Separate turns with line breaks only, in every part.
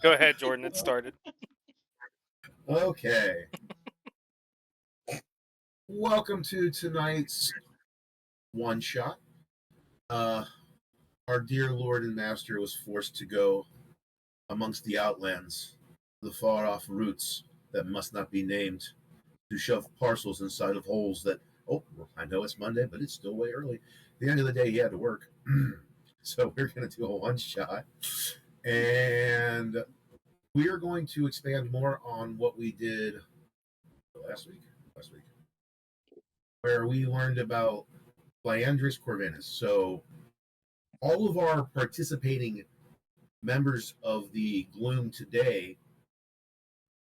Go ahead, Jordan. It started.
Okay. Welcome to tonight's one shot. Our dear Lord and Master was forced to go amongst the outlands, the far off routes that must not be named, to shove parcels inside of holes that, oh, I know it's Monday, but it's still way early. At the end of the day, he had to work. So we're going to do a one shot. And we are going to expand more on what we did last week, where we learned about Lyanderis Corvinis. So all of our participating members of the Gloom today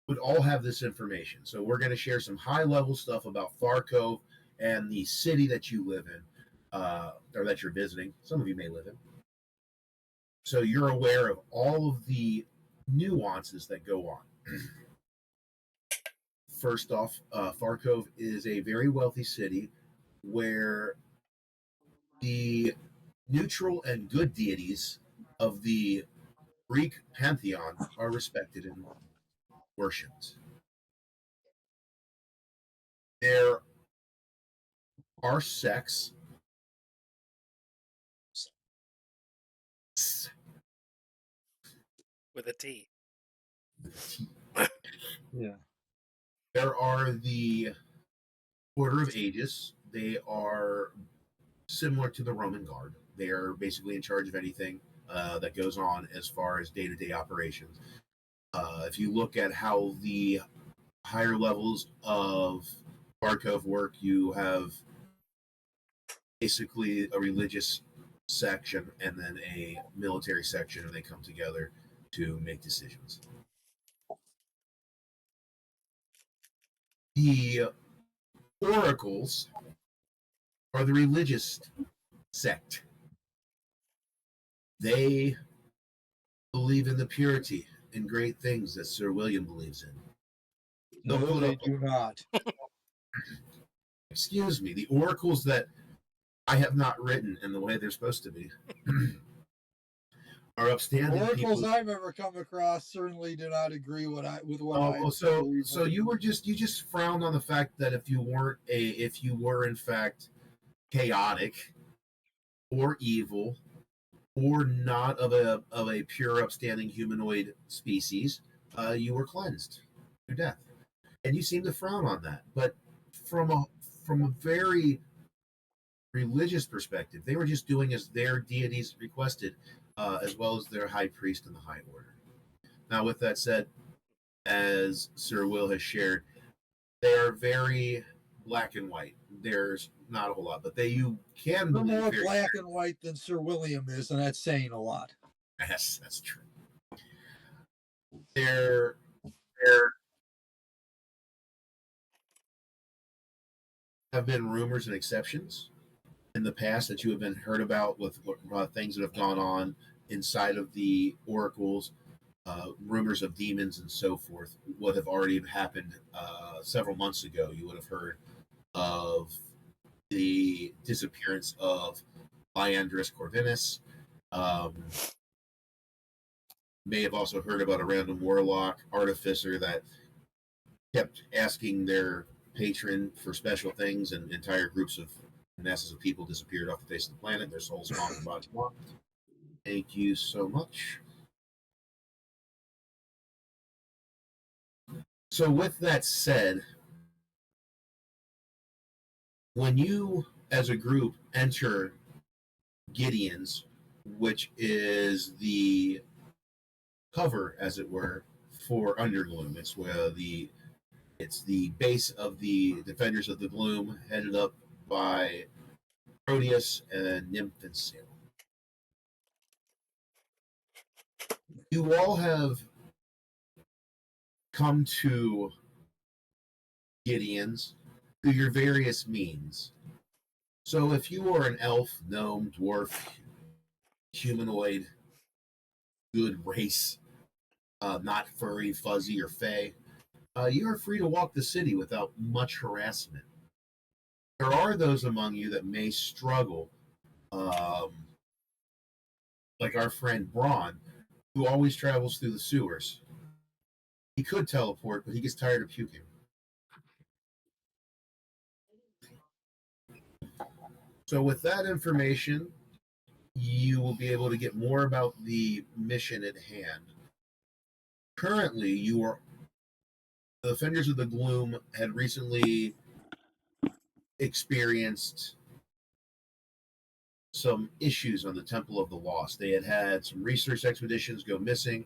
would all have this information. So we're going to share some high-level stuff about Farcove and the city that you live in, or that you're visiting. Some of you may live in. So you're aware of all of the nuances that go on. First off, Farcove is a very wealthy city where the neutral and good deities of the Greek pantheon are respected and worshipped. There are sects
With a T.
Yeah.
There are the Order of Aegis. They are similar to the Roman Guard. They are basically in charge of anything that goes on as far as day-to-day operations. If you look at how the higher levels of Barkov work, you have basically a religious section and then a military section, and they come together to make decisions. The oracles are the religious sect. They believe in the purity and great things that Sir William believes in.
No, they do not.
Excuse me, the oracles that I have not written in the way they're supposed to be are upstanding
Oracles
people.
I've ever come across certainly do not agree with what I.
So you just frowned on the fact that if you were in fact chaotic or evil or not of a pure upstanding humanoid species, you were cleansed through death, and you seem to frown on that. But from a very religious perspective, they were just doing as their deities requested, as well as their high priest and the high order. Now, with that said, as Sir Will has shared, they are very black and white. There's not a whole lot, but you can
They're
believe
more
very
black and white than Sir William is, and that's saying a lot.
Yes, that's true. There have been rumors and exceptions in the past that you have been heard about with things that have gone on inside of the oracles, rumors of demons and so forth. What have already happened several months ago? You would have heard of the disappearance of Lyanderis Corvinis. May have also heard about a random warlock artificer that kept asking their patron for special things, and entire groups of masses of people disappeared off the face of the planet. Their souls gone and bodies gone. Thank you so much. So with that said, when you as a group enter Gideon's, which is the cover, as it were, for Undergloom, it's the base of the Defenders of the Gloom, headed up by Proteus and Nymph and Salem. You all have come to Gideon's through your various means. So if you are an elf, gnome, dwarf, humanoid, good race, not furry, fuzzy, or fey, you are free to walk the city without much harassment. There are those among you that may struggle, like our friend Braun, who always travels through the sewers. He could teleport, but he gets tired of puking. So with that information, you will be able to get more about the mission at hand. Currently, the Defenders of the Gloom had recently experienced some issues on the Temple of the Lost. They had some research expeditions go missing,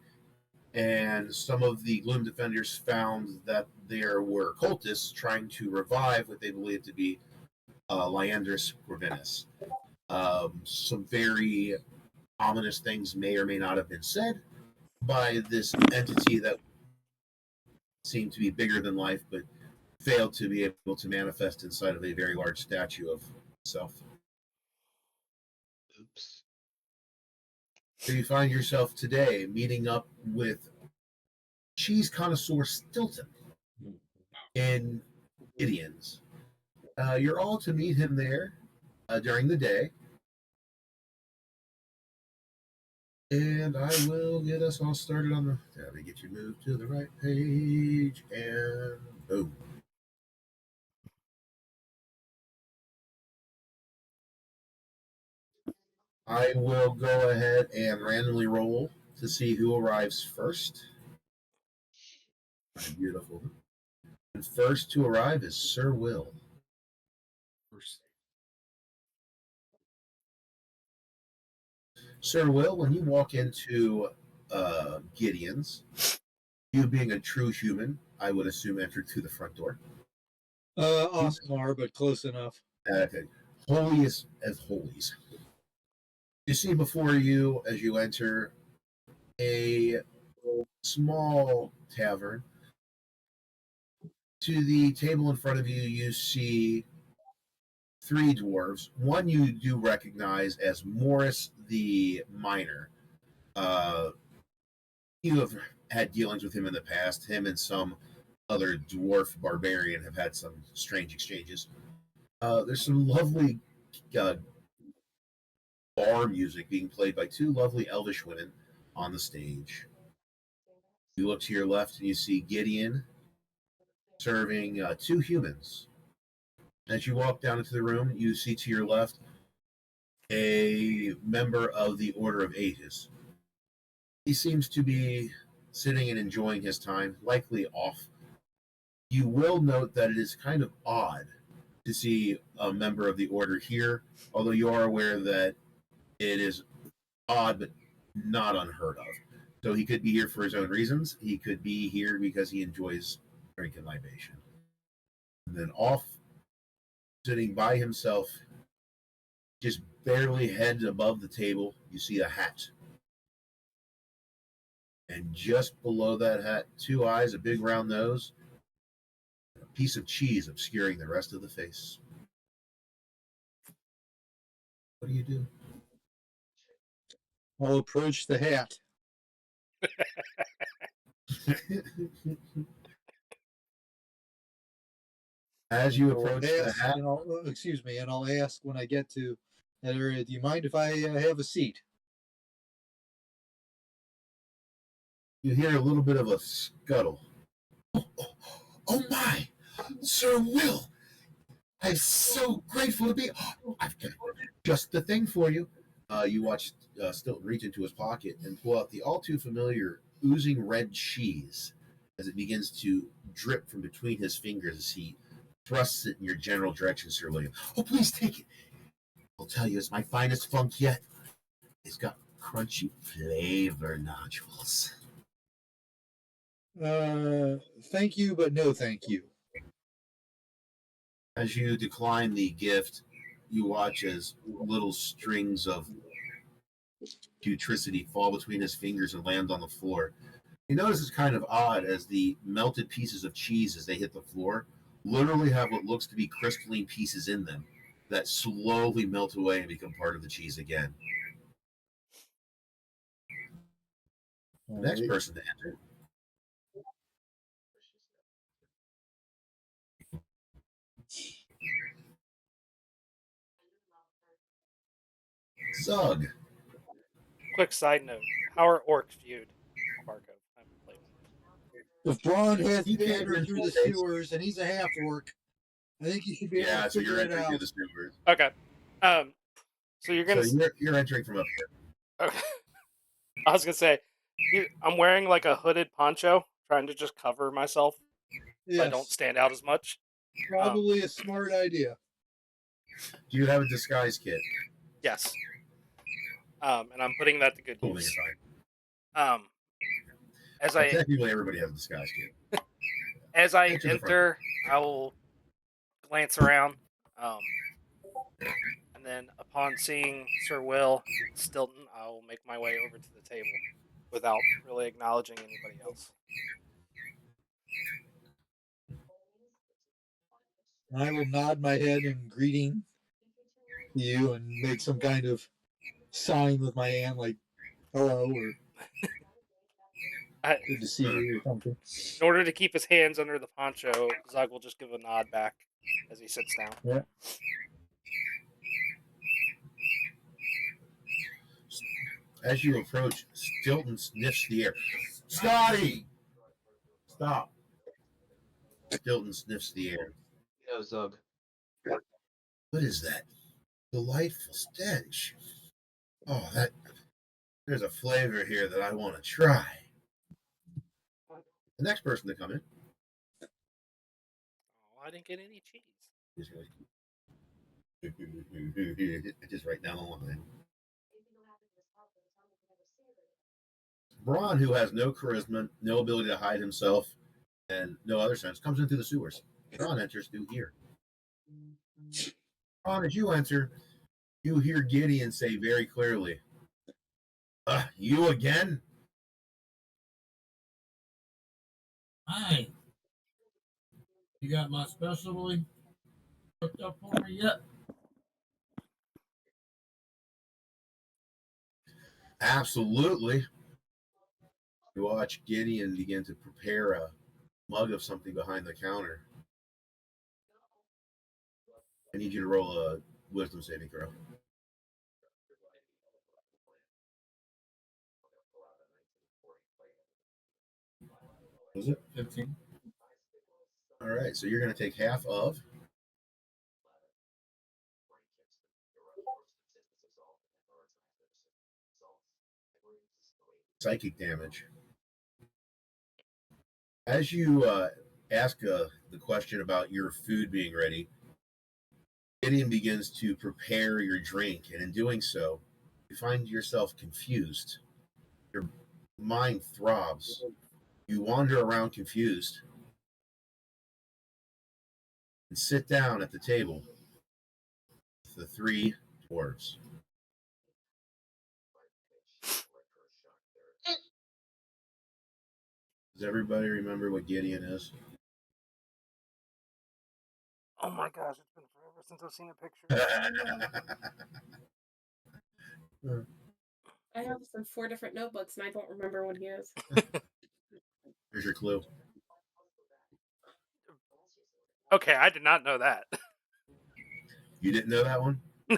and some of the Gloom Defenders found that there were cultists trying to revive what they believed to be Lyanderis Corvinis. Some very ominous things may or may not have been said by this entity that seemed to be bigger than life, but failed to be able to manifest inside of a very large statue of itself.
Oops.
So you find yourself today meeting up with cheese connoisseur Stilton in Gideon's. You're all to meet him there during the day. And I will get us all started on the. Let me get you moved to the right page, and boom. I will go ahead and randomly roll to see who arrives first. Beautiful. And first to arrive is Sir Will. Sir Will, when you walk into Gideon's, you being a true human, I would assume entered through the front door.
Osmar, but close enough.
Okay. Holiest as holies. You see before you, as you enter, a small tavern. To the table in front of you, you see three dwarves. One you do recognize as Morris the Miner. You have had dealings with him in the past. Him and some other dwarf barbarian have had some strange exchanges. There's some lovely bar music being played by two lovely elvish women on the stage. You look to your left and you see Gideon serving two humans. As you walk down into the room, you see to your left a member of the Order of Aegis. He seems to be sitting and enjoying his time, likely off. You will note that it is kind of odd to see a member of the Order here, although you are aware that it is odd but not unheard of. So he could be here for his own reasons. He could be here because he enjoys drinking libation. And then off, sitting by himself, just barely head above the table, you see a hat. And just below that hat, two eyes, a big round nose, a piece of cheese obscuring the rest of the face. What do you do?
I'll approach the hat.
As you approach the hat,
And I'll ask when I get to that area, do you mind if I have a seat?
you hear a little bit of a scuttle. Oh my, Sir Will! I'm so grateful to be. I've got just the thing for you. You watch Stilton reach into his pocket and pull out the all too familiar oozing red cheese as it begins to drip from between his fingers as he thrusts it in your general direction, Sir William. Oh, please take it. I'll tell you, it's my finest funk yet. It's got crunchy flavor nodules.
Thank you, but no thank you.
As you decline the gift, you watch as little strings of putricity fall between his fingers and land on the floor. You notice it's kind of odd as the melted pieces of cheese, as they hit the floor, literally have what looks to be crystalline pieces in them that slowly melt away and become part of the cheese again. The next person to enter. Zug.
Quick side note: how are orcs viewed? Barco. I haven't played one.
If Braun has
You can't
wandered
enter
through the
space.
sewers and he's a half orc, I think he should be able
Yeah,
to
so
figure
you're
it
entering through
out.
the sewers.
Okay. So you're
So
gonna.
you're entering from up here.
Okay. I was gonna say, I'm wearing like a hooded poncho, trying to just cover myself so I don't
Yes,
stand out as much.
probably a smart idea.
Do you have a disguise kit?
Yes. And I'm putting that to good
Cool, then
use.
you're fine.
Um, as
Well,
I
technically, everybody has a disguise kit.
as I
Enter the front.
enter, I will glance around, and then upon seeing Sir Will and Stilton, I will make my way over to the table without really acknowledging anybody else.
I will nod my head in greeting to you and make some kind of sign with my hand, like hello or
I,
good to see you or something.
in order to keep his hands under the poncho, Zug will just give a nod back as he sits down.
Yeah.
As you approach, Stilton sniffs the air. Scotty! Stop. Stilton sniffs the air.
No, Zug.
What is that? Delightful stench. Oh, there's a flavor here that I want to try. The next person to come in
Oh, I didn't get any cheese.
is going just right down the line. Braun, who has no charisma, no ability to hide himself, and no other sense, comes in through the sewers. Braun enters through here. Braun, as you enter, you hear Gideon say very clearly, you again?
Hi. You got my specialty cooked up for me yet?
Absolutely. You watch Gideon begin to prepare a mug of something behind the counter. I need you to roll a wisdom saving throw. Was it
15.
All right, so you're going to take half of psychic damage. As you ask the question about your food being ready, Gideon begins to prepare your drink, and in doing so, you find yourself confused. Your mind throbs. You wander around confused and sit down at the table with the three dwarves. Does everybody remember what Gideon is?
Oh my gosh, it's been forever since I've seen a picture.
I have this in 4 different notebooks and I don't remember what he is.
Here's your clue.
Okay, I did not know that.
You didn't know that one?
No.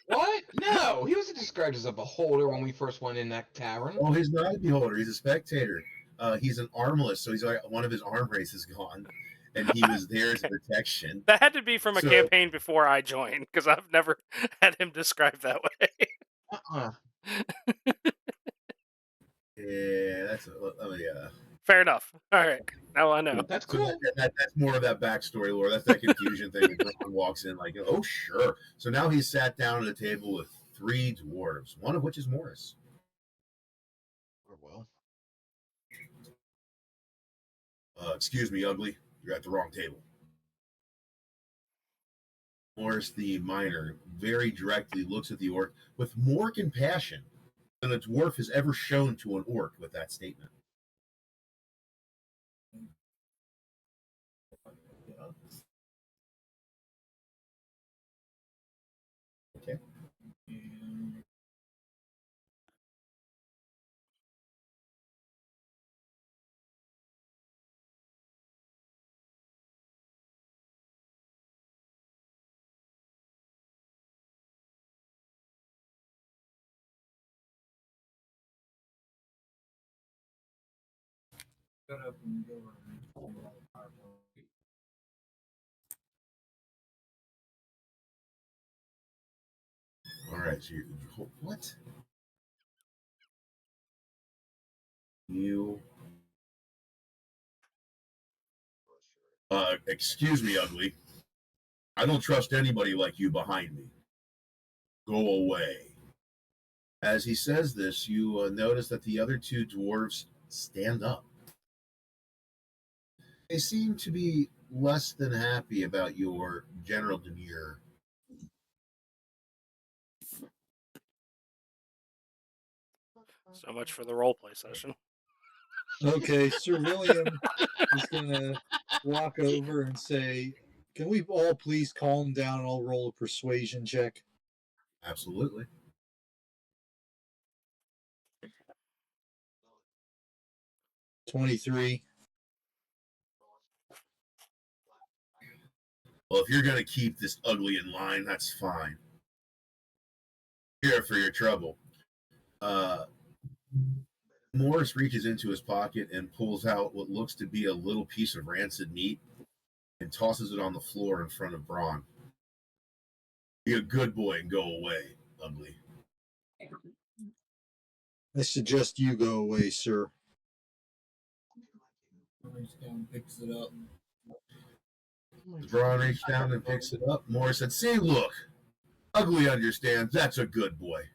What? No, he wasn't described as a beholder when we first went in that tavern.
Oh, he's not a beholder. He's a spectator. He's an armless, so he's like one of his arm race is gone, and he was there as protection.
That had to be from a
So-
campaign before I joined, because I've never had him described that way.
Uh-uh.
Yeah, that's
Fair enough. All right, now I know.
That's
So
cool.
that's more of that backstory lore. That's that confusion thing. When Braun walks in, like, oh sure. So now he's sat down at a table with three dwarves, one of which is Morris.
Well,
Excuse me, ugly. You're at the wrong table. Morris, the miner, very directly looks at the orc with more compassion than a dwarf has ever shown to an orc with that statement. Okay.
Got up and go around.
All right, so what? You excuse me, ugly. I don't trust anybody like you behind me. Go away. As he says this, you notice that the other two dwarves stand up. They seem to be less than happy about your general demeanor.
So much for the roleplay session.
Okay, Sir William is going to walk over and say, "Can we all please calm down? I'll roll a persuasion check."
Absolutely.
"23.
Well, if you're going to keep this ugly in line, that's fine. Here for your trouble. Morris reaches into his pocket and pulls out what looks to be a little piece of rancid meat and tosses it on the floor in front of Braun. Be a good boy and go away, ugly.
I suggest you go away, sir."
Reaches down, picks it up.
Braun reached down and picks it up. Morris said, "See, look. Ugly understands. That's a good boy."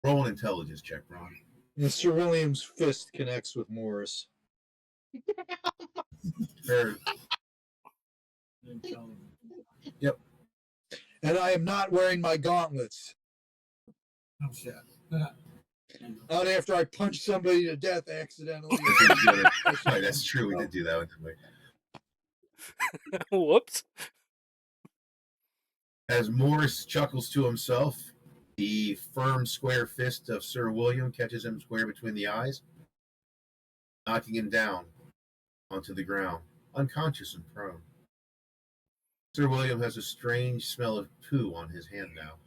Roll an intelligence check, Braun.
And Sir William's fist connects with Morris.
Or, yep.
"And I am not wearing my gauntlets.
Oh shit.
Not after I punched somebody to death accidentally."
Right, that's true. We did do that one, didn't we?
Whoops.
As Morris chuckles to himself, the firm, square fist of Sir William catches him square between the eyes, knocking him down onto the ground, unconscious and prone. Sir William has a strange smell of poo on his hand now.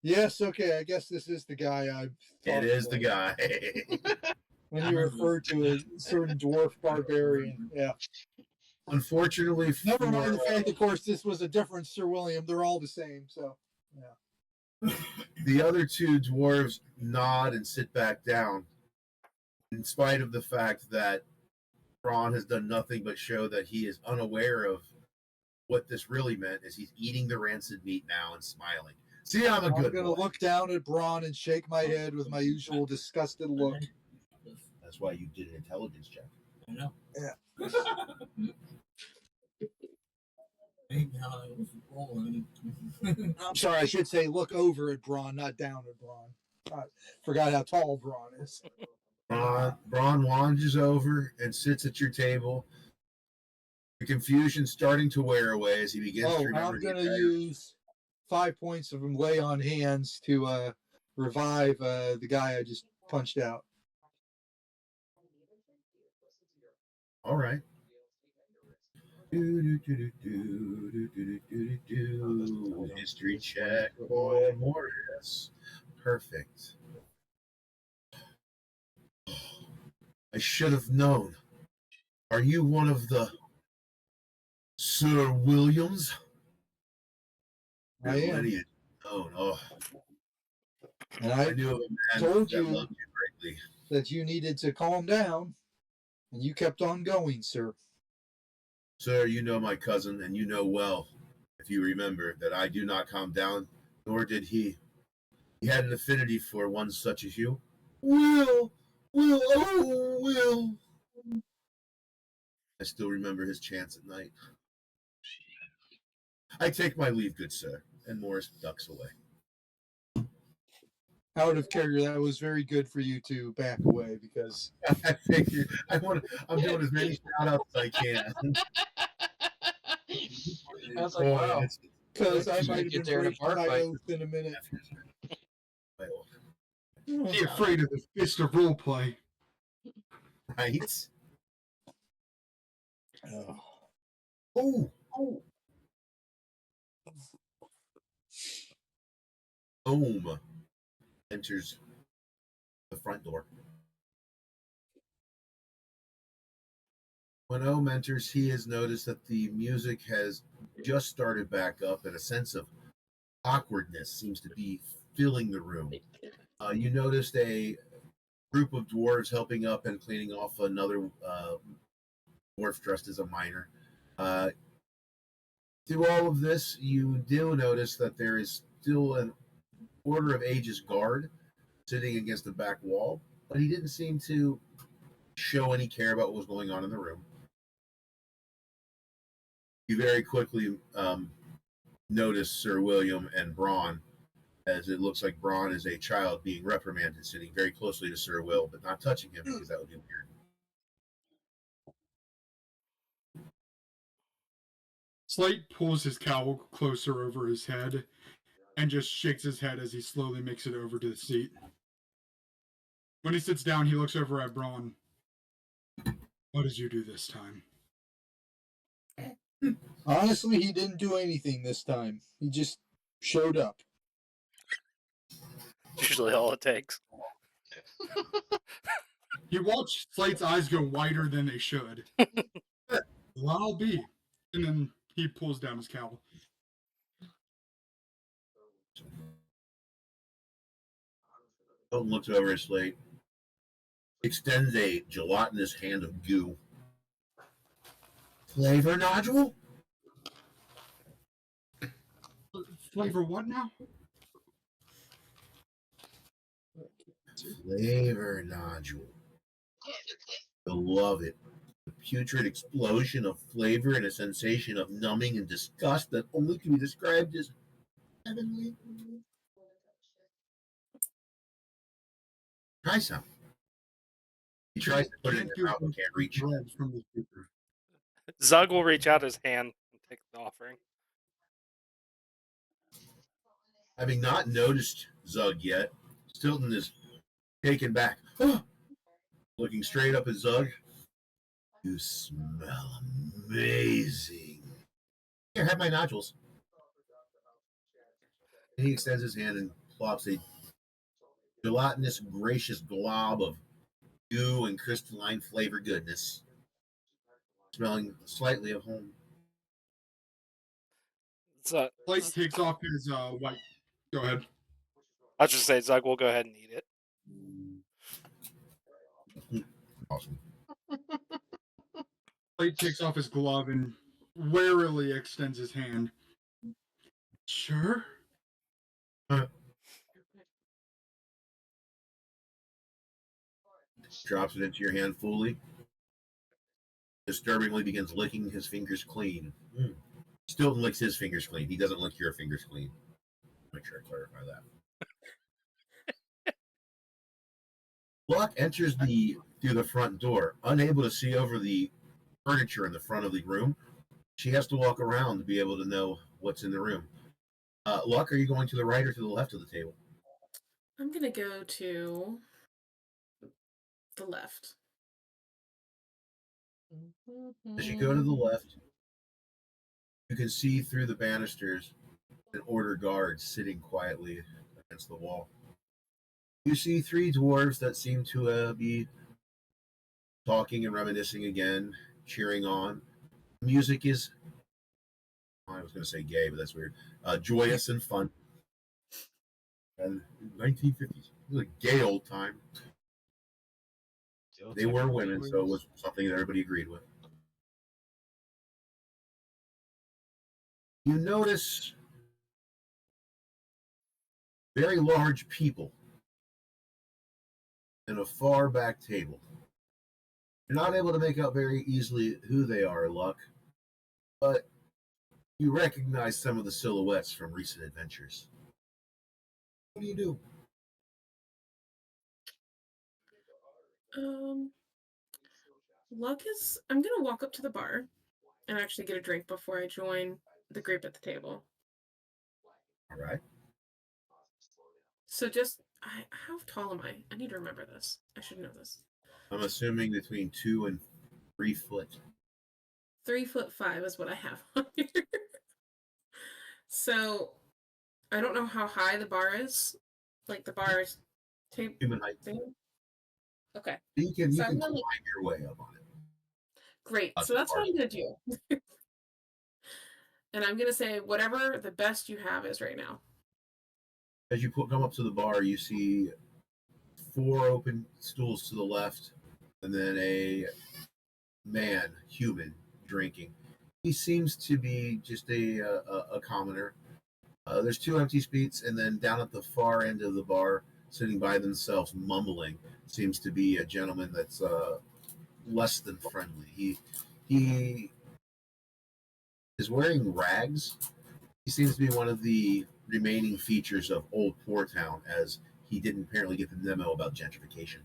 Yes, okay, I guess this is the guy I
It is the guy.
when you referred to a certain dwarf barbarian. Yeah.
Unfortunately,
Never mind the fact, of course, this was a different Sir William. They're all the same, so yeah.
The other two dwarves nod and sit back down, in spite of the fact that Braun has done nothing but show that he is unaware of what this really meant, as he's eating the rancid meat now and smiling. See, I'm
I'm
good
going
boy.
to look down at Braun and shake my head with my usual disgusted look.
That's why you did an intelligence check.
I know.
Yeah.
Ain't how I was rolling.
I'm sorry, I should say look over at Braun, not down at Braun. I forgot how tall Braun is.
Braun wanders over and sits at your table. The confusion starting to wear away as he begins to remember.
I'm going to use 5 points of lay on hands to revive the guy I just punched out.
All right. History check for Morris. Perfect. I should have known. Are you one of the Sir Williams?
I am.
Oh,
And
I knew of a man
told
that
you
loved you greatly.
that you needed to calm down, and you kept on going, sir.
Sir, you know my cousin, and you know well, if you remember, that I do not calm down, nor did he. He had an affinity for one such as you. Will! Oh, Will! I still remember his chants at night. I take my leave, good sir, and Morris ducks away.
Out of character, that was very good for you to back away because
I figured I'm doing as many shout outs as I can.
I was like, wow.
because I
You
might have
get
been
there in a
breaking
bar
my
fight.
oath in a minute.
Be afraid of the fist of roleplay.
Right?
Oh.
Oh! Ohm enters the front door. When Ohm enters, he has noticed that the music has just started back up, and a sense of awkwardness seems to be filling the room. You noticed a group of dwarves helping up and cleaning off another dwarf dressed as a miner. Uh, through all of this, you do notice that there is still an Order of Aegis guard sitting against the back wall, but he didn't seem to show any care about what was going on in the room. You very quickly notice Sir William and Braun, as it looks like Braun is a child being reprimanded, sitting very closely to Sir Will, but not touching him because that would be weird.
Slate pulls his cowl closer over his head and just shakes his head as he slowly makes it over to the seat. When he sits down, he looks over at Braun. What did you do this time?
Honestly, he didn't do anything this time. He just showed up.
Usually all it takes.
You watch Slate's eyes go wider than they should. Well, I'll be. And then he pulls down his cowl.
Hilton looks over at Slate, extends a gelatinous hand of goo. Flavor nodule?
Flavor what now?
Flavor nodule. You'll love it. A putrid explosion of flavor and a sensation of numbing and disgust that only can be described as heavenly. Try some. He tries to put it in his mouth but can't reach.
From the paper.
Zug will reach out his hand and take the offering.
Having not noticed Zug yet, Stilton is taken back. Oh! Looking straight up at Zug. You smell amazing. Here, have my nodules. And he extends his hand and plops a gelatinous, gracious glob of goo and crystalline flavor goodness, smelling slightly of home.
Zug,
Slate takes off his white. Go ahead.
I was just say Zug will go ahead and eat it.
Awesome.
Slate takes off his glove and warily extends his hand. Sure.
Drops it into your hand fully. Disturbingly begins licking his fingers clean. Stilton licks his fingers clean. He doesn't lick your fingers clean. Make sure I clarify that. Locke enters through the front door, unable to see over the furniture in the front of the room. She has to walk around to be able to know what's in the room. Locke, are you going to the right or to the left of the table?
I'm gonna go to the left.
As you go to the left, you can see through the banisters an order guard sitting quietly against the wall. You see three dwarves that seem to be talking and reminiscing again, cheering on. Music is, I was going to say gay, but that's weird. Joyous and fun. And 1950s. It was a gay old time. They were women, so it was something that everybody agreed with. You notice very large people in a far back table. You're not able to make out very easily who they are, Luck, but you recognize some of the silhouettes from recent adventures. What do you do?
I'm gonna walk up to the bar and actually get a drink before I join the group at the table.
All right.
So how tall am I? I need to remember this. I should know this.
I'm assuming between 2 and 3 foot.
3'5" is what I have on here. So I don't know how high the bar is. Like the bar is
Human height.
thing. Okay.
You can
So I'm
climb
gonna
your way up on it.
Great.
Not
So
the
that's what I'm
party.
gonna do. And I'm gonna say whatever the best you have is right now.
As you come up to the bar, you see 4 open stools to the left, and then a man, human, drinking. He seems to be just a commoner. There's 2 empty seats, and then down at the far end of the bar, sitting by themselves, mumbling, seems to be a gentleman that's less than friendly. He is wearing rags. He seems to be one of the remaining features of Old Poor Town, as he didn't apparently get the memo about gentrification.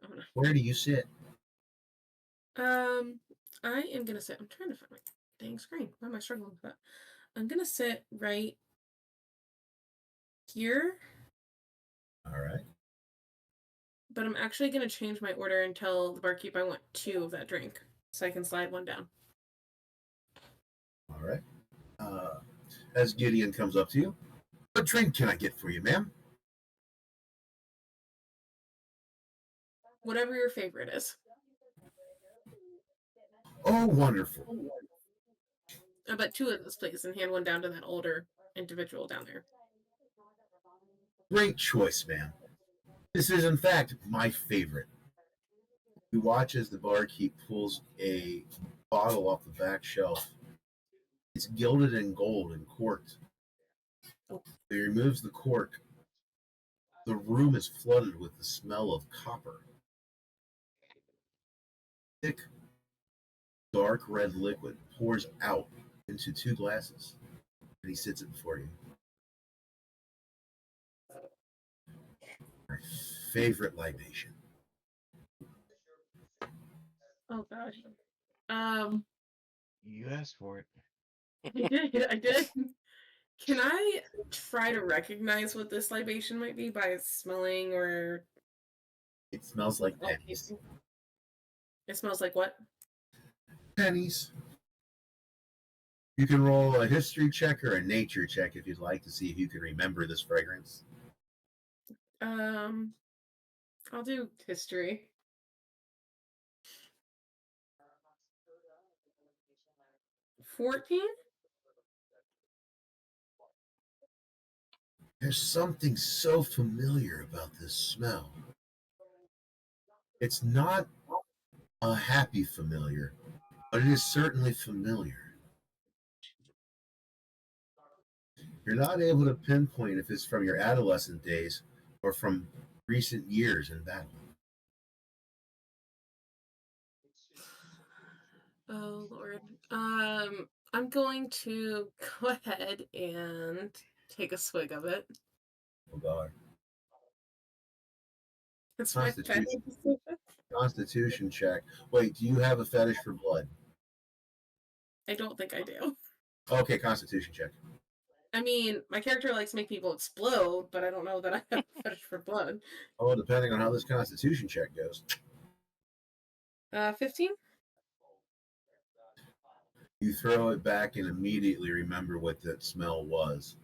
Oh, no.
Where do you sit?
I am gonna sit. I'm trying to find my dang screen. Why am I struggling with that? I'm gonna sit right here,
All right.
but I'm actually gonna change my order and tell the barkeep I want 2 of that drink, so I can slide one down.
All right. As Gideon comes up to you, what drink can I get for you, ma'am?
Whatever your favorite is.
Oh, wonderful.
I bet 2 of this, please, and hand one down to that older individual down there.
Great choice, ma'am. This is, in fact, my favorite. You watch as the barkeep pulls a bottle off the back shelf. It's gilded in gold and corked. He removes the cork. The room is flooded with the smell of copper. Thick, dark red liquid pours out into 2 glasses, and he sits it before you. My favorite libation.
Oh gosh. Um,
You asked for it.
I did. Can I try to recognize what this libation might be by smelling or
It smells like pennies.
tasting? It smells like what?
Pennies. You can roll a history check or a nature check if you'd like to see if you can remember this fragrance.
I'll do history. $14?
There's something so familiar about this smell. It's not a happy familiar, but it is certainly familiar. You're not able to pinpoint if it's from your adolescent days or from recent years in battle.
Oh Lord. I'm going to go ahead and take a swig of it.
Oh God.
It's my
Constitution.
decision.
Constitution check. Wait, do you have a fetish for blood?
I don't think I do.
Okay, Constitution check.
I mean, my character likes to make people explode, but I don't know that I have a fetish for blood.
Oh, depending on how this Constitution check goes.
15?
You throw it back and immediately remember what that smell was.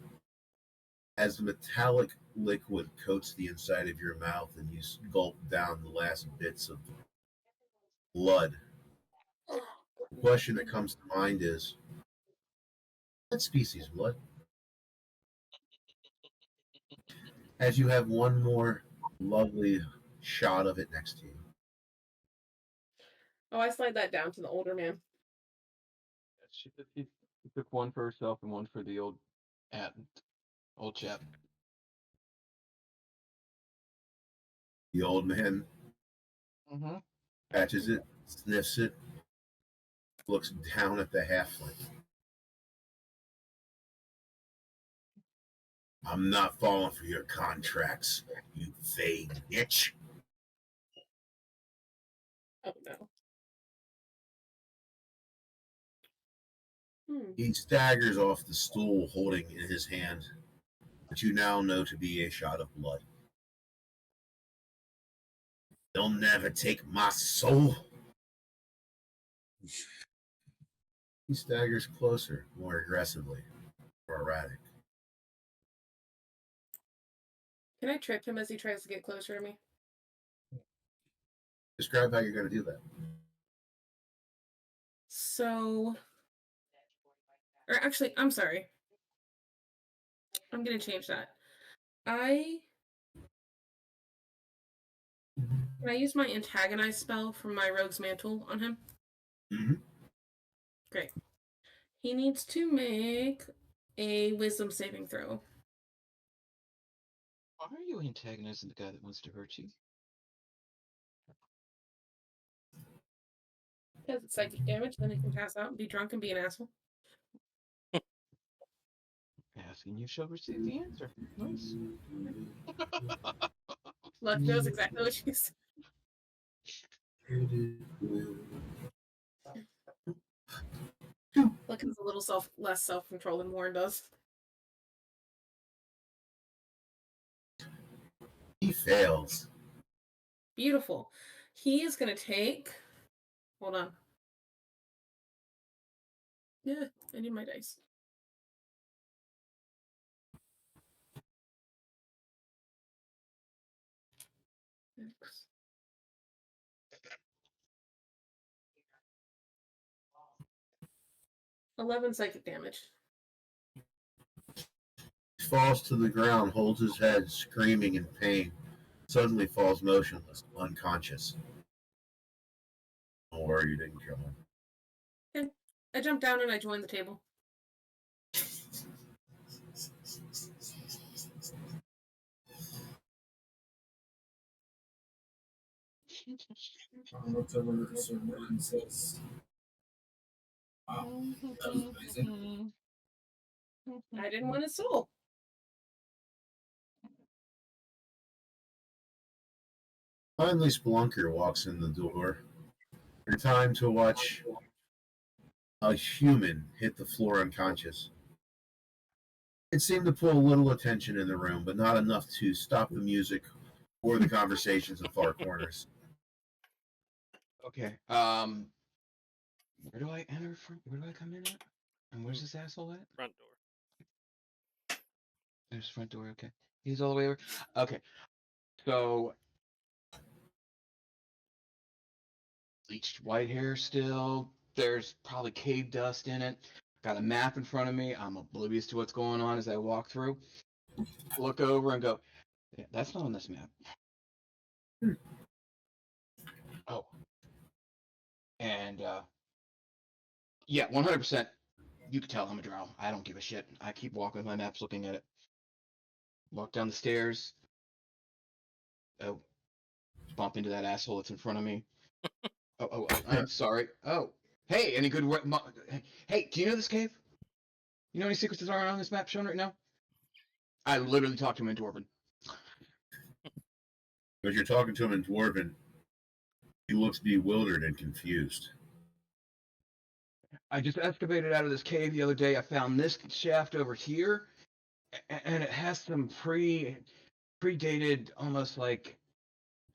As the metallic liquid coats the inside of your mouth and you gulp down the last bits of blood, the question that comes to mind is, what species blood? As you have one more lovely shot of it next to you.
Oh, I slide that down to the older man.
She took one for herself and one for the old chap.
The old man
Mm-hmm.
patches it, sniffs it, looks down at the halfling. I'm not falling for your contracts, you vague bitch.
Oh no.
He staggers off the stool holding in his hand what you now know to be a shot of blood. They'll never take my soul. He staggers closer, more aggressively, more erratic.
Can I trip him as he tries to get closer to me?
Describe how you're going to do that.
So, or actually, I'm sorry. I'm going to change that. Can I use my antagonize spell from my rogue's mantle on him?
Mm-hmm.
Great. He needs to make a wisdom saving throw.
Why are you antagonizing the guy that wants to hurt you?
Because it's psychic damage, then he can pass out and be drunk and be an asshole.
Asking you shall receive the answer. Nice.
Luck knows exactly what she's. Luck has a little less self-control than Warren does.
He fails.
Beautiful. He is going to take. Hold on. Yeah, I need my dice. Six. $11 psychic damage.
He falls to the ground, holds his head, screaming in pain. Suddenly falls motionless, unconscious. Don't worry, you didn't kill him.
Okay. I jump down and I join the table.
Looks over at Sir Will and says, "Wow, that was amazing."
I didn't want his soul.
Finally, Spelunker walks in the door. In time to watch a human hit the floor unconscious. It seemed to pull a little attention in the room, but not enough to stop the music or the conversations in far corners.
Okay. Where do I enter from? Where do I come in at? And where's this asshole at?
Front door.
There's front door. Okay. He's all the way over. Okay. So bleached white hair still. There's probably cave dust in it. Got a map in front of me. I'm oblivious to what's going on as I walk through. Look over and go, yeah, that's not on this map. Oh. And yeah, 100%. You can tell I'm a drow. I don't give a shit. I keep walking with my maps looking at it. Walk down the stairs. Oh. Bump into that asshole that's in front of me. Oh, I'm sorry. Oh. Hey, any good hey, do you know this cave? You know any secrets that aren't on this map shown right now? I literally talked to him in Dwarven.
But you're talking to him in Dwarven. He looks bewildered and confused.
I just excavated out of this cave the other day. I found this shaft over here, and it has some predated, almost like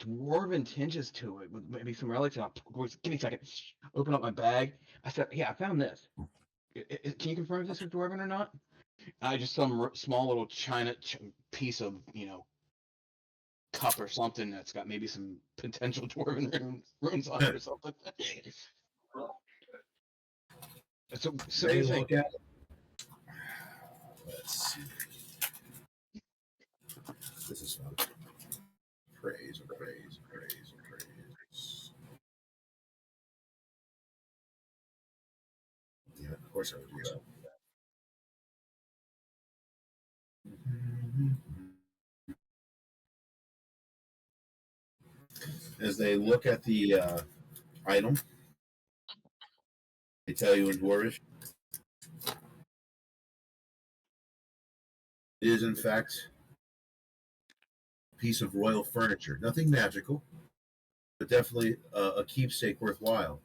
dwarven tinges to it, with maybe some relics. Give me a second. Open up my bag. I said, "Yeah, I found this. Can you confirm if this is dwarven or not?" I just some small little china piece of cup or something that's got maybe some potential dwarven runes on it or something. So what do you think?
Look at it. Let's see. This is fun. Praise. Yeah, of course I would use it. As they look at the item, they tell you in Dwarvish, it is in fact a piece of royal furniture. Nothing magical, but definitely a keepsake worthwhile.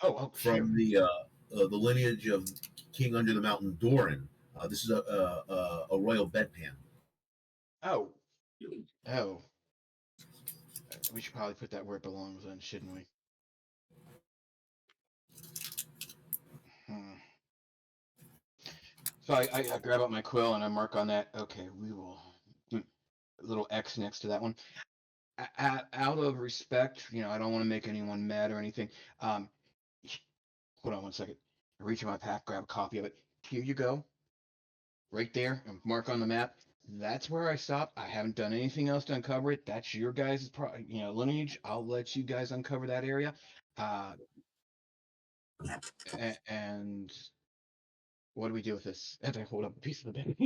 Oh,
From the lineage of King Under the Mountain Doran. This is a royal bedpan.
Oh. We should probably put that where it belongs then, shouldn't we? So I grab out my quill and I mark on that. Okay, we will. A little X next to that one. Out of respect, I don't want to make anyone mad or anything. Um, hold on one second. I reach in my pack, grab a copy of it. Here you go, right there, and mark on the map. That's where I stopped. I haven't done anything else to uncover it. That's your guys' lineage. I'll let you guys uncover that area. Uh, and what do we do with this? And I hold up a piece of the bed.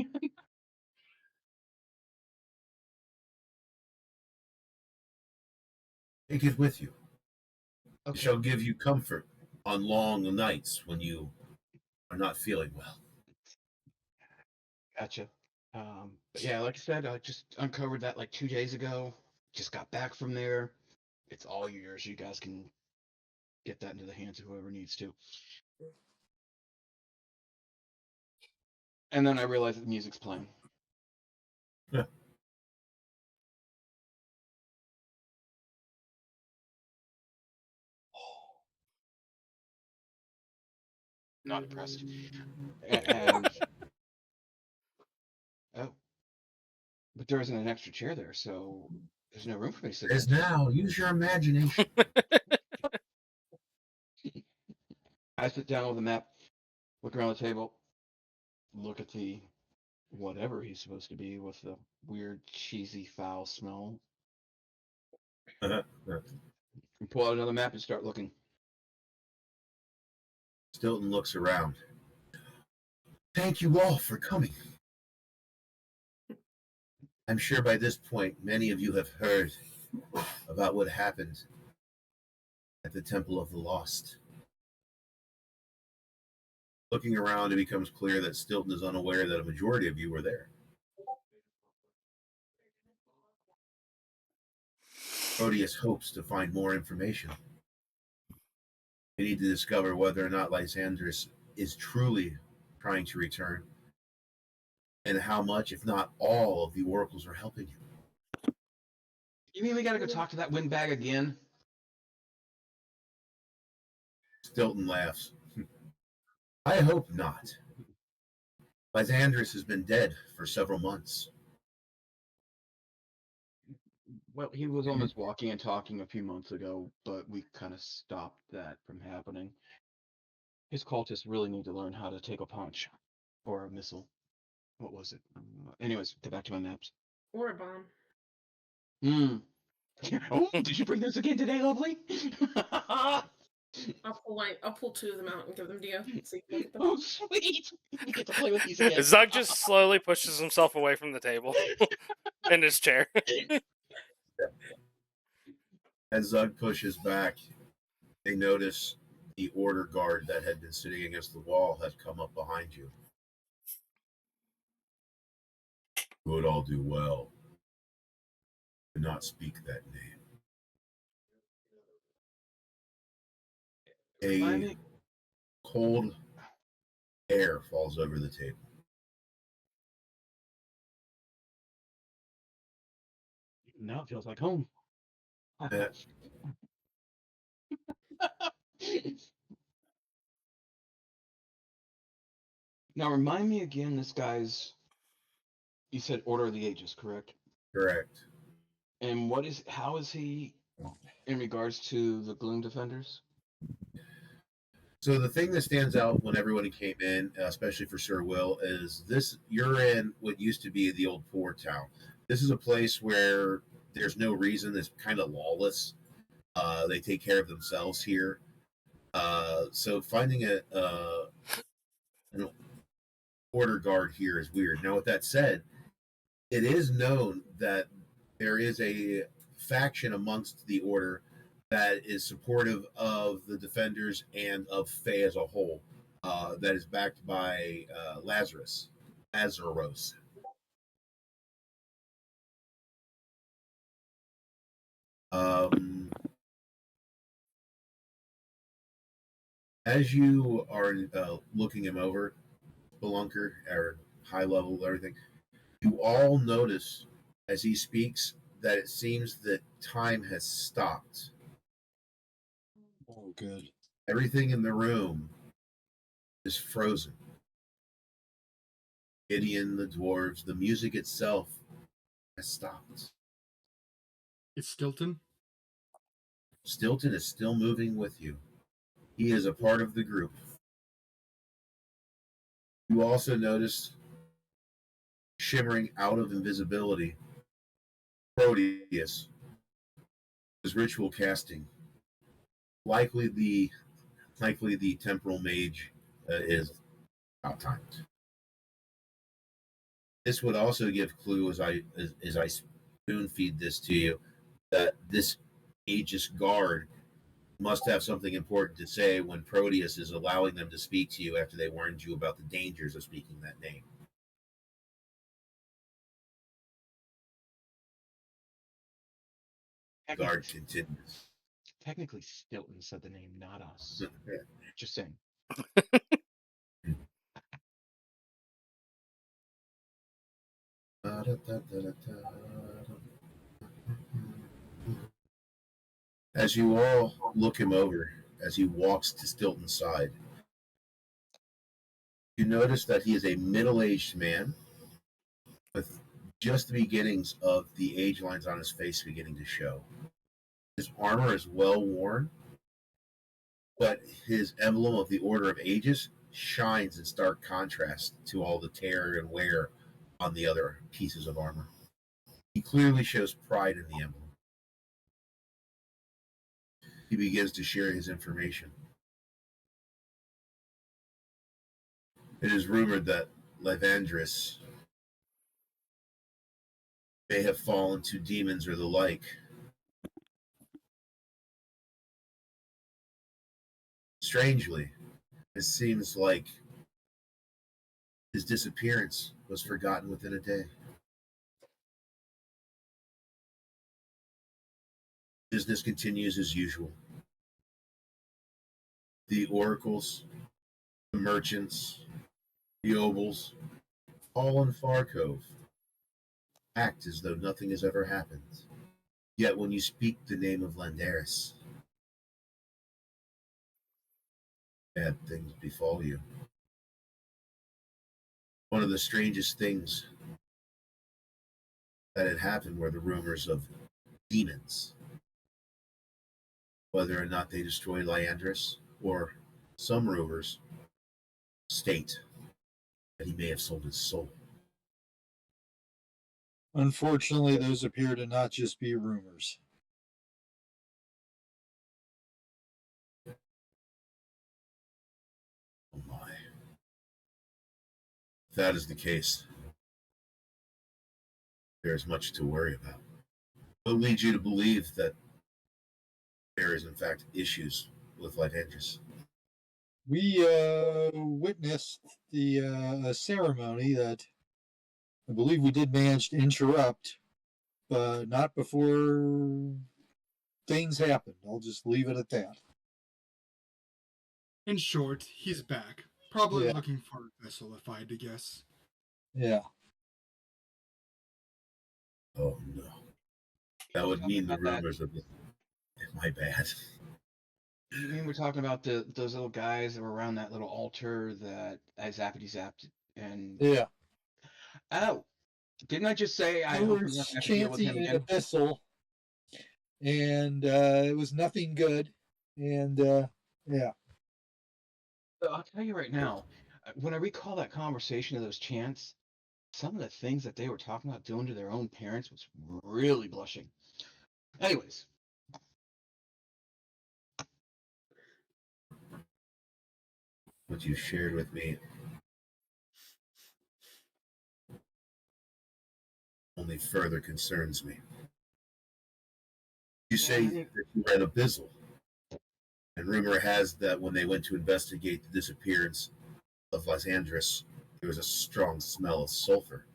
Take it with you. It
Okay,
shall give you comfort on long nights when you are not feeling well.
gotcha. But yeah, like I said, I just uncovered that like 2 days ago. Just got back from there. It's all yours. You guys can get that into the hands of whoever needs to. And then I realize that the music's playing.
Yeah.
Not impressed. And oh, but there isn't an extra chair there, so there's no room for me to sit
As
down.
now, use your imagination.
I sit down with the map, look around the table, look at the whatever he's supposed to be with the weird, cheesy, foul smell, and pull out another map and start looking.
Stilton looks around. Thank you all for coming. I'm sure by this point many of you have heard about what happened at the Temple of the Lost. Looking around, it becomes clear that Stilton is unaware that a majority of you were there. Proteus hopes to find more information. We need to discover whether or not Lyanderis is truly trying to return, and how much, if not all, of the oracles are helping him.
You mean we gotta go talk to that windbag again?
Stilton laughs. I hope not. Lyanderis has been dead for several months.
Well, he was almost walking and talking a few months ago, but we kind of stopped that from happening. His cultists really need to learn how to take a punch. Or a missile. What was it? Anyways, get back to my maps.
Or a bomb.
Oh, did you bring those again today, lovely?
I'll pull two of them out and give them to you. So you can look at them.
Oh, sweet! You get to play with these again.
Zug just slowly pushes himself away from the table in his chair.
As Zug pushes back, they notice the order guard that had been sitting against the wall has come up behind you. Would all do well to not speak that
Remind
name.
me.
A cold air falls over the table.
Now it feels like home. Now remind me again, this guy's. You said Order of the Ages, correct?
Correct.
And how is he in regards to the Gloom Defenders?
So the thing that stands out when everyone came in, especially for Sir Will, is this: you're in what used to be the old port town. This is a place where there's no reason. It's kind of lawless. They take care of themselves here. So finding an order guard here is weird. Now, with that said, it is known that there is a faction amongst the order that is supportive of the defenders and of Fae as a whole, that is backed by Lazarus. Um, as you are looking him over, Spelunker, or high level, everything, you all notice as he speaks that it seems that time has stopped.
Oh, good.
Everything in the room is frozen. Gideon, the dwarves, the music itself has stopped.
It's Stilton.
Stilton is still moving with you. He is a part of the group. You also notice, shimmering out of invisibility, Proteus, his ritual casting. Likely the temporal mage is about time. This would also give clue as I spoon feed this to you that this Aegis guard must have something important to say when Proteus is allowing them to speak to you after they warned you about the dangers of speaking that name. Guard continues.
Technically, Stilton said the name, not us. Just saying.
As you all look him over as he walks to Stilton's side, you notice that he is a middle-aged man with just the beginnings of the age lines on his face beginning to show. His armor is well worn, but his emblem of the Order of Aegis shines in stark contrast to all the tear and wear on the other pieces of armor. He clearly shows pride in the emblem. He begins to share his information. It is rumored that Lyanderis may have fallen to demons or the like. Strangely, it seems like his disappearance was forgotten within a day. Business continues as usual. The oracles, the merchants, the obols, all in Far Cove act as though nothing has ever happened. Yet when you speak the name of Lyanderis, bad things befall you. One of the strangest things that had happened were the rumors of demons. Whether or not they destroyed Lyanderis, or some rumors state that he may have sold his soul.
Unfortunately, those appear to not just be rumors.
Oh my. If that is the case, there is much to worry about. What leads you to believe that there is in fact issues with Lyanderis?
We witnessed the ceremony that I believe we did manage to interrupt, but not before things happened. I'll just leave it at that.
In short, he's back. Probably
Yeah.
looking for a vessel, if I had to guess.
Yeah.
Oh no. That would mean the
About that.
rumors of my bad.
You mean we're talking about those little guys that were around that little altar that I zapped and
Yeah.
oh, didn't I just say I
We
hope
were
we won't have to deal with him
chanting an
again?
epistle, and it was nothing good. And yeah.
I'll tell you right now, when I recall that conversation of those chants, some of the things that they were talking about doing to their own parents was really blushing. Anyways,
What you shared with me only further concerns me. You say that you read Abyssal, and rumor has that when they went to investigate the disappearance of Lysandris, there was a strong smell of sulfur,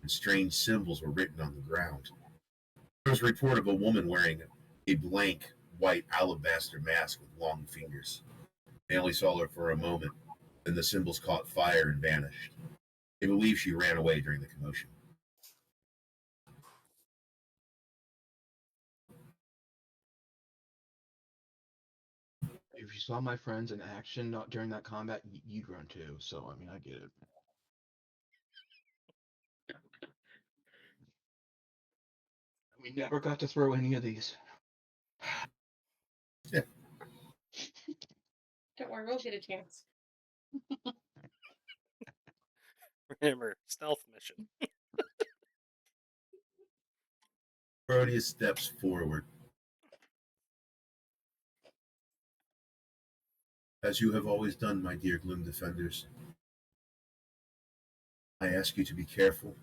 and strange symbols were written on the ground. There was a report of a woman wearing a blank white alabaster mask with long fingers. They only saw her for a moment, then the symbols caught fire and vanished. They believe she ran away during the commotion.
if you saw my friends in action during that combat, you'd run too. So I mean, I get it. We never got to throw any of these.
Don't worry, we'll get a chance.
Remember, stealth mission.
Proteus steps forward. As you have always done, my dear Gloom Defenders, I ask you to be careful.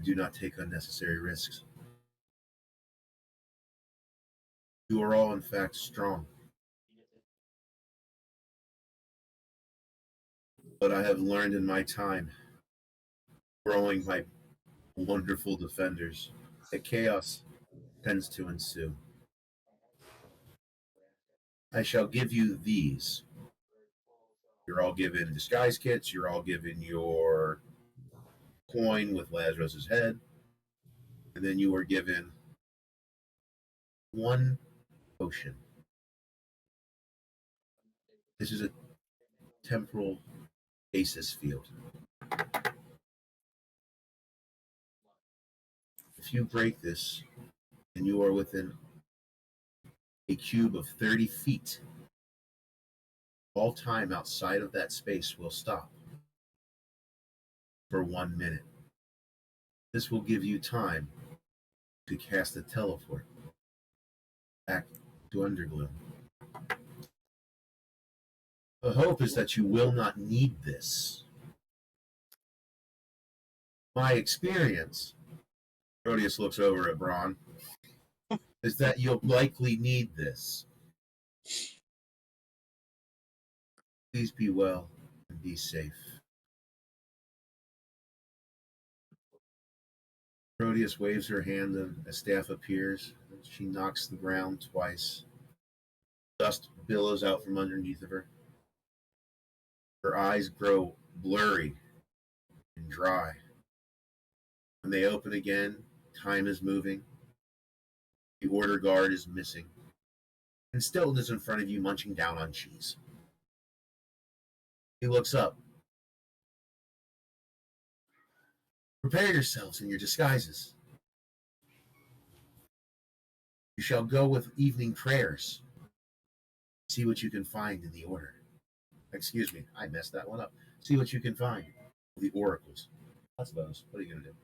Do not take unnecessary risks. You are all, in fact, strong. But I have learned in my time, growing my wonderful defenders, that chaos tends to ensue. I shall give you these. You're all given disguise kits. You're all given your coin with Lazarus's head. And then you are given one potion. This is a temporal stasis field. If you break this, and you are within a cube of 30 feet, all time outside of that space will stop for 1 minute. This will give you time to cast a teleport back to Undergloom. The hope is that you will not need this. My experience, Proteus looks over at Braun, is that you'll likely need this. Please be well and be safe. Proteus waves her hand and a staff appears. She knocks the ground twice. Dust billows out from underneath of her. Her eyes grow blurry and dry. When they open again, time is moving. The order guard is missing. And Stilton is in front of you munching down on cheese. He looks up. Prepare yourselves in your disguises. You shall go with evening prayers. See what you can find in the order. Excuse me, I messed that one up. See what you can find. The oracles. That's those. What are you going to do?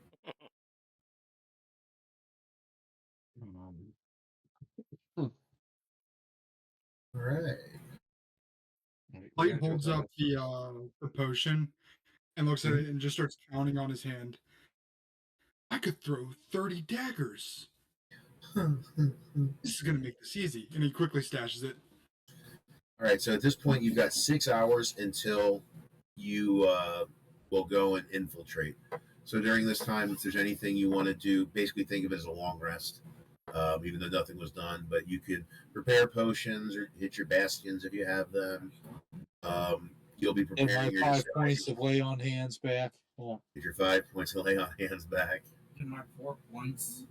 All right.
Light holds up the potion and looks at it and just starts counting on his hand. I could throw 30 daggers. This is going to make this easy. And he quickly stashes it.
All right, so at this point, you've got 6 hours until you will go and infiltrate. So during this time, if there's anything you want to do, basically think of it as a long rest, even though nothing was done. But you could prepare potions or hit your bastions if you have them. You'll be
And
preparing
my
your
5
disguise.
points of lay on hands back. Oh.
Get your 5 points to lay on hands back.
And my 4 points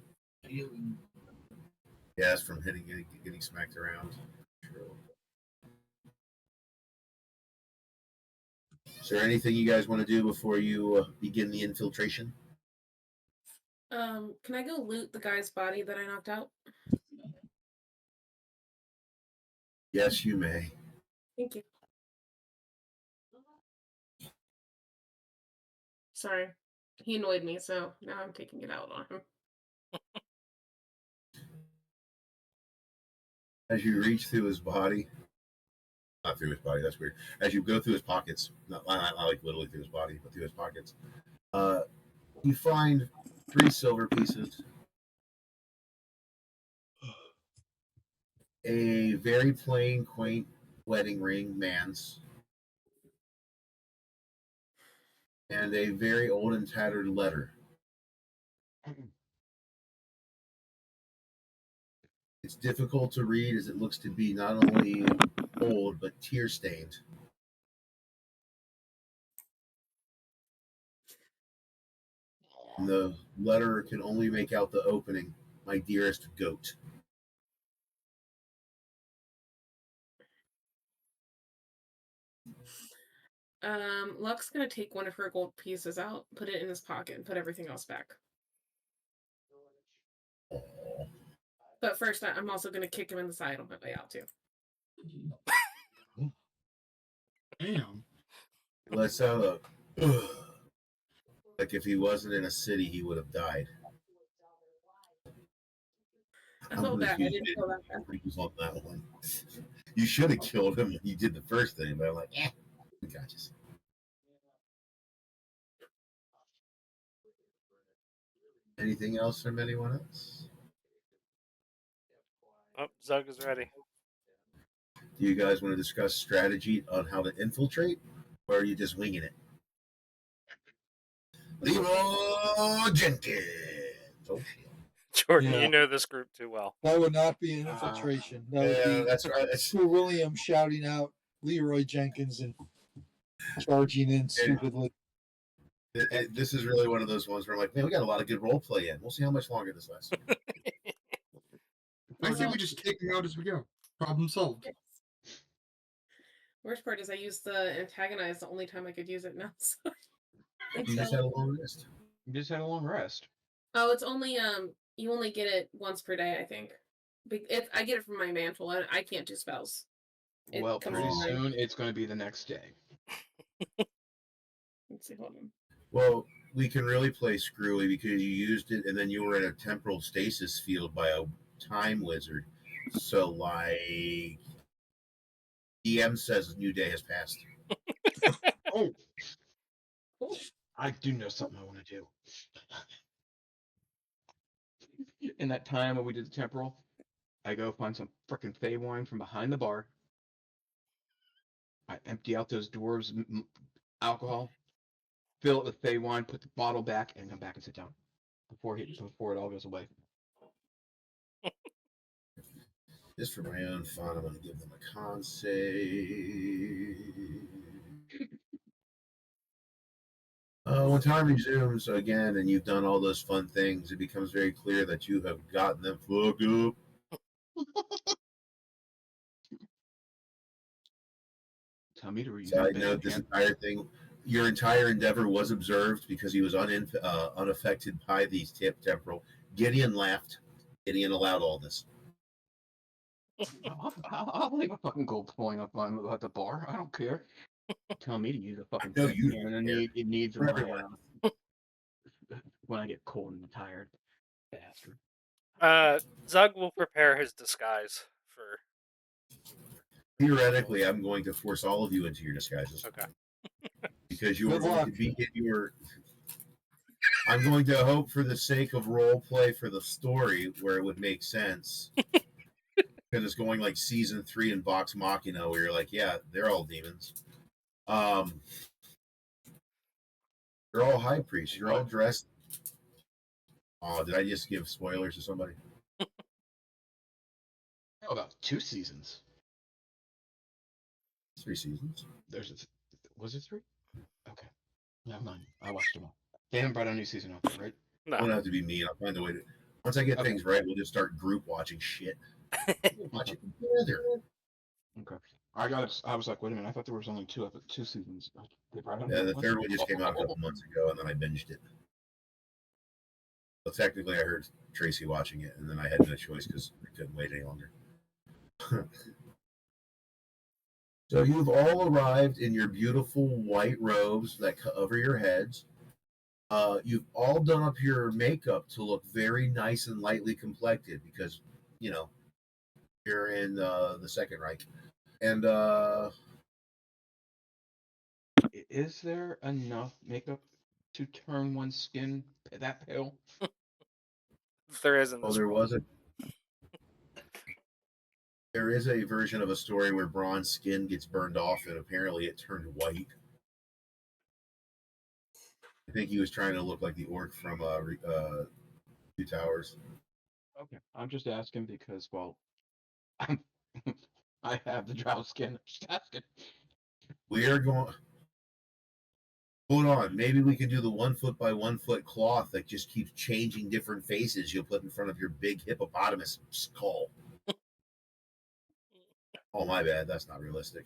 healing.
Yes, from getting smacked around. True. Is there anything you guys want to do before you begin the infiltration?
Can I go loot the guy's body that I knocked out?
Yes, you may.
Thank you. Sorry. He annoyed me, so now I'm taking it out on him.
As you reach through his body, not through his body, that's weird. As you go through his pockets, not like literally through his body, but through his pockets, you find 3 silver pieces, a very plain, quaint wedding ring, man's, and a very old and tattered letter. It's difficult to read as it looks to be not only old, but tear-stained. And the letter can only make out the opening, my dearest goat.
Luck's gonna take one of her gold pieces out, put it in his pocket, and put everything else back. But first, I'm also going to kick him in the side on my way out, too.
Damn.
Let's have a. Like if he wasn't in a city, he would have died.
I felt bad. I didn't feel that bad.
He was on that one. You should have killed him when you did the first thing, but I'm like, gotcha. Anything else from anyone else?
Oh, Zug is ready.
Do you guys want to discuss strategy on how to infiltrate, or are you just winging it? Leroy Jenkins. Oh, shit.
Jordan,
Yeah.
you know this group too well.
That would not be an infiltration. That would
Yeah,
be
that's right.
Sir William shouting out Leroy Jenkins and charging in stupidly.
This is really one of those ones where I'm like, man, we got a lot of good role play in. We'll see how much longer this lasts.
I say we just take them out as we go. Problem solved.
Worst part is I used the antagonize the only time I could use it now. So.
You just had a long rest.
You just had a long rest.
Oh, it's only you only get it once per day, I think. I get it from my mantle. I can't do spells. It
Well,
comes
pretty
from my-
soon it's going to be the next day.
Let's see, hold on.
Well, we can really play screwy because you used it and then you were in a temporal stasis field by a time wizard. So, like, DM says a new day has passed.
Oh, I do know something I want to do. In that time when we did the temporal, I go find some frickin' Fey wine from behind the bar. I empty out those dwarves' alcohol, fill it with Fey wine, put the bottle back, and come back and sit down before it all goes away.
Just for my own fun, I'm going to give them a con save. When time resumes again and you've done all those fun things, it becomes very clear that you have gotten them fucked up.
Tell me to read.
Side note, this entire thing, your entire endeavor was observed because he was unaffected by these temporal. Gideon laughed. Gideon allowed all this.
I'll leave a fucking gold coin up on at the bar. I don't care. Tell me to use a fucking
No,
thing.
you
And
don't
it needs
For
my
everyone.
when I get cold and tired. Bastard.
Zug will prepare his disguise for.
Theoretically, I'm going to force all of you into your disguises.
Okay.
Because you are
Good
going
luck.
to be in your. I'm going to hope, for the sake of role play for the story, where it would make sense. Because it's going like season 3 in Vox Machina, where you're like, yeah, they're all demons. You're all high priests. You're all dressed. Oh, did I just give spoilers to somebody?
Oh, about 2 seasons.
3 seasons.
Was it 3? Okay. Never mind. I watched them all. They haven't brought a new season out there, right?
I don't
No.
have to be mean. I'll find a way to. Once I get things right, we'll just start group watching shit. Watch it together.
Okay. I was like, wait a minute. I thought there was only 2 seasons. They brought out
Yeah, the
one?
third one just came out a couple months ago, and then I binged it. Well, technically, I heard Tracy watching it, and then I had no choice because I couldn't wait any longer. So you've all arrived in your beautiful white robes that cover your heads. You've all done up your makeup to look very nice and lightly complected because, you know, you're in the Second Reich. And
Is there enough makeup to turn one's skin that pale?
There is in this.
there
world.
was a. There is a version of a story where Braun's skin gets burned off, and apparently it turned white. I think he was trying to look like the orc from Two Towers.
Okay. I'm just asking because, well, I have the drow skin. I'm just asking.
We are going. Hold on, maybe we can do the 1 foot by 1 foot cloth that just keeps changing different faces you'll put in front of your big hippopotamus skull. Oh, my bad. That's not realistic.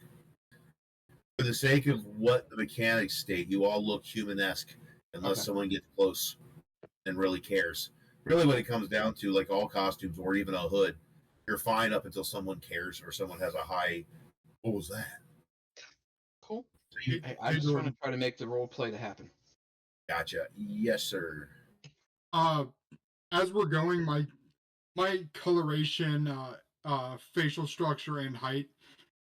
For the sake of what the mechanics state, you all look human-esque unless
Okay.
someone gets close and really cares. Really, when it comes down to like all costumes or even a hood, you're fine up until someone cares or someone has a high. What was that?
Cool.
So you,
I
Hey,
just want to
Jordan.
try to make the role play to happen.
gotcha. Yes, sir.
As we're going, my coloration, facial structure, and height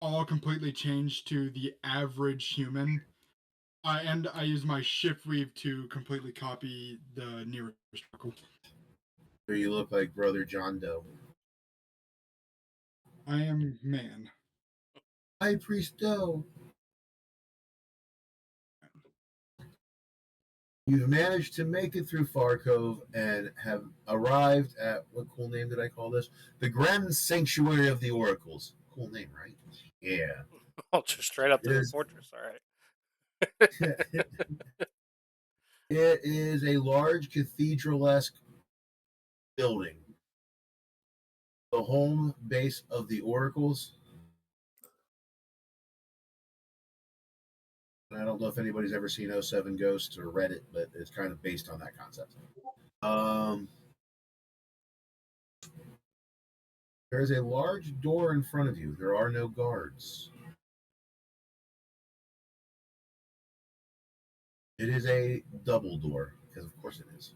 all completely changed to the average human. And I use my shift weave to completely copy the nearest circle.
So you look like Brother John Doe.
I am man.
High Priest Doe. You've managed to make it through Far Cove and have arrived at what cool name did I call this? The Grand Sanctuary of the Oracles. Cool name, right? Yeah.
Oh, just straight up
It
to the
is.
fortress. All right.
It is a large cathedral-esque building. The home base of the Oracles. And I don't know if anybody's ever seen '07 Ghosts or read it, but it's kind of based on that concept. There is a large door in front of you. There are no guards. It is a double door, because of course it is.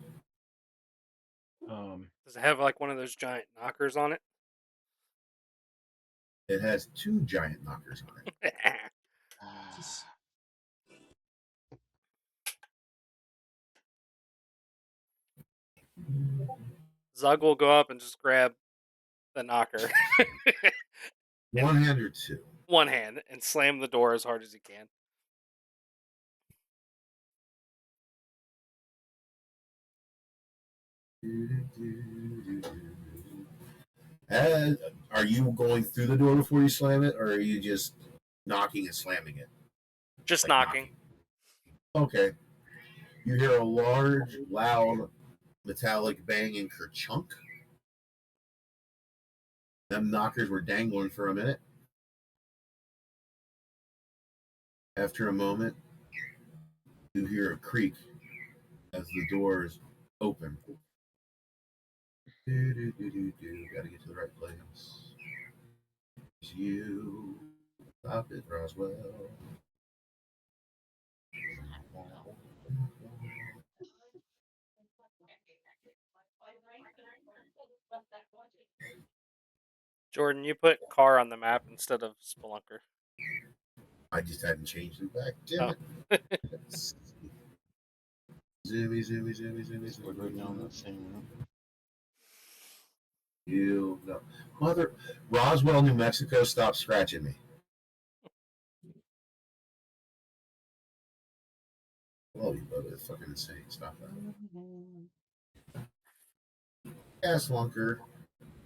Does it have like one of those giant knockers on it?
It has two giant knockers on it.
Zug will go up and just grab the knocker,
One hand or two.
one hand, and slam the door as hard as he can.
Are you going through the door before you slam it, or are you just knocking and slamming it?
Just
Like
knocking.
Okay. You hear a large, loud, metallic banging kerchunk. Them knockers were dangling for a minute. After a moment, you hear a creak as the doors open. Gotta get to the right place. It's you. Stop it, Roswell.
Jordan, you put car on the map instead of Spelunker.
I just hadn't changed it back. Damn
Oh.
it. Zoomy, zoomy, zoomy, zoomy,
We're
zoomy.
going down that same room.
You know. Mother Roswell, New Mexico, stop scratching me. Love you, brother. It's fucking insane. Stop that. Ass lunker.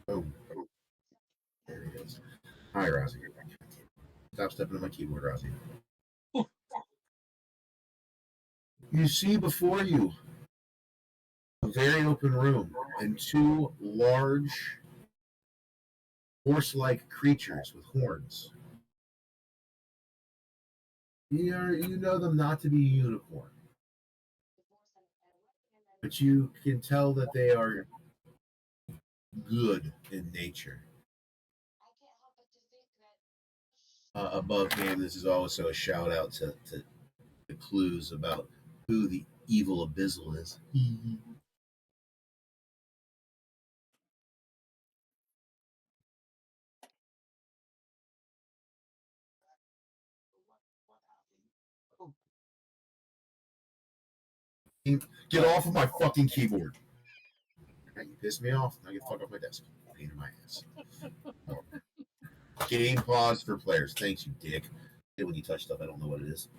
Boom. There he is. Hi, Rosie. Stop stepping on my keyboard, Rosie. You see before you a very open room and two large horse-like creatures with horns. You know them not to be unicorn, but you can tell that they are good in nature. Above game, this is also a shout out to the clues about who the evil abyssal is. Get off of my fucking keyboard. You pissed me off. Now get the fuck off my desk. Pain in my ass. Game pause for players. Thanks, you dick. When you touch stuff, I don't know what it is.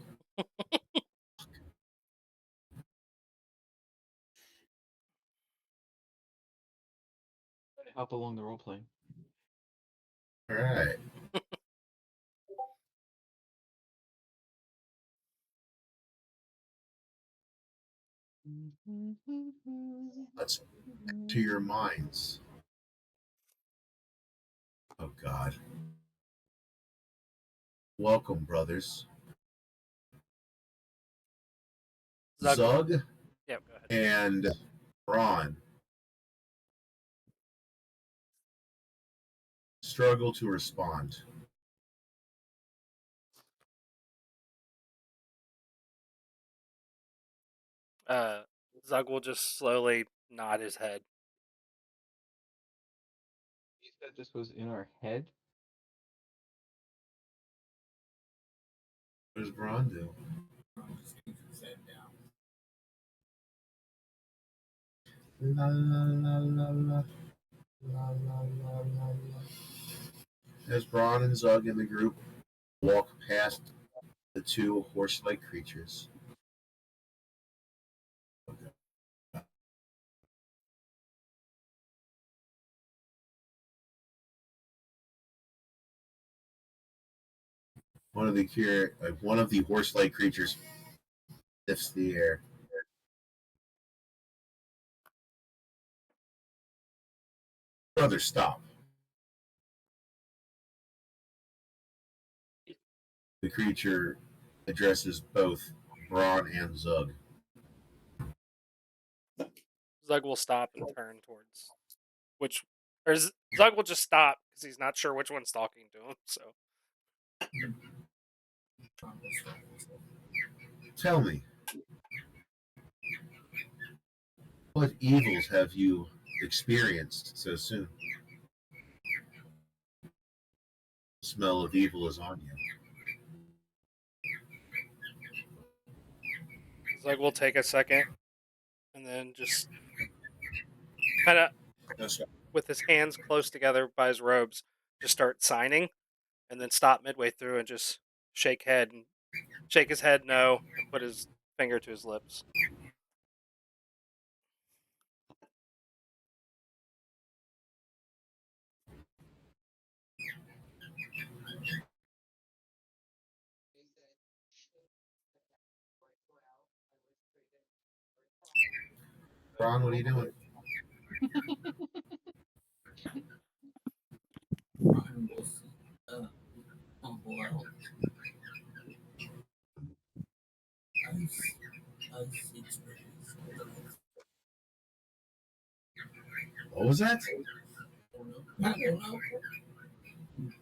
Help along the role play.
All right. Let's to your minds. Oh God. Welcome, brothers.
Zug.
Zug
Yep, go ahead.
and Ron struggle to respond.
Zug will just slowly nod his head.
You said this was in our head?
What does Braun do?
I'm just keep his head down.
La la la la la. La, la, la, la, la. As Braun and Zug and the group walk past the two horse-like creatures, one of the horse-like creatures sniffs the air. Brother, stop. The creature addresses both Braun and Zug.
Zug will stop and turn towards Zug will just stop because he's not sure which one's talking to him. So
Tell me, what evils have you experienced so soon? The smell of evil is on you.
Zug will take a second and then just kind of, with his hands close together by his robes, just start signing, and then stop midway through and just shake his head no, and put his finger to his lips.
Braun, what are you doing?
Brian will humble out. I've experienced.
What was that?
I don't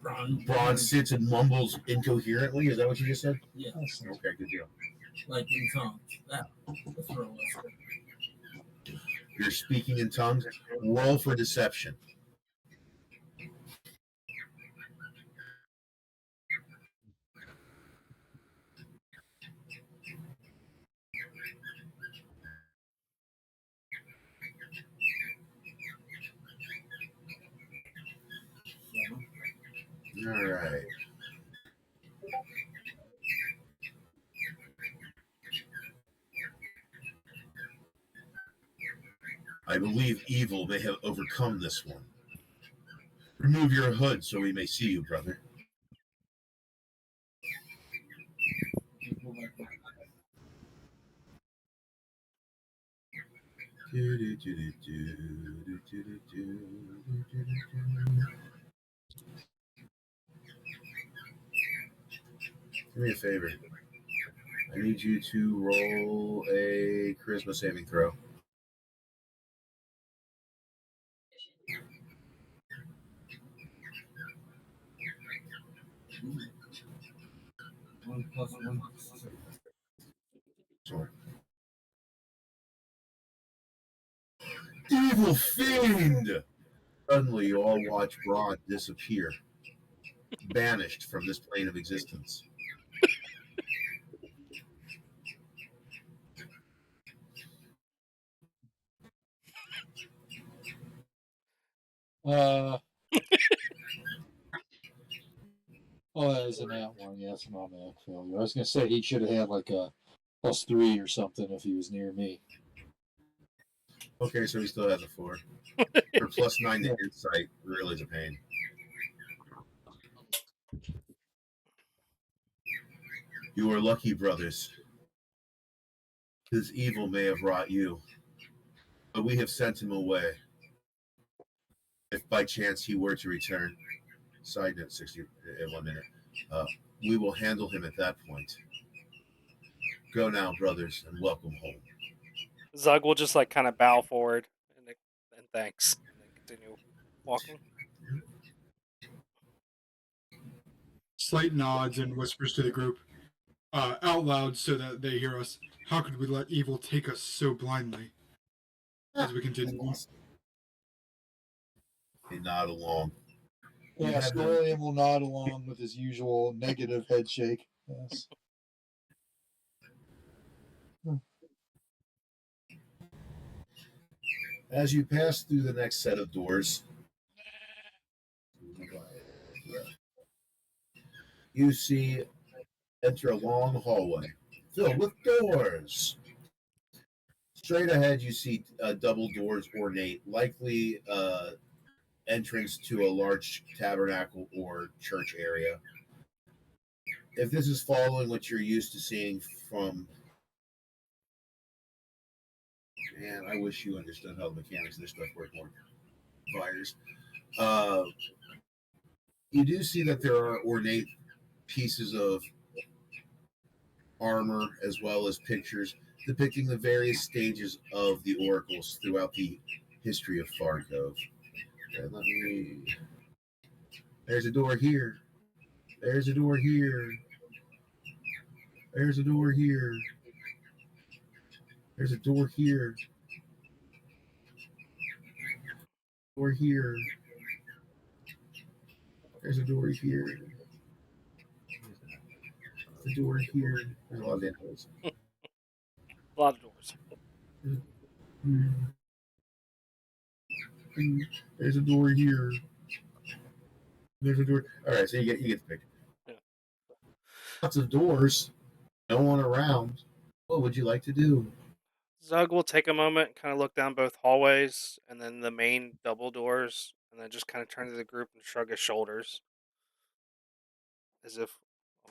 know.
Braun sits and mumbles incoherently. Is that what you just said?
Yeah,
Okay, good deal.
like in tongues. That was real.
You're speaking in tongues. Roll for deception. All right. I believe evil may have overcome this one. Remove your hood so we may see you, brother. Do me a favor. I need you to roll a charisma saving throw. Sorry. Evil fiend! Suddenly, you all watch Braun disappear, banished from this plane of existence.
Oh, that is an at one. Yeah, that's an automatic failure. I was going to say he should have had like a +3 or something if he was near me.
Okay, so he still has a 4. For +9 to insight, really is a pain. You are lucky, brothers. His evil may have wrought you, but we have sent him away. If by chance he were to return, side note 60 in 1 minute, we will handle him at that point. Go now, brothers, and welcome home.
Zug will just like kind of bow forward and thanks, and then continue walking.
Slate nods and whispers to the group out loud so that they hear us. How could we let evil take us so blindly? As we continue.
They nod along.
Yeah, Sterling will nod along with his usual negative head shake. Yes.
As you pass through the next set of doors, you enter a long hallway filled with doors. Straight ahead, you see double doors ornate, likely entrance to a large tabernacle or church area. If this is following what you're used to seeing from, man, I wish you understood how the mechanics of this stuff work more. Fires. You do see that there are ornate pieces of armor as well as pictures depicting the various stages of the oracles throughout the history of Farcove. There's a door here. There's a door here. There's a door here. There's a door here. Door here. There's a door here. There's a door here. There's a lot of doors.
A lot of doors.
There's a door here. There's a door. All right, so you get the picture.
Yeah.
Lots of doors. No one around. What would you like to do?
Zug will take a moment, kind of look down both hallways, and then the main double doors, and then just kind of turn to the group and shrug his shoulders, as if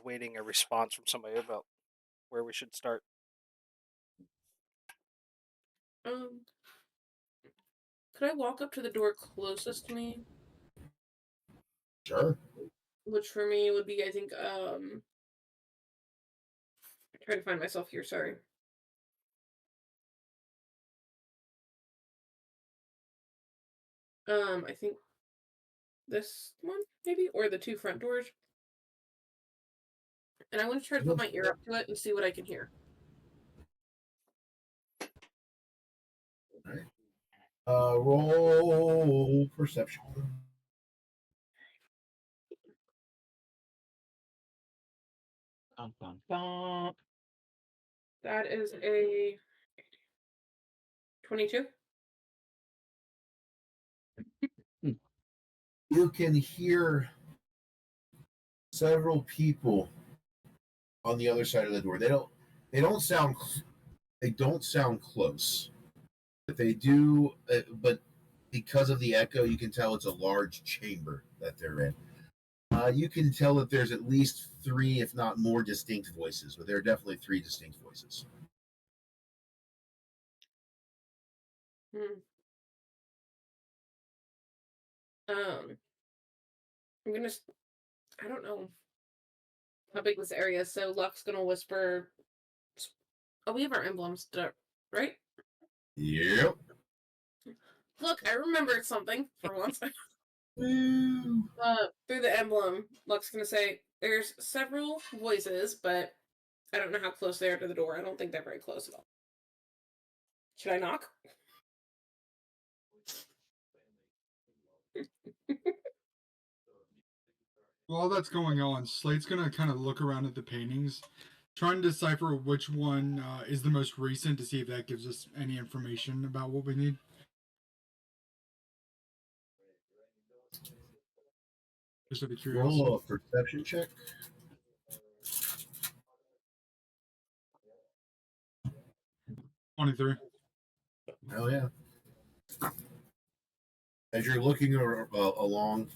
awaiting a response from somebody about where we should start.
Could I walk up to the door closest to me?
Sure.
Which for me would be, I think, try to find myself here, sorry. I think this one, maybe? Or the two front doors. And I want to try to put my ear up to it and see what I can hear.
All right. Roll perception.
That is a 22.
You can hear several people on the other side of the door. They don't sound close, but they do. But because of the echo, you can tell it's a large chamber that they're in. You can tell that there's at least 3, if not more, distinct voices, but there are definitely 3 distinct voices.
I'm gonna. I don't know how big this area is, so Luck's gonna whisper. Oh, we have our emblems, right?
Yep.
Look, I remembered something for once. Through the emblem, Luck's gonna say, "There's several voices, but I don't know how close they are to the door. I don't think they're very close at all. Should I knock?"
While that's going on, Slate's gonna kind of look around at the paintings, trying to decipher which one is the most recent to see if that gives us any information about what we need. Just to be curious.
Roll a perception check.
23.
Hell yeah. As you're looking along,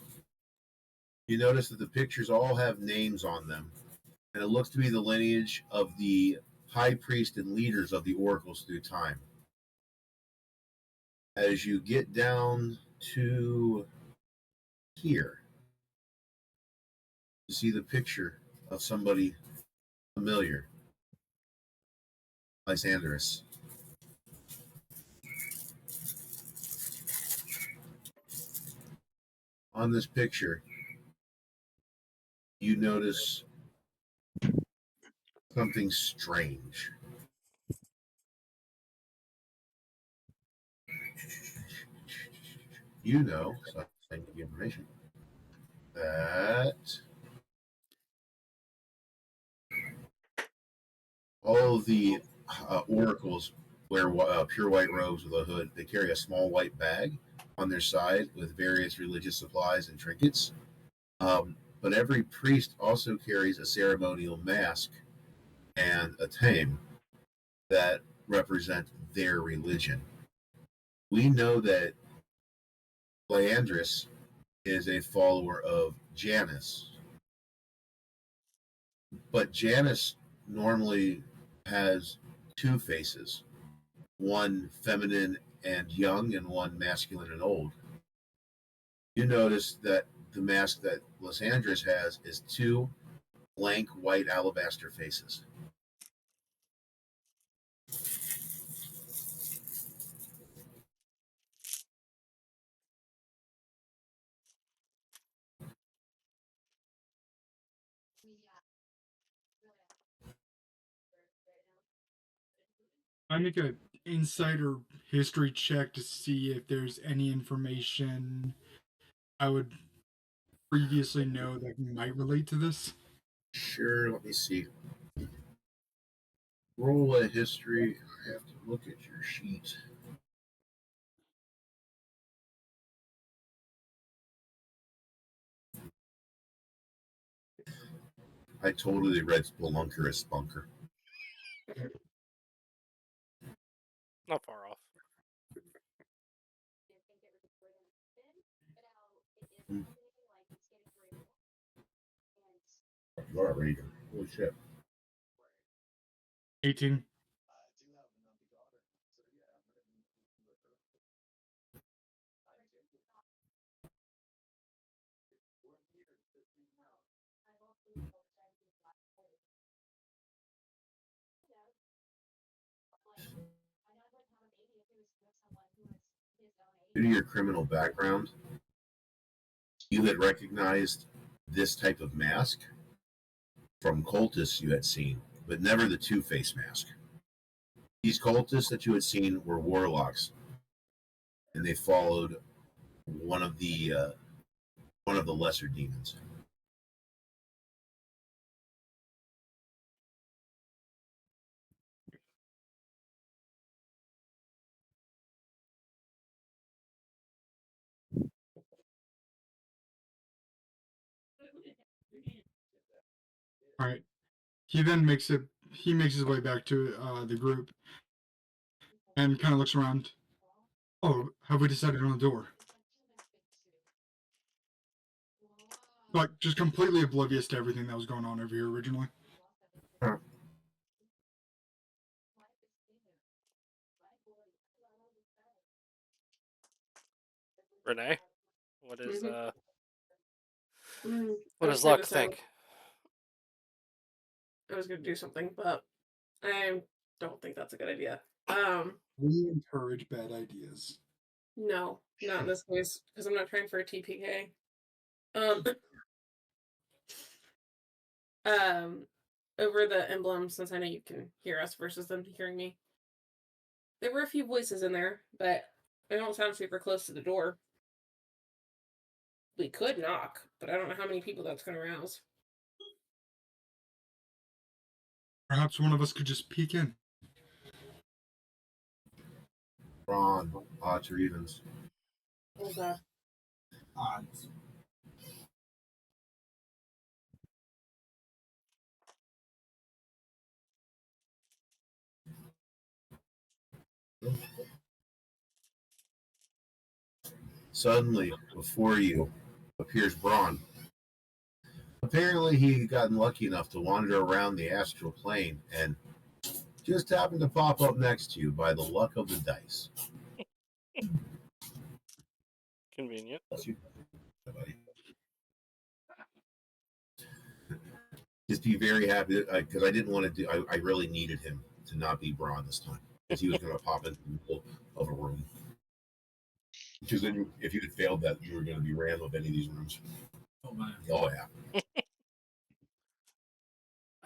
you notice that the pictures all have names on them, and it looks to be the lineage of the high priest and leaders of the oracles through time. As you get down to here, you see the picture of somebody familiar, Lyanderis. On this picture, you notice something strange. You know, so I can give you information, that all of the oracles wear pure white robes with a hood. They carry a small white bag on their side with various religious supplies and trinkets. But every priest also carries a ceremonial mask and a tame that represent their religion. We know that Lyanderis is a follower of Janus, but Janus normally has two faces, one feminine and young, and one masculine and old. You notice that the mask that Lysandris has is two blank white alabaster faces.
I make a insider history check to see if there's any information I would previously know that might relate to this.
Sure, let me see. Roll a history. I have to look at your sheet. I totally read Spelunker as Spunker.
Not far off.
You are a reader. Holy shit.
18.
Due to your criminal background, you had recognized this type of mask from cultists you had seen, but never the two-face mask. These cultists that you had seen were warlocks, and they followed one of the lesser demons.
All right. He then makes it. He makes his way back to the group and kind of looks around. Oh, have we decided on the door? Like, just completely oblivious to everything that was going on over here originally.
Huh.
Renee, what is
Mm,
what
I was
does
gonna
Luck
say
think?
I was gonna do something, but I don't think that's a good idea.
We encourage bad ideas.
No, not in this case, because I'm not trying for a TPK. Um, over the emblem, since I know you can hear us versus them hearing me. There were a few voices in there, but they don't sound super close to the door. We could knock, but I don't know how many people that's going to rouse.
Perhaps one of us could just peek in.
Ron, odds or evens.
Oh god.
Odds.
Suddenly, before you appears Braun. Apparently, he had gotten lucky enough to wander around the astral plane and just happened to pop up next to you by the luck of the dice.
Convenient.
Just be very happy because I didn't want to do. I really needed him to not be Braun this time because he was going to pop into the middle of a room. Because then, if you had failed that, you were going to be ran of any of these rooms.
Oh man.
Oh yeah.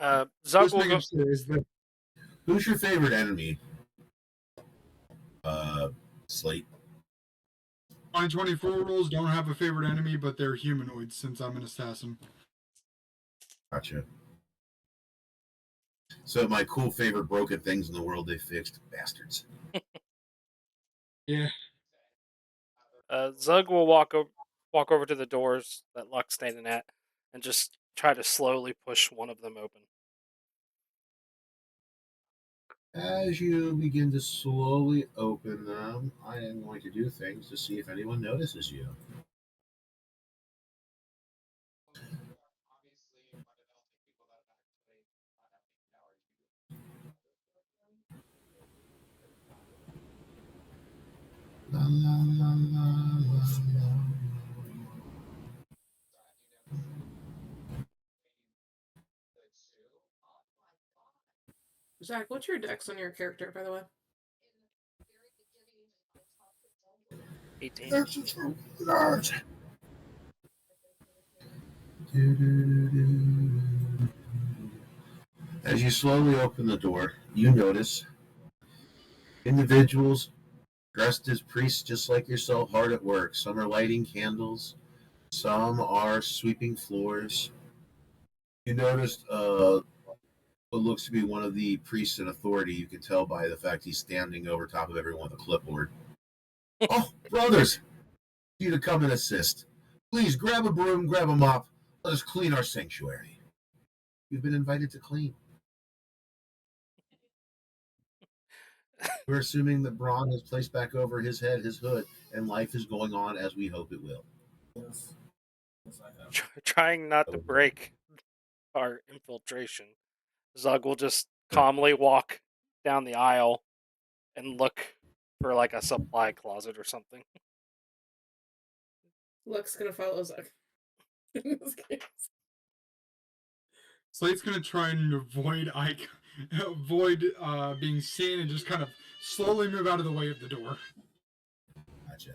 Zug
Just
will
making
go.
sure. Is that
Who's your favorite enemy? Slate.
my 24 rules don't have a favorite enemy, but they're humanoids since I'm an assassin.
Gotcha. So my cool favorite broken things in the world they fixed, bastards.
Yeah.
Zug will walk over to the doors that Luck's standing at, and just try to slowly push one of them open.
As you begin to slowly open them, I am going to do things to see if anyone notices you. La, la, la, la, la, la.
Zach, what's your dex on your character, by the way?
18.
That's a true large. Do, do, do, do. As you slowly open the door, you notice individuals dressed as priests just like yourself, hard at work. Some are lighting candles, some are sweeping floors. You noticed what looks to be one of the priests in authority. You can tell by the fact he's standing over top of everyone with a clipboard. Oh, brothers, you to come and assist. Please grab a broom, grab a mop. Let us clean our sanctuary. You've been invited to clean. We're assuming that Braun has placed back over his head his hood, and life is going on as we hope it will.
Yes. Yes, I have.
Trying not to break our infiltration, Zug will just calmly walk down the aisle and look for like a supply closet or something.
Luck's gonna follow Zach. In this case.
Slate's gonna try and avoid being seen and just kind of slowly move out of the way of the door.
Gotcha.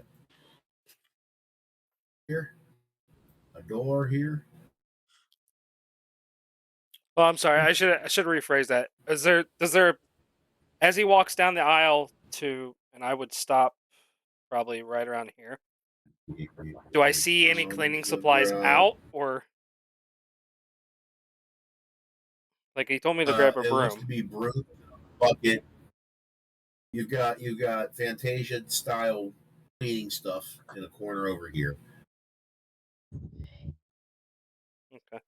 Here, a door here.
Well, I'm sorry. I should rephrase that. Does there as he walks down the aisle and I would stop probably right around here. Do I see any cleaning supplies out, or like he told me to grab a
It looks
broom?
to be broom, bucket. You've got Fantasia style cleaning stuff in a corner over here.
Okay.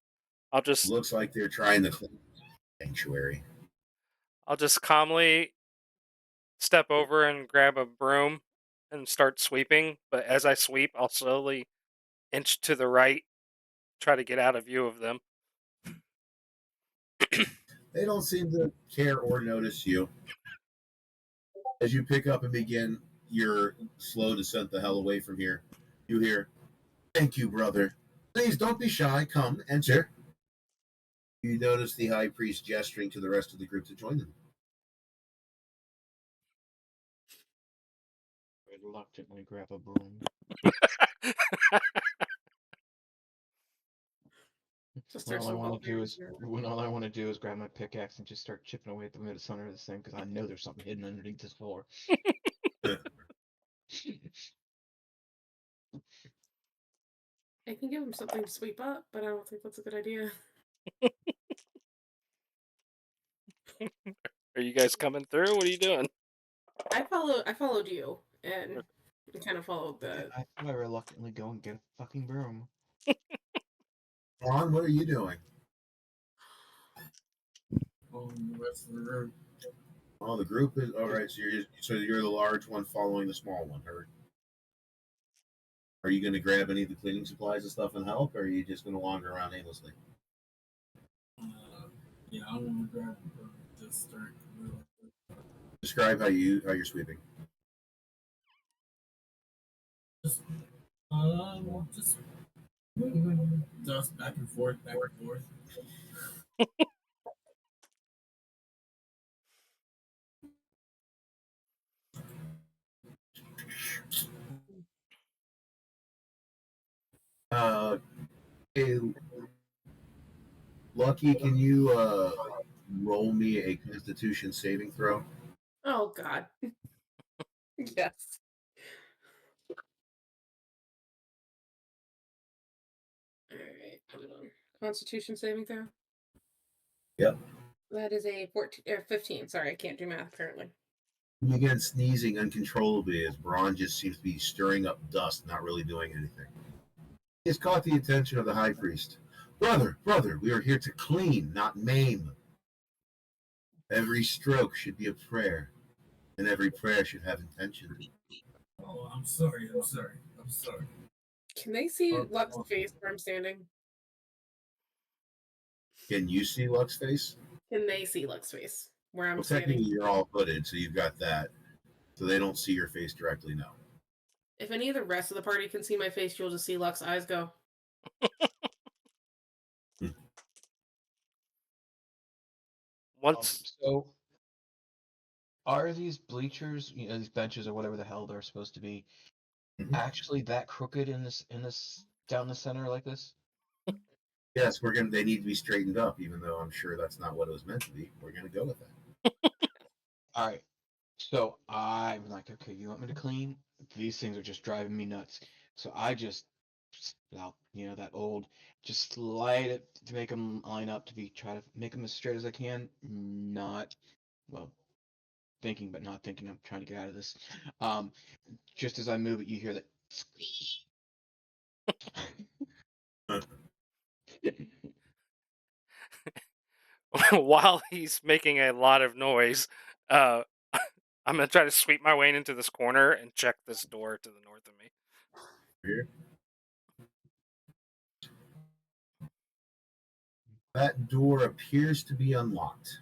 I'll just
Looks like they're trying to clean the sanctuary.
calmly step over and grab a broom and start sweeping. But as I sweep, I'll slowly inch to the right, try to get out of view of them.
They don't seem to care or notice you. As you pick up and begin your slow descent the hell away from here, you hear, "Thank you, brother. Please don't be shy. Come, enter." You notice the high priest gesturing to the rest of the group to join them.
Reluctantly grab a broom.
Just
When
start
all I want
smoking
to do is
here.
when all I want to do is grab my pickaxe and just start chipping away at the center of this thing because I know there's something hidden underneath this floor.
I can give him something to sweep up, but I don't think that's a good idea.
Are you guys coming through? What are you doing?
I followed you and kind of followed the.
I thought I reluctantly go and get a fucking broom.
Ron, what are you doing?
On the rest of the room.
Oh, the group is all right. So you're the large one following the small one. Are you going to grab any of the cleaning supplies and stuff and help, or are you just going to wander around aimlessly?
Yeah, I want to grab just start.
Describe how you're sweeping.
Just just back and forth, back and forth.
A Lucky, can you roll me a Constitution saving throw?
Oh God. Yes. All right. Hold on. Constitution saving throw.
Yep.
That is a 14 or 15. Sorry, I can't do math currently.
You begin sneezing uncontrollably as Braun just seems to be stirring up dust, not really doing anything. He has caught the attention of the high priest. Brother, we are here to clean, not maim. Every stroke should be a prayer, and every prayer should have intention.
Oh, I'm sorry.
Can they see Lux's face where I'm standing?
Can you see Lux's face?
Can they see Lux's face where I'm
Well,
standing?
technically, you're all hooded, so you've got that. So they don't see your face directly, no.
If any of the rest of the party can see my face, you'll just see Lux's eyes go.
Once
So, are these bleachers, these benches or whatever the hell they're supposed to be, actually that crooked in this down the center like this?
Yes, they need to be straightened up, even though I'm sure that's not what it was meant to be. We're gonna go with that.
All right. So I'm like, okay, you want me to clean? These things are just driving me nuts. So I just, that old, just slide it to make them line up try to make them as straight as I can. Not, well, thinking but not thinking. I'm trying to get out of this. Just as I move it, you hear that squeak.
while he's making a lot of noise, I'm gonna try to sweep my way into this corner and check this door to the north of me.
Here. That door appears to be unlocked.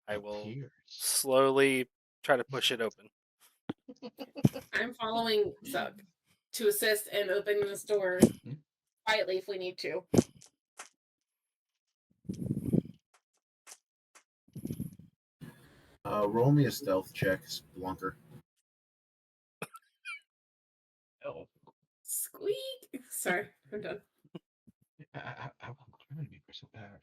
I will slowly try to push it open.
I'm following Zug to assist in opening this door quietly if we need to.
Roll me a stealth check, Splunker.
Oh.
Squeak! Sorry, I'm done.
I'm trying to be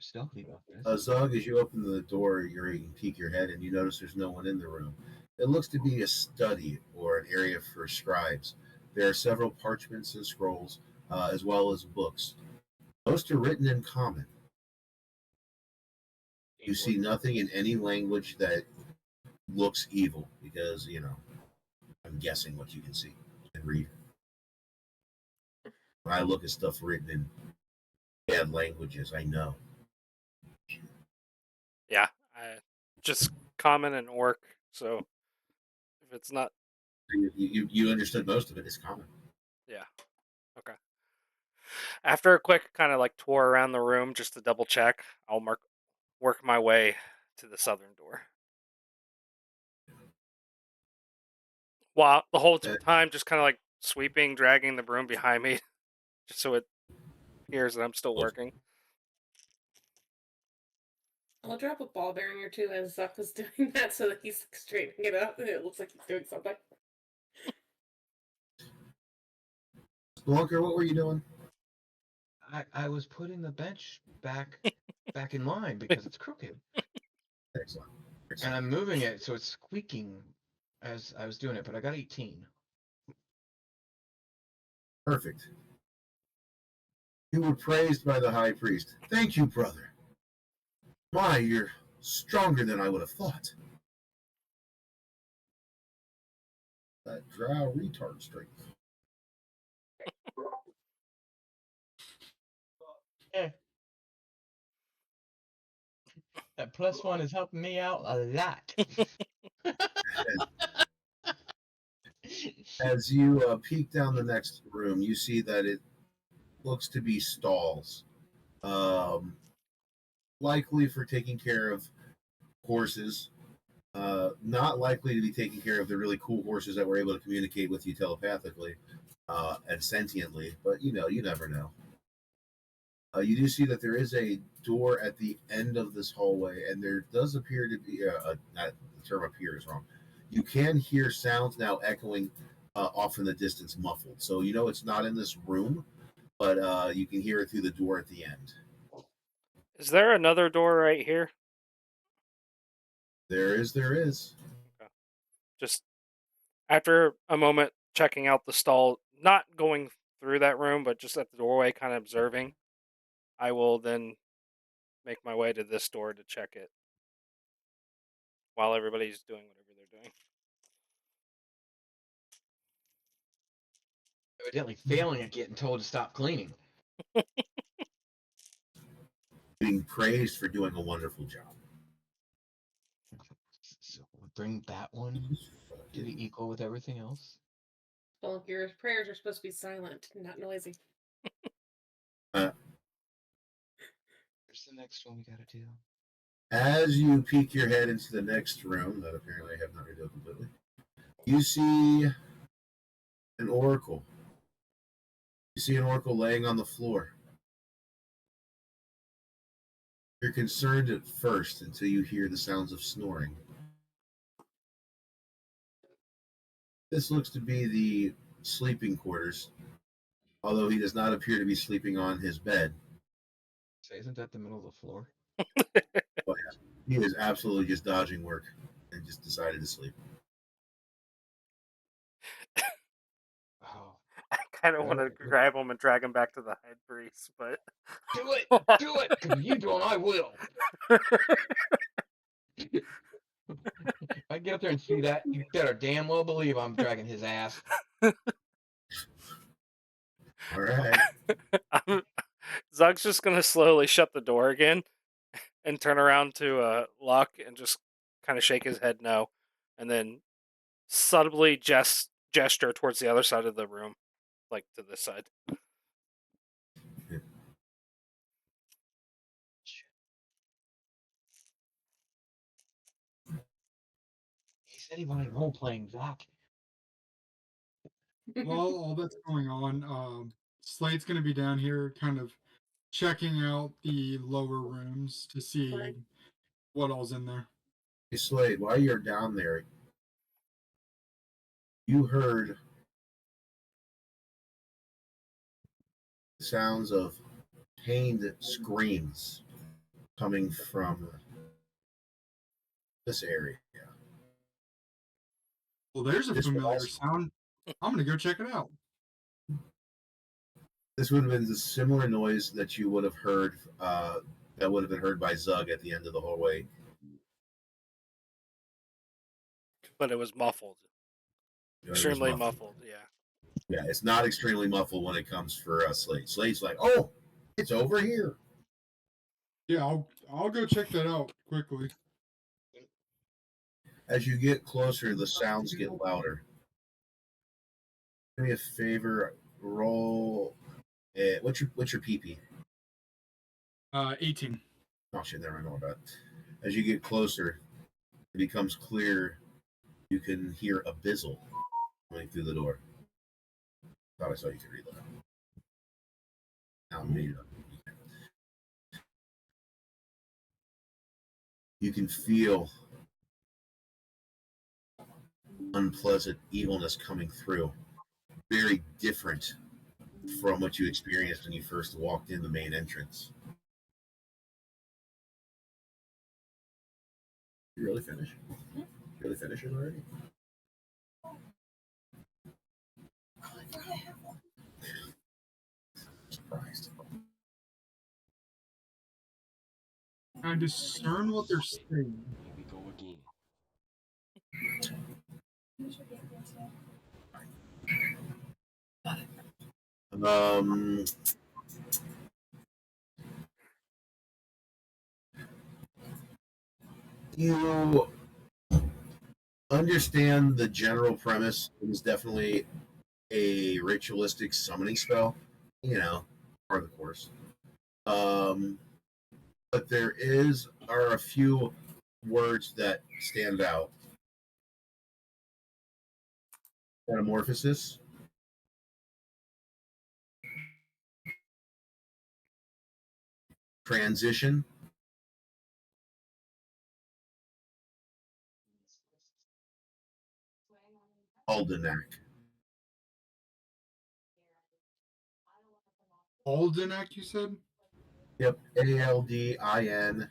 stealthy about this.
Zug, as you open the door, you can peek your head and you notice there's no one in the room. It looks to be a study or an area for scribes. There are several parchments and scrolls, as well as books. Most are written in common. You see nothing in any language that looks evil, because, I'm guessing what you can see and read. When I look at stuff written in bad languages, I know.
Yeah, just common and orc. So if it's not,
you understood most of it is common.
yeah, okay. After a quick kind of like tour around the room just to double check, I'll work my way to the southern door. While the whole time just kind of like sweeping, dragging the broom behind me, just so it appears that I'm still working.
I'll drop a ball bearing or two as Zuck is doing that so that he's straightening it up and it looks like he's doing something.
Splunker, what were you doing?
I was putting the bench back in line because it's crooked.
Excellent.
And I'm moving it so it's squeaking as I was doing it, but I got 18.
Perfect. You were praised by the high priest. Thank you, brother. My, you're stronger than I would have thought. That drow retard strength.
Yeah. That +1 is helping me out a lot.
As you peek down the next room, you see that it looks to be stalls. Likely for taking care of horses. Not likely to be taking care of the really cool horses that were able to communicate with you telepathically and sentiently, but you never know. You do see that there is a door at the end of this hallway, and there does appear to be not the term appear is wrong. You can hear sounds now echoing off in the distance, muffled. So it's not in this room, but you can hear it through the door at the end.
Is there another door right here?
There is.
Just after a moment checking out the stall, not going through that room, but just at the doorway, kind of observing, I will then make my way to this door to check it while everybody's doing whatever they're doing.
Evidently failing at getting told to stop cleaning.
Being praised for doing a wonderful job.
So we'll bring that one to the equal with everything else.
Well, your prayers are supposed to be silent, not noisy.
Uh,
Where's the next one we gotta do?
as you peek your head into the next room, that apparently I have not revealed completely, you see an oracle. You see an oracle laying on the floor. You're concerned at first until you hear the sounds of snoring. This looks to be the sleeping quarters, although he does not appear to be sleeping on his bed.
So isn't that the middle of the floor?
But he is absolutely just dodging work and just decided to sleep.
Oh,
I kind of want to grab him and drag him back to the hide breeze, but
do it! Do it! Because if you don't, I will. If I get up there and see that, you better damn well believe I'm dragging his ass.
All right.
Zug's just gonna slowly shut the door again and turn around to Luck and just kind of shake his head no, and then subtly gesture towards the other side of the room, like to this side.
He said he wanted role playing, Zach.
While all that's going on, Slade's going to be down here kind of checking out the lower rooms to see
Right.
what all's in there.
Hey, Slade, while you're down there, you heard the sounds of pained screams coming from this area.
Well, there's a
This would
familiar
also-
sound. I'm going to go check it out.
This would have been the similar noise that you would have heard, that would have been heard by Zug at the end of the hallway.
But it was muffled,
It was
extremely muffled. Yeah.
Yeah, it's not extremely muffled when it comes for Slade. Slade's like, oh, it's over here.
Yeah, I'll go check that out quickly.
As you get closer, the sounds get louder. Do me a favor, roll. What's your PP?
18.
Oh shit, never know about. As you get closer, it becomes clear. You can hear a bizzle coming through the door. Thought I saw you could read that. Now I'm reading it. You can feel unpleasant evilness coming through. Very different from what you experienced when you first walked in the main entrance. You really finish? You really finish it already? Surprised.
I discern what they're saying.
Here we go again.
You understand the general premise. It is definitely a ritualistic summoning spell, part of the course. But there are a few words that stand out. Metamorphosis, transition, aldenac.
Aldenac, you said?
Yep, Aldinach.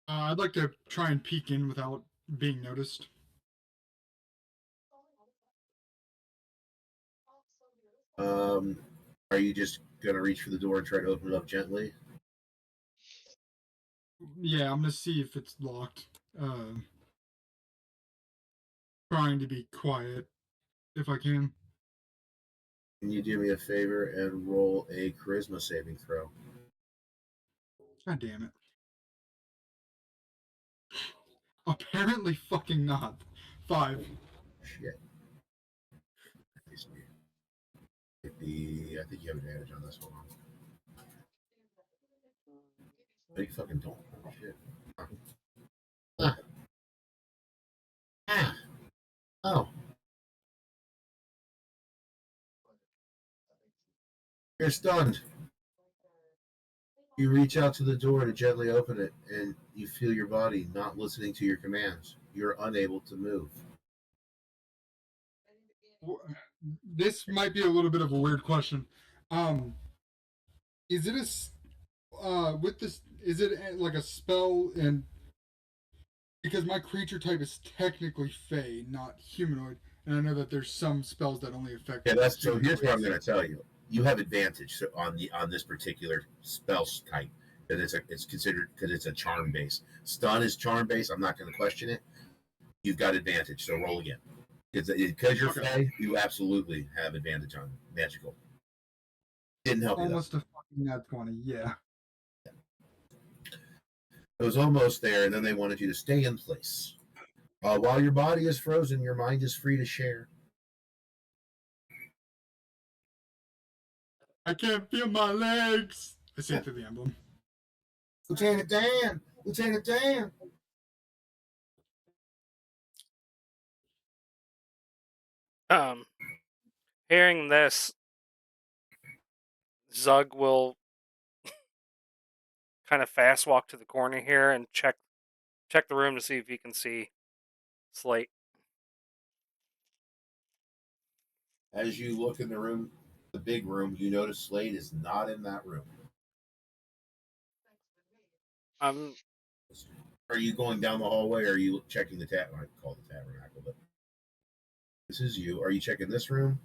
I'd like to try and peek in without being noticed.
Are you just gonna reach for the door and try to open it up gently?
Yeah, I'm gonna see if it's locked. Trying to be quiet if I can.
Can you do me a favor and roll a charisma saving throw?
God damn it. Apparently fucking not. 5.
Shit. I think you have advantage on this one. No, you fucking don't. Oh, shit. Ah. Ah. Oh. You're stunned. You reach out to the door to gently open it, and you feel your body not listening to your commands. You're unable to move.
This might be a little bit of a weird question. Is it with this? Is it like a spell? And because my creature type is technically Fey, not humanoid, and I know that there's some spells that only affect.
Yeah, that's so. Here's what I'm going to tell you. You have advantage on this particular spell type because it's considered because it's a charm base. Stun is charm base. I'm not going to question it. You've got advantage, so roll again. Because you're Fey, you absolutely have advantage on magical. Didn't help
almost
you.
Almost a fucking nat 20, yeah.
It was almost there, and then they wanted you to stay in place. While your body is frozen, your mind is free to share.
I can't feel my legs. I say it through the emblem.
Lieutenant Dan! Lieutenant Dan!
Hearing this, Zug will kind of fast walk to the corner here and check the room to see if he can see Slate.
As you look in the room, the big room, you notice Slade is not in that room. Are you going down the hallway, or are you checking the I call it the tabernacle, but this is you. Are you checking this room?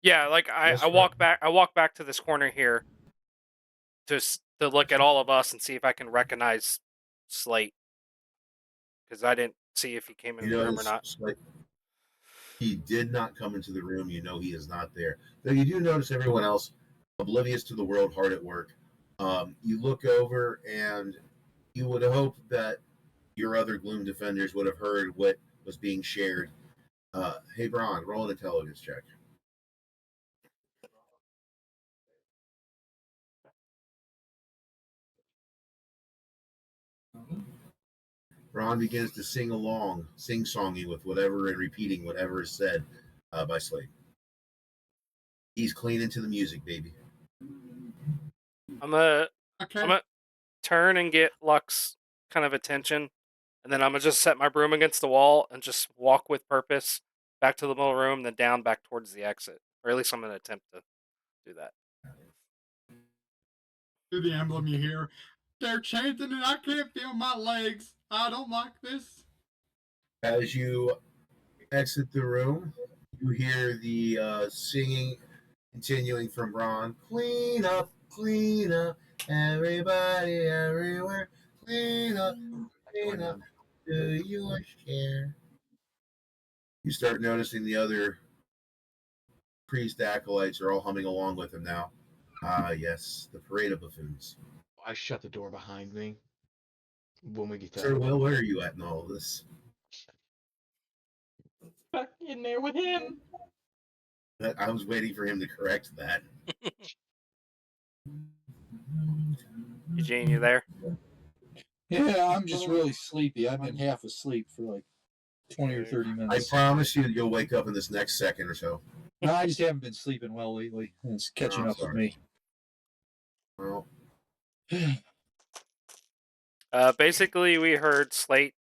Yeah, like I walk back. I walk back to this corner here to look at all of us and see if I can recognize Slate, because I didn't see if he came in the room or not.
Slate, he did not come into the room. You know he is not there. Though you do notice everyone else oblivious to the world, hard at work. You look over, and you would hope that your other Gloom defenders would have heard what was being shared. Hey, Braun, roll an intelligence check. Ron begins to sing along, sing-songy with whatever and repeating whatever is said by Slade. He's cleaning to the music, baby.
I'm gonna turn and get Lux kind of attention, and then I'm gonna just set my broom against the wall and just walk with purpose back to the middle room, then down back towards the exit, or at least I'm gonna attempt to do that.
Through the emblem, you hear, "They're chanting and I can't feel my legs. I don't like this."
As you exit the room, you hear the singing continuing from Ron. Clean up, everybody, everywhere. Clean up, do your share. You start noticing the other priest acolytes are all humming along with him now. Ah, yes, the parade of buffoons.
I shut the door behind me when we get to.
Sir Will, where are you at in all of this?
Back in there with him.
I was waiting for him to correct that.
Eugene, you there?
Yeah, I'm just really sleepy. I've been half asleep for like 20 or 30
I
minutes.
promise you you'll wake up in this next second or so.
No, I just haven't been sleeping well lately. It's catching up with me.
Well,
Basically, we heard Slate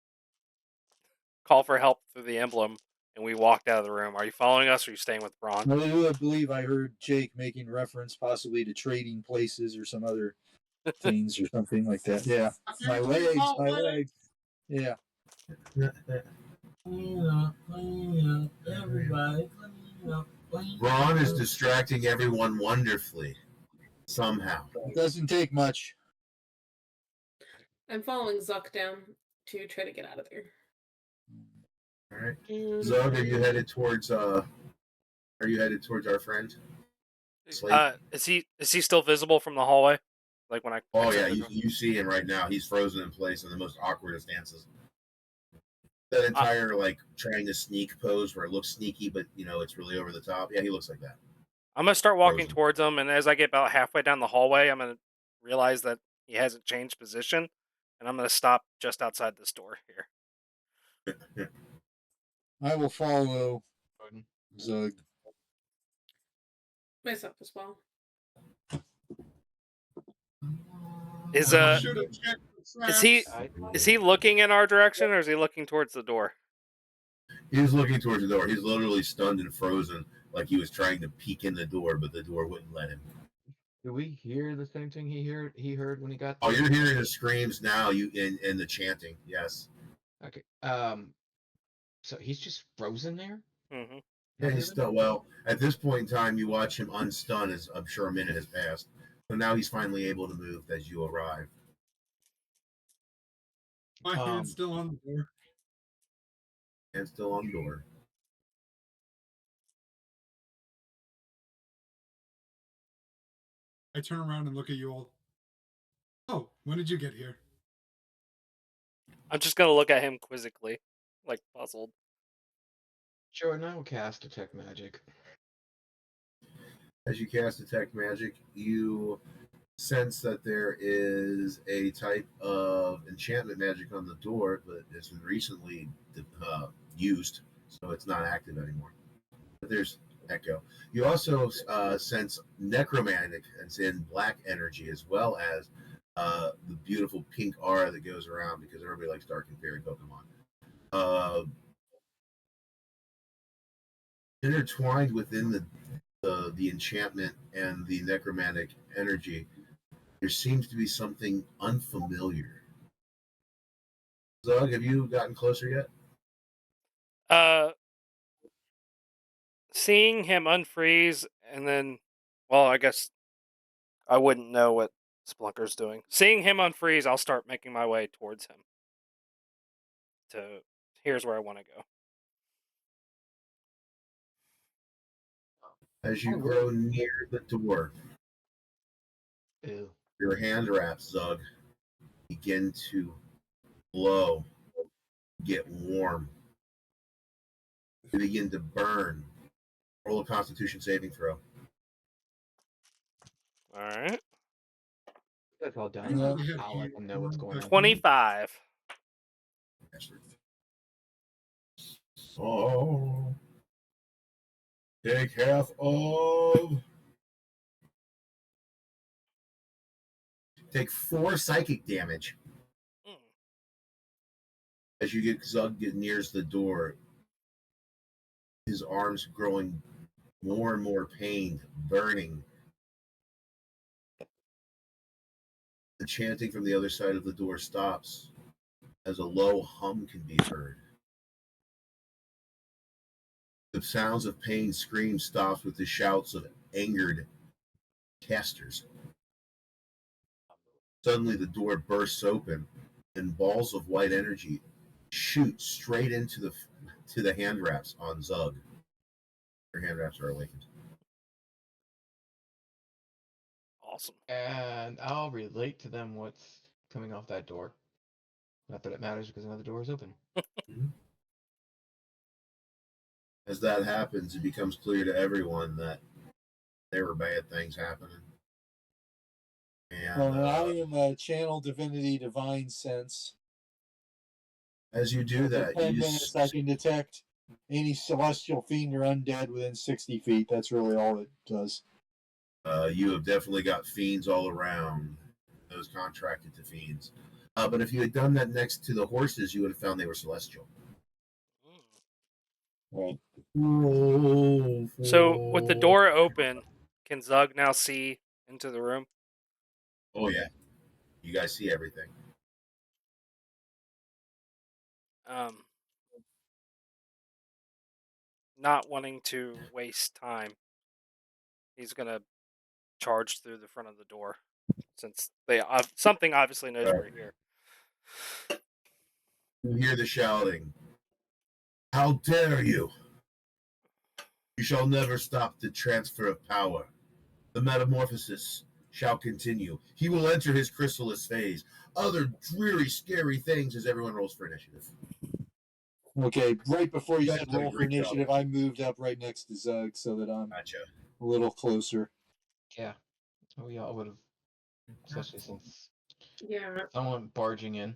call for help through the emblem, and we walked out of the room. Are you following us, or are you staying with Braun?
I believe I heard Jake making reference possibly to trading places or some other things or something like that. Yeah. My legs. Yeah.
Clean up, everybody, clean up.
Ron is distracting everyone wonderfully. Somehow.
It doesn't take much.
I'm following Zuck down to try to get out of there.
All right. Zug, are you headed towards our friend? Slate?
Is he still visible from the hallway? Like when I?
Oh yeah, you see him right now. He's frozen in place in the most awkward of stances. That entire like trying to sneak pose where it looks sneaky, but it's really over the top. Yeah, he looks like that.
I'm gonna start walking
Frozen.
towards him, and as I get about halfway down the hallway, I'm gonna realize that he hasn't changed position, and I'm gonna stop just outside this door here.
I will follow Zug.
Myself as well.
Is
Should've checked the
is he looking in our direction, or is he looking towards the door?
He's looking towards the door. He's literally stunned and frozen, like he was trying to peek in the door, but the door wouldn't let him.
Do we hear the same thing he heard when he got
Oh,
there?
you're hearing the screams now. In the chanting. Yes.
Okay. So he's just frozen there?
Mm-hmm.
Yeah, he's still well. At this point in time, you watch him unstun as I'm sure a minute has passed. So now he's finally able to move as you arrive.
My hand's still on the door.
And still on the door.
I turn around and look at you all. Oh, when did you get here?
I'm just gonna look at him quizzically, like puzzled.
Jordan, I will cast Detect Magic.
As you cast Detect Magic, you sense that there is a type of enchantment magic on the door, but it's been recently used, so it's not active anymore. But there's echo. You also sense necromantic, it's in black energy, as well as the beautiful pink aura that goes around because everybody likes dark and fairy Pokemon. Intertwined within the enchantment and the necromantic energy, there seems to be something unfamiliar. Zug, have you gotten closer yet?
Seeing him unfreeze, and then, well, I guess I wouldn't know what Splunker's doing. Seeing him unfreeze, I'll start making my way towards him. Here's where I want to go.
As you grow near the door,
Ew.
your hand wraps, Zug, begin to glow, get warm. You begin to burn. Roll a Constitution saving throw.
All right.
That's all done. I'll let them know what's going on.
25.
So, take half of. Take 4 psychic damage. As you get Zug nears the door, his arms growing more and more pained, burning. The chanting from the other side of the door stops as a low hum can be heard. The sounds of pain scream stops with the shouts of angered casters. Suddenly the door bursts open and balls of white energy shoot straight into the hand wraps on Zug. Your hand wraps are awakened.
Awesome.
And I'll relate to them what's coming off that door. Not that it matters because another door is open.
As that happens, it becomes clear to everyone that there were bad things happening. And
I am a channel divinity divine sense.
As you do that,
10 minutes I can detect any celestial fiend or undead within 60 feet. That's really all it does.
You have definitely got fiends all around. Those contracted to fiends. But if you had done that next to the horses, you would have found they were celestial.
Right.
So with the door open, can Zug now see into the room?
Oh yeah, you guys see everything.
Not wanting to waste time, he's gonna charge through the front of the door, since they something obviously knows we're here.
You hear the shouting. How dare you! You shall never stop the transfer of power. The metamorphosis shall continue. He will enter his chrysalis phase. Other dreary, scary things as everyone rolls for initiative.
Okay, right before you
That's
said
a
roll for
great job.
initiative, I moved up right next to Zug so that I'm
Gotcha.
a little closer.
Yeah. We all would have, especially since
Yeah.
someone barging in.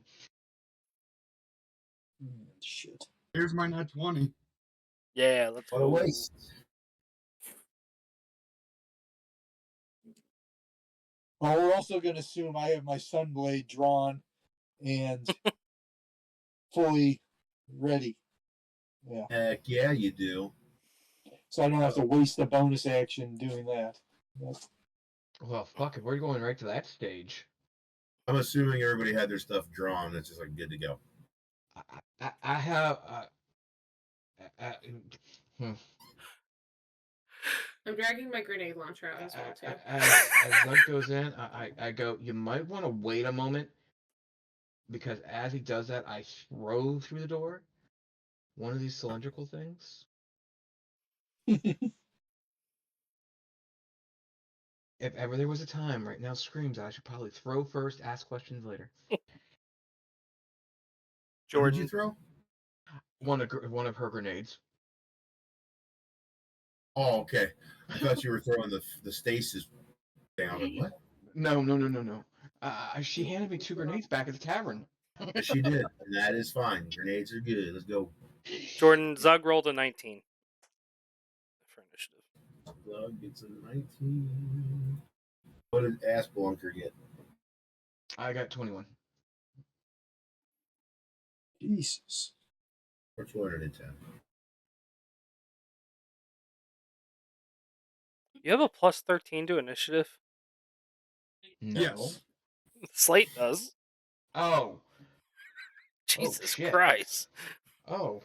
Shit.
Here's my nat 20.
Yeah, let's
What a
go.
waste.
Oh, we're also going to assume I have my Sunblade drawn and fully ready. Yeah.
Heck yeah, you do.
So I don't have to waste a bonus action doing that.
Well, fuck it. We're going right to that stage.
I'm assuming everybody had their stuff drawn. It's just like good to go.
I have.
I'm dragging my grenade launcher out as well too.
As Zug goes in, I go, you might want to wait a moment, because as he does that, I throw through the door one of these cylindrical things. If ever there was a time, right now screams that I should probably throw first, ask questions later.
What
Jordan,
did you throw?
One of her grenades.
Oh, okay. I thought you were throwing the stasis down. What?
No. She handed me 2 grenades back at the tavern.
Yes, she did. And that is fine. Grenades are good. Let's go.
Jordan, Zug rolled a 19 for initiative.
Doug gets a 19. What did Ass Blunker get?
I got 21.
Jesus.
Or 210.
You have a plus 13 to initiative?
No.
Yes.
Slate does.
Oh.
Jesus
shit.
Christ.
Oh.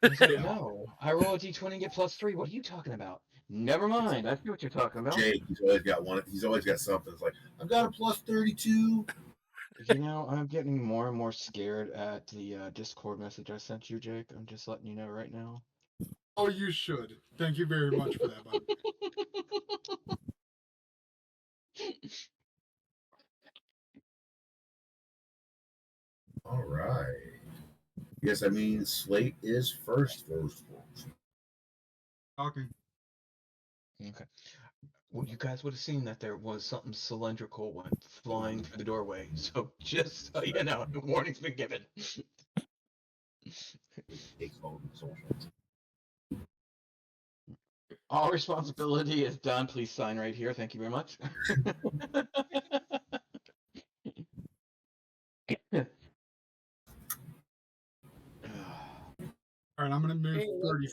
I was like,
Yeah.
no. I roll a d20 and get +3. What are you talking about? Never mind. I see what you're talking about.
Jake, he's always got one. He's always got something. It's like, I've got a plus 32.
You know, I'm getting more and more scared at the Discord message I sent you, Jake. I'm just letting you know right now.
Oh, you should. Thank you very much for that, bud.
All right. Yes, I mean, Slate is first.
Talking.
Okay. Well, you guys would have seen that there was something cylindrical went flying through the doorway. So just so you know, the warning's been given. All responsibility is done. Please sign right here. Thank you very much.
All right, I'm gonna move 30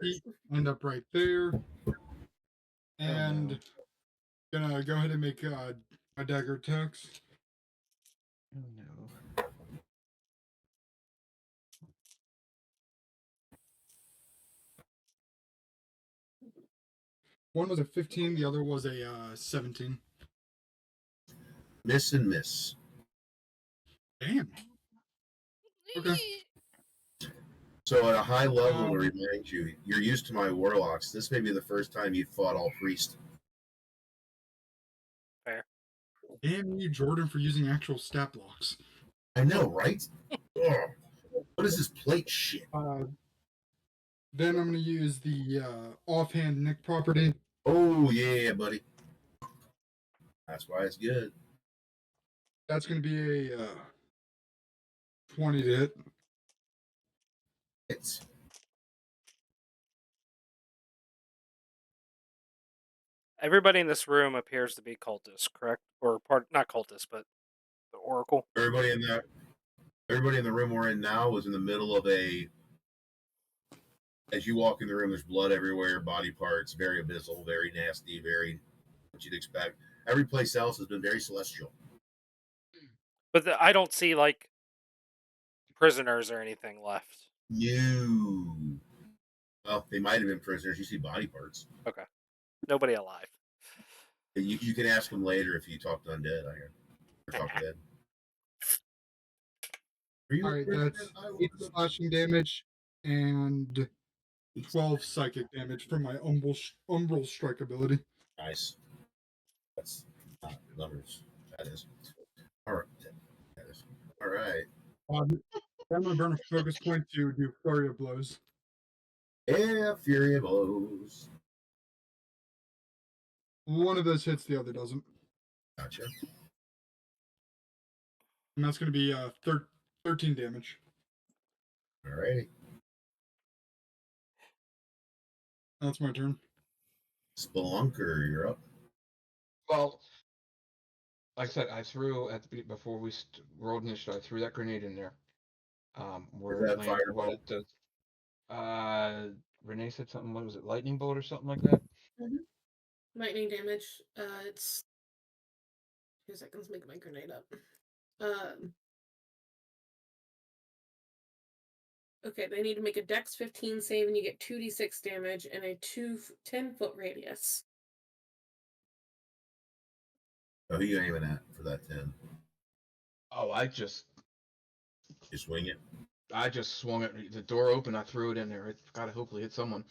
feet, end up right there, and gonna go ahead and make my dagger attacks.
Oh no.
One was a 15, the other was a 17.
Miss and miss.
Damn. Okay.
So at a high level, to remind you, you're used to my warlocks. This may be the first time you've fought all priest.
Fair.
Damn you, Jordan, for using actual stat blocks.
I know, right? Ugh. What is this plate shit?
Then I'm gonna use the offhand Nick property.
Oh yeah, buddy. That's why it's good.
That's gonna be a 20 to hit.
It's
Everybody in this room appears to be cultists, correct? Or not cultists, but the Oracle.
Everybody in the room we're in now was in the middle of a. As you walk in the room, there's blood everywhere, body parts, very abyssal, very nasty, very what you'd expect. Every place else has been very celestial.
But I don't see like prisoners or anything left.
You. Well, they might have been prisoners. You see body parts.
Okay. Nobody alive.
You can ask them later if you talk to undead. I hear. Or talk to dead. Are you?
Alright, that's 8 slashing damage and 12 psychic damage from my umbral strike ability.
Nice. That's not numbers. That is. All right. That is. All right.
I'm going to burn a focus point to do flurry of blows.
Yeah, Fury of Blows.
One of those hits, the other doesn't.
Gotcha.
And that's going to be 13 damage.
All right.
That's my turn.
Spelunker, you're up.
Well, like I said, I threw before we rolled initiative. I threw that grenade in there. Where
that
it landed,
fireball?
what it does. Renee said something. What was it? Lightning bolt or something like that?
Lightning damage. It's 2 seconds. Make my grenade up. Okay, they need to make a Dex 15 save, and you get 2d6 damage and a 10-foot radius.
Oh, who you aiming at for that 10?
Oh, I just
swing it.
I just swung it. The door opened. I threw it in there. It gotta hopefully hit someone,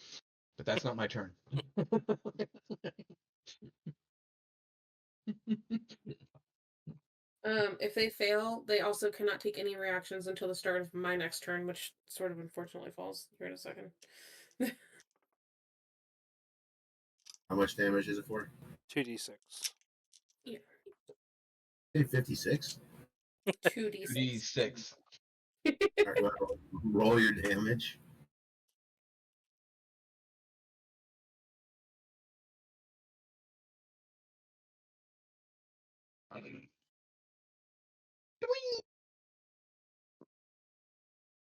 but that's not my turn.
If they fail, they also cannot take any reactions until the start of my next turn, which sort of unfortunately falls here in a second.
How much damage is it for?
2d6.
Yeah.
Hey, 56.
2d6.
2d6.
All right, well, roll your damage.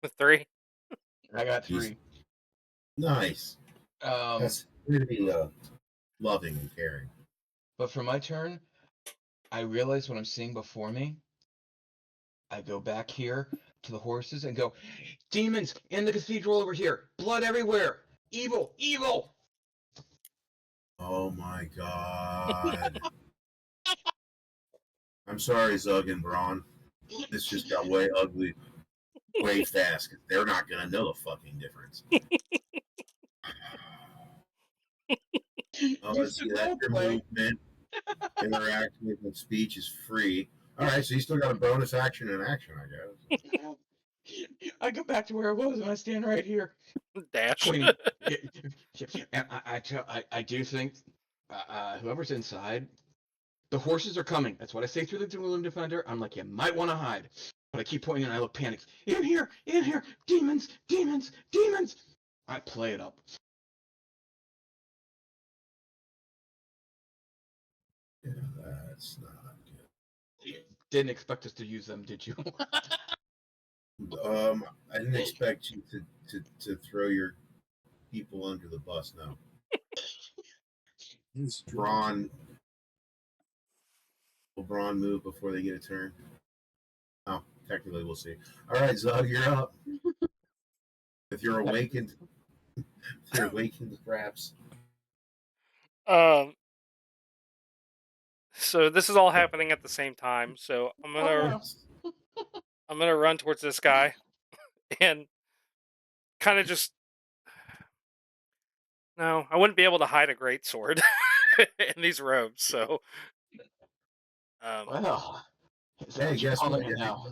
With 3.
I got
He's-
3.
Nice.
Um,
That's going to be loving and caring.
but for my turn, I realize what I'm seeing before me. I go back here to the horses and go, demons in the cathedral over here, blood everywhere, evil, evil.
Oh my god. I'm sorry, Zug and Braun. This just got way ugly way fast. They're not going to know the fucking difference. Oh, let's see, that your movement, interaction with speech is free. All right, so you still got a bonus action and action, I guess.
I go back to where I was and I stand right here.
Dash.
Pointing. And I do think whoever's inside, the horses are coming. That's what I say through the Dueling Defender. I'm like, you might want to hide. But I keep pointing and I look panicked. In here, demons, demons, demons. I play it up.
Yeah, that's not good.
You didn't expect us to use them, did you?
I didn't expect you to throw your people under the bus. No, Braun. Will Braun move before they get a turn? Oh, technically, we'll see. All right, Zug, you're up. If you're awakened, perhaps.
So this is all happening at the same time. So I'm gonna run towards this guy and kind of just. No, I wouldn't be able to hide a greatsword in these robes. So.
Well, is that
Hey,
what you're
guess
calling
what?
it now?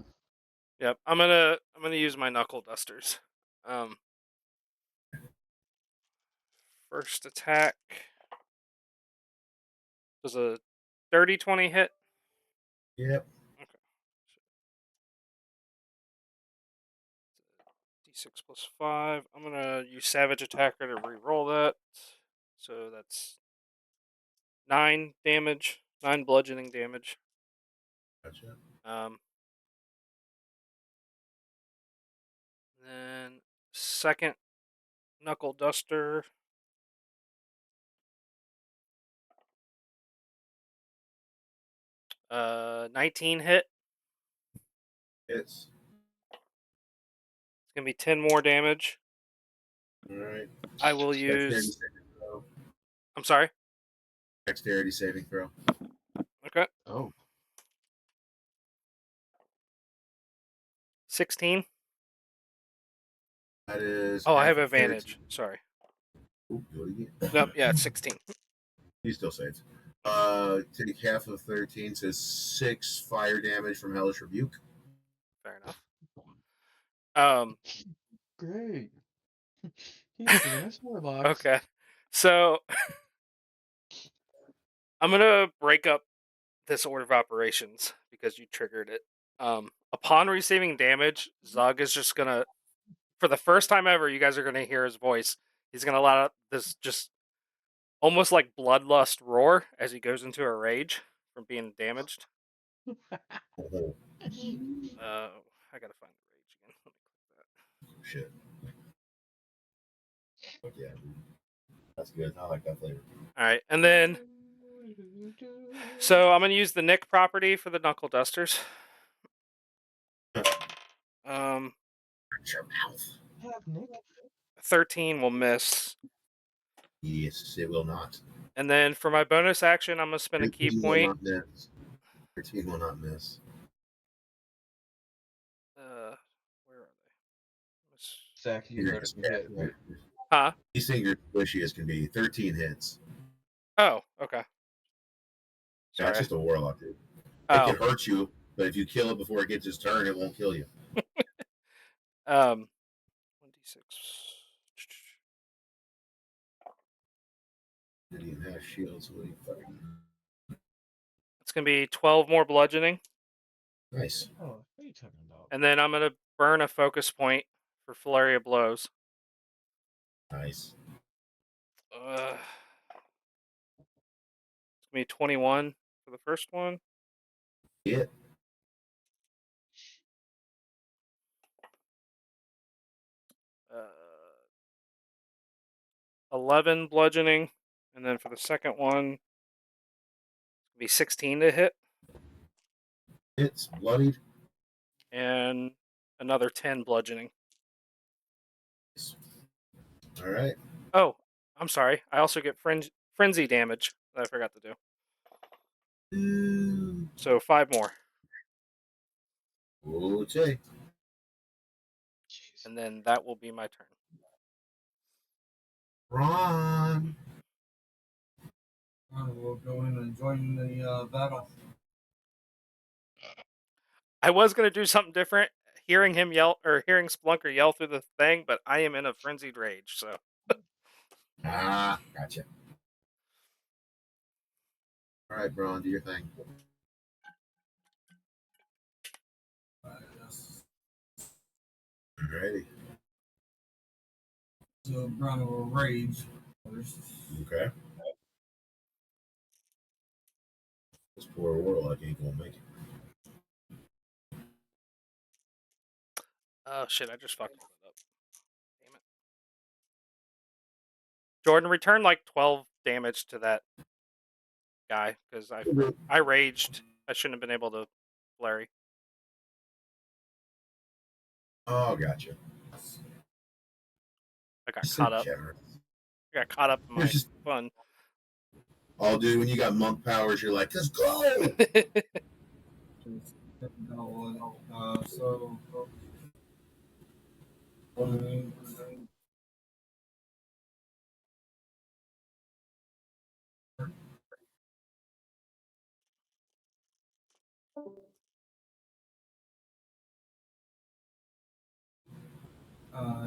Yep, I'm gonna use my knuckle dusters. First attack does a dirty 20 hit.
Yep.
Okay. D6 plus 5. I'm gonna use Savage Attacker to re-roll that. So that's 9 damage, 9 bludgeoning damage.
Gotcha.
Then second knuckle duster. 19 hit.
Hits.
It's gonna be 10 more damage.
All right.
I will
Dexterity
use.
saving throw.
I'm sorry.
Dexterity saving throw.
Okay.
Oh.
16.
That is.
Oh, I
half
have
of 13.
advantage. Sorry.
Ooh, do it again.
Nope. Yeah, it's 16.
He still saves. Take half of 13, so 6 fire damage from Hellish Rebuke.
Fair enough.
Great. He's giving us warlocks.
Okay. So I'm gonna break up this order of operations because you triggered it. Upon receiving damage, Zug is just gonna, for the first time ever, you guys are gonna hear his voice. He's gonna let out this just almost like bloodlust roar as he goes into a rage from being damaged.
Oh,
I gotta find the rage again. Let me click that.
shit. Fuck yeah. That's good. I like that flavor.
All right, and then so I'm gonna use the Nick property for the knuckle dusters.
Shut your mouth.
Have Nick.
13 will miss.
Yes, it will not.
And then for my bonus action, I'm gonna spend a key
13 will
point.
not miss. 13 will not miss.
Where are they?
Zach, you
You're
let
just
him hit, right?
Huh?
These things are squishy as can be. 13 hits.
Oh, okay. Sorry.
That's just a warlock, dude. It
Oh,
can hurt you, but if you kill it before it gets its turn, it won't kill you.
1d6.
Didn't even have shields. What are you fucking...
It's gonna be 12 more bludgeoning,
Nice.
Oh, what are you talking about?
and then I'm gonna burn a focus point for flurry of blows.
Nice.
It's gonna be 21 for the first one.
Hit.
11 bludgeoning, and then for the second one, it's gonna be 16 to hit,
Hits. Bloodied.
and another 10 bludgeoning.
All right.
Oh, I'm sorry. I also get frenzy damage that I forgot to do. So 5 more.
Okay.
And then that will be my turn.
Ron.
We'll go in and join the battle.
I was going to do something different, hearing him yell, or hearing Splunker yell through the thing, but I am in a frenzied rage, so.
Gotcha. All right, Braun, do your thing. Ready.
So Brown will rage first.
Okay. This poor warlock ain't gonna make it.
Oh, shit, I just fucked it up. Damn it. Jordan, return like 12 damage to that guy, because I raged. I shouldn't have been able to flurry.
Oh, gotcha.
I got caught up. I got caught up in my fun.
Oh, dude, when you got monk powers, you're like, let's go!
So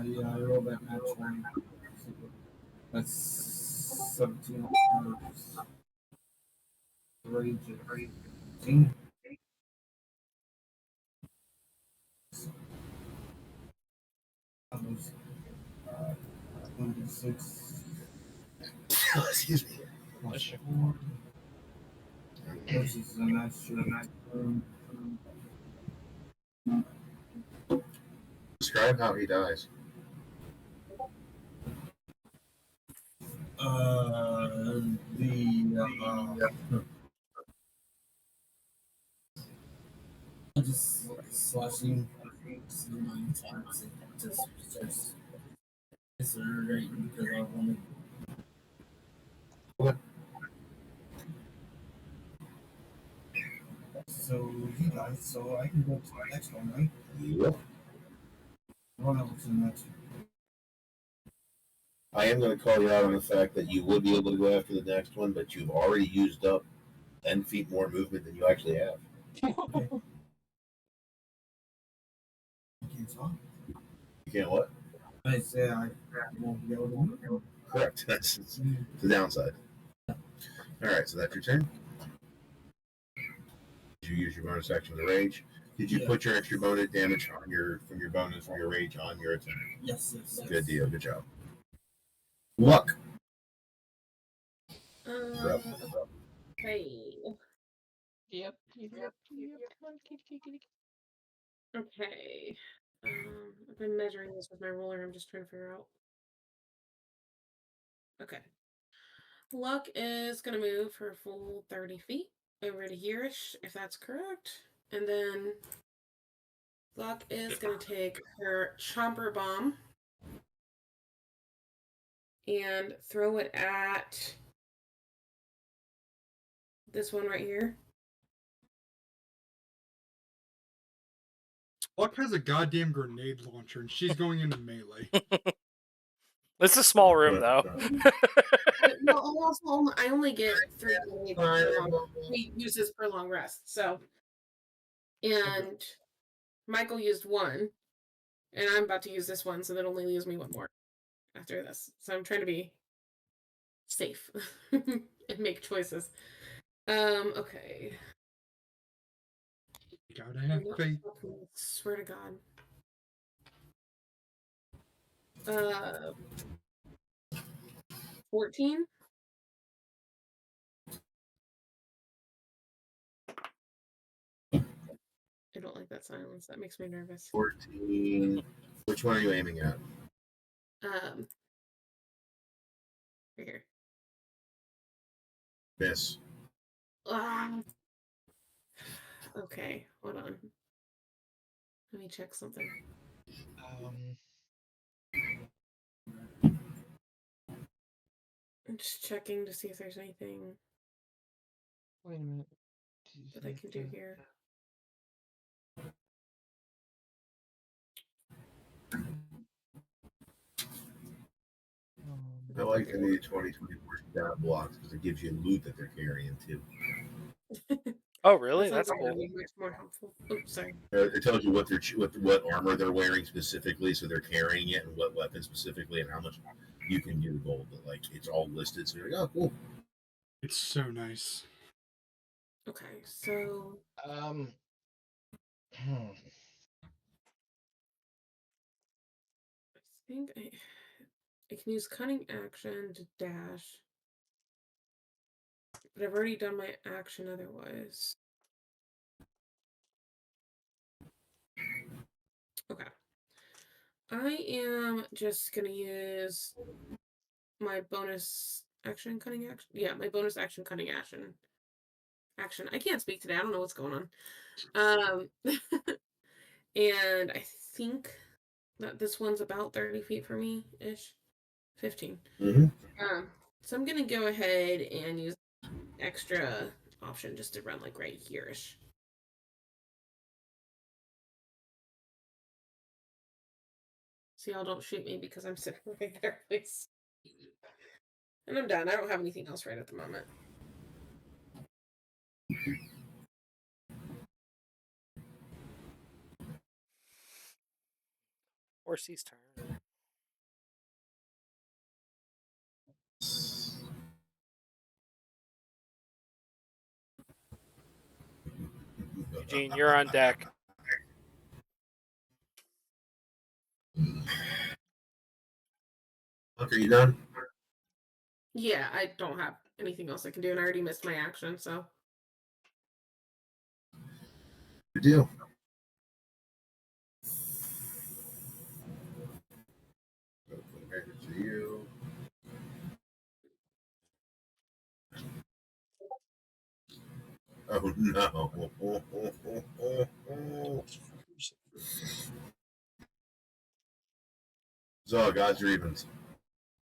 yeah, I rolled that match one. That's 17. Rage at 18. That was 26.
Excuse me.
Plus 4. Versus the next turn.
Describe how he dies.
Just slashing my attacks and just accelerating because I wanted.
Okay.
So he dies, so I can go to the next one, right?
Yep.
What else in next?
I am going to call you out on the fact that you would be able to go after the next one, but you've already used up 10 feet more movement than you actually have.
Okay. I can't talk.
You can't what?
I say I won't be able to move.
Correct. That's the downside. All right, so that's your turn. Did you use your bonus action to rage? Did you put your extra bonus damage on from your bonus from your rage on your attack?
Yes.
Good deal. Good job. Luck.
Okay.
Yep. Come on, kitty.
Okay. I've been measuring this with my ruler. I'm just trying to figure out. Okay. Luck is going to move for a full 30 feet over to here-ish, if that's correct. And then Luck is going to take her Chomper Bomb and throw it at this one right here.
Luck has a goddamn grenade launcher, and she's going into melee.
It's a small room, though.
Well, I only get 3 uses per long rest. So, and Michael used 1, and I'm about to use this one, so that only leaves me 1 more after this. So I'm trying to be safe and make choices. Okay.
Gotta have faith.
Swear to God. 14. I don't like that silence. That makes me nervous.
14. Which one are you aiming at?
Right here.
Miss.
Okay, hold on. Let me check something. I'm just checking to see if there's anything
Wait a minute.
that I can do here.
I like the new 2024 stat blocks because it gives you loot that they're carrying too.
Oh, really?
That
That's
sounds like
cool.
it'd be much more helpful. Oops, sorry.
It tells you what armor they're wearing specifically, so they're carrying it, and what weapon specifically, and how much you can get gold. But like, it's all listed, so you're like, oh, cool.
It's so nice.
Okay, so I think I can use cunning action to dash, but I've already done my action otherwise. Okay. I am just gonna use my bonus action cunning action. Yeah, my bonus action cunning action. I can't speak today. I don't know what's going on. And I think that this one's about 30 feet from me ish. 15. So I'm gonna go ahead and use extra option just to run like right here ish. So y'all don't shoot me because I'm sitting right there, please. And I'm done. I don't have anything else right at the moment.
Horsey's turn. Eugene, you're on deck.
Look, are you done?
Yeah, I don't have anything else I can do, and I already missed my action, so.
Good deal. Oh no. Zog, odds or evens?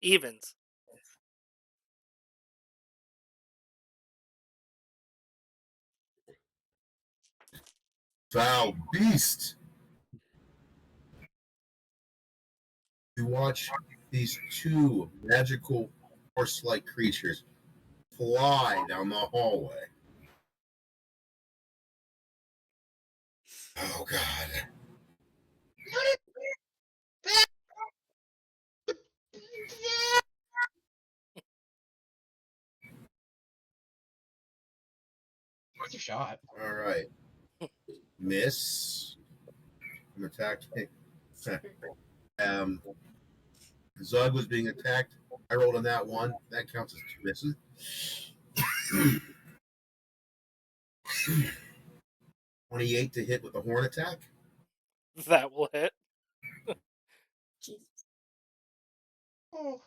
Evens.
Foul beast. You watch these two magical horse-like creatures fly down the hallway. Oh god.
What's your shot?
All right. Miss. I'm attacked. Zug was being attacked. I rolled on that one. That counts as 2 misses. 28 to hit with the horn attack.
That will hit.
Jesus.
Oh.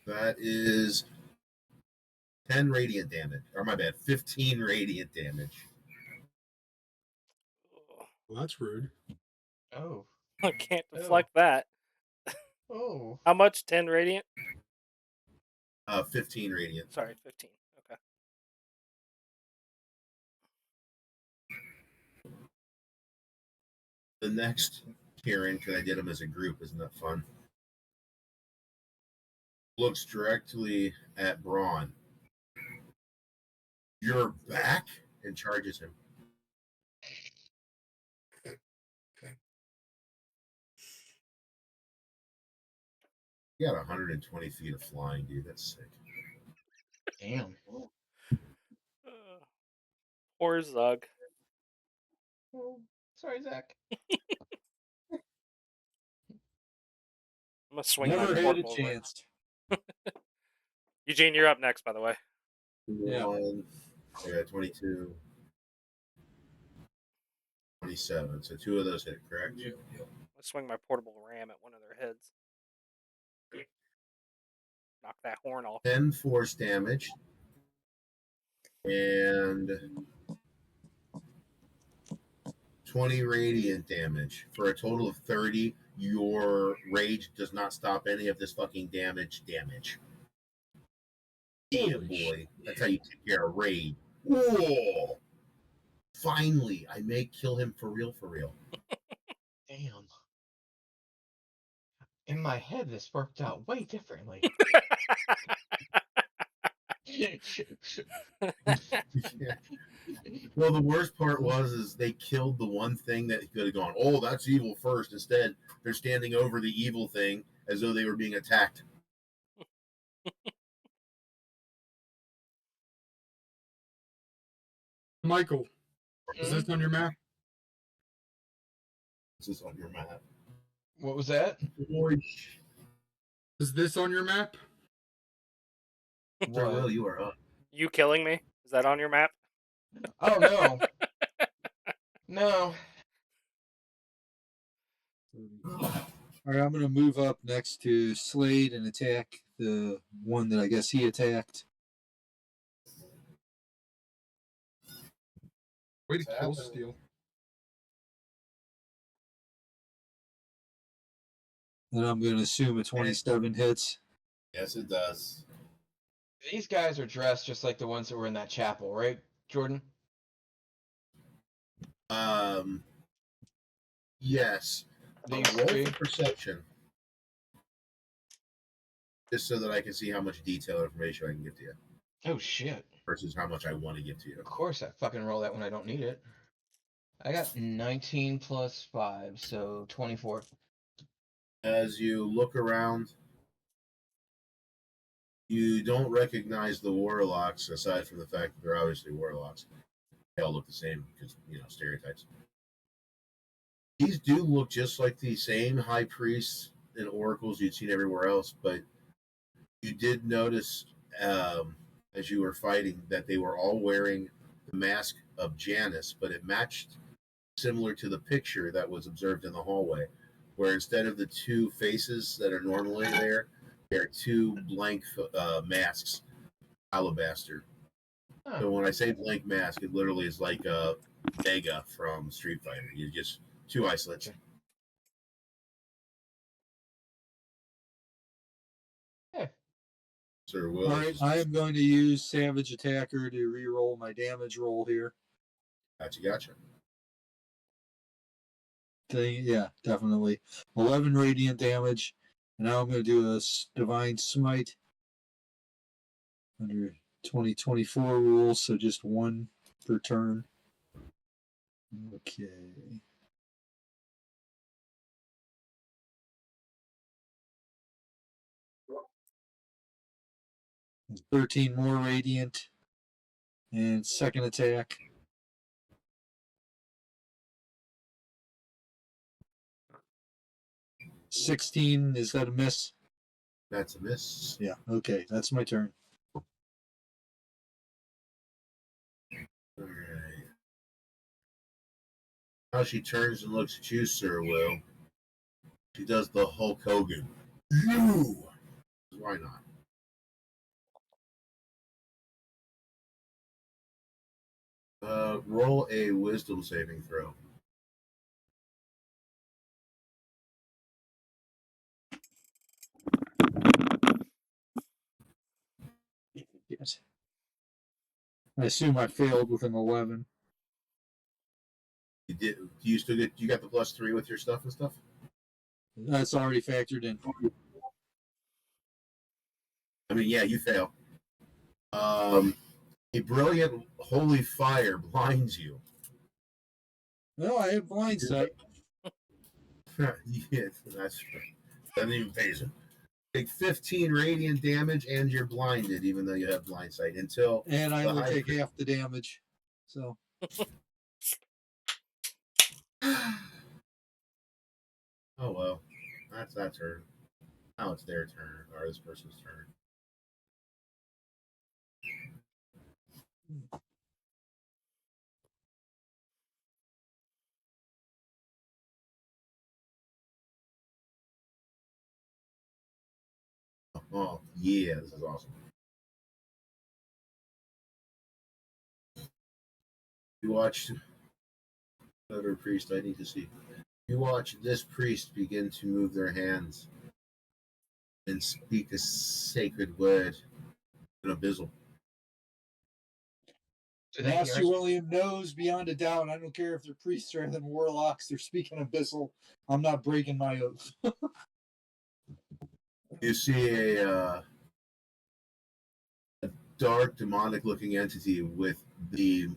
That is 10 radiant damage. Or my bad, 15 radiant damage.
Well, that's rude.
Oh.
I can't deflect that.
Oh.
How much? 10 radiant?
15 radiant.
Sorry, 15. Okay.
The next Kieran, because I did them as a group, isn't that fun? Looks directly at Braun. You're back? And charges him. You got 120 feet of flying, dude. That's sick.
Damn.
Poor Zug.
Oh. Sorry, Zach.
I'm gonna swing
Never
my
had a
portable ram.
chance.
Eugene, you're up next, by the way.
Yeah.
1, I got 22, 27. So 2 of those hit, correct?
Yeah.
I swing my portable ram at one of their heads. Knock that horn off.
10 force damage. And 20 radiant damage for a total of 30. Your rage does not stop any of this fucking damage. Yeah, boy. That's how you take care of rage. Whoa! Finally, I may kill him for real, for real.
Damn. In my head, this worked out way differently.
Yeah. Well, the worst part is they killed the one thing that could have gone, oh, that's evil first. Instead, they're standing over the evil thing as though they were being attacked.
Michael, is this on your map?
This is on your map.
What was that?
Boy,
Is this on your map?
Sir Will, you are up.
You killing me? Is that on your map?
Oh, no. No.
All right, I'm going to move up next to Slade and attack the one that I guess he attacked.
Way to kill Steel.
And I'm going to assume a 27 hits.
Yes, it does.
These guys are dressed just like the ones that were in that chapel, right, Jordan?
Yes.
These
Roll
three?
for perception. Just so that I can see how much detailed information I can give to you
Oh, shit.
versus how much I want to give to you.
Of course I fucking roll that when I don't need it. I got 19 plus 5, so 24.
As you look around, you don't recognize the warlocks, aside from the fact that they're obviously warlocks. They all look the same because, stereotypes. These do look just like the same high priests and oracles you'd seen everywhere else, but you did notice as you were fighting that they were all wearing the mask of Janus, but it matched similar to the picture that was observed in the hallway, where instead of the 2 faces that are normally there are 2 blank masks, alabaster, So when I say blank mask, it literally is like a Vega from Street Fighter. You just 2 eye slits. Sir Will.
All right, I am going to use Savage Attacker to re-roll my damage roll here.
Gotcha.
Yeah, definitely. 11 radiant damage. And now I'm going to do a Divine Smite under 2024 rules, so just 1 per turn. Okay. And 13 more radiant. And second attack. 16, is that a miss?
That's a miss.
Yeah, okay, that's my turn.
All right. Now she turns and looks at you, Sir Will. She does the Hulk Hogan. You! Why not? Roll a wisdom saving throw.
Yes. I assume I failed with an 11.
You did. You still get? You got the +3 with your stuff and stuff.
That's already factored in.
I mean, yeah, you fail. A brilliant holy fire blinds you.
No, I have blind sight.
Yeah, that's doesn't even phase him. Take 15 radiant damage, and you're blinded, even though you have blind sight until.
And I
the
only
high
take
priest-
half the damage. So
Oh well, that's that turn. Now it's their turn, or this person's turn. Oh yeah, this is awesome. You watched another priest. I need to see. You watch this priest begin to move their hands and speak a sacred word in abyssal.
Do they hear
Master
us?
William knows beyond a doubt. I don't care if they're priests or than warlocks. They're speaking abyssal. I'm not breaking my oath.
You see a dark, demonic-looking entity with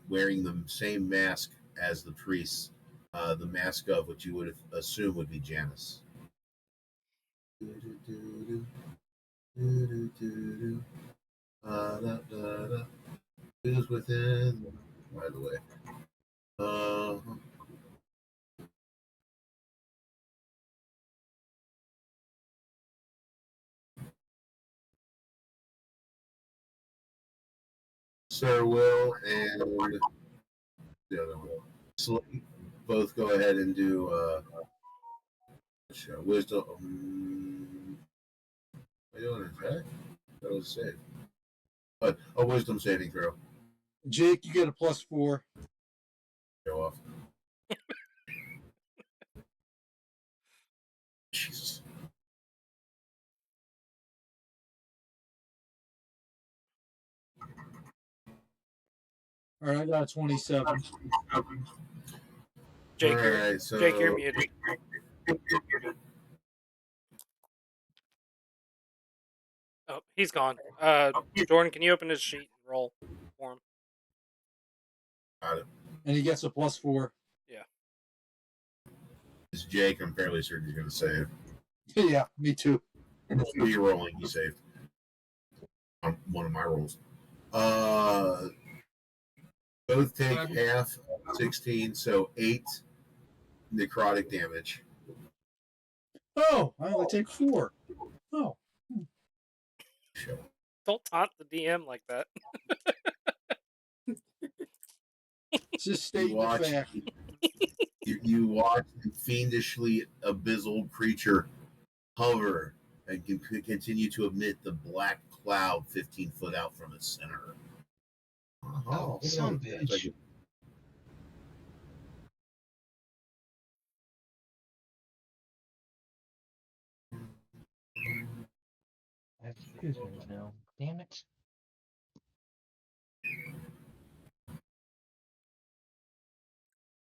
wearing the same mask as the priests. The mask of what you would assume would be Janus. Who's within? By the way. Sir Will and the other one. Slate, both go ahead and do wisdom. Are you doing an attack? That was a save. But a wisdom saving throw.
Jake, you get a +4.
Go off. Jesus.
All right, I got a 27.
Jake,
All
you're,
right, so
Jake, you're muted. Oh, he's gone. Jordan, can you open his sheet and roll for him?
got it.
And he gets a +4.
It's Jake. I'm fairly certain he's going to save.
Yeah, me too.
You're rolling. He saved. On one of my rolls. Both take half 16, so 8 necrotic damage.
Oh, I only take 4. Oh.
Don't taunt the DM like that.
Just stating the fact.
You watch the fiendishly abyssal creature hover and continue to emit the black cloud 15 foot out from its center.
Oh,
look at all
some
the things I
bitch.
can-
I have to choose ones now. Damn it.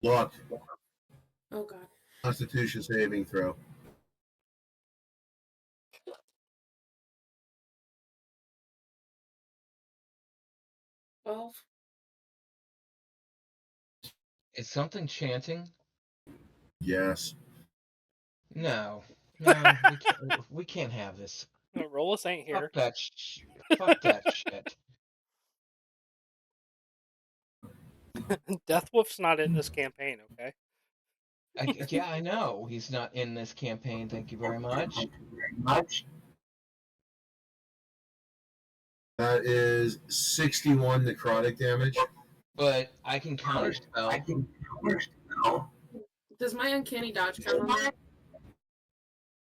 Luck.
Oh god.
Constitution saving throw.
Well,
Is something chanting?
Yes.
No. We can't have this.
No, Rollis ain't here.
Fuck that fuck that shit.
Deathwolf's not in this campaign, okay?
Yeah, I know. He's not in this campaign, thank you very much.
That is 61 necrotic damage.
But I can counterspell.
does my uncanny dodge count on that?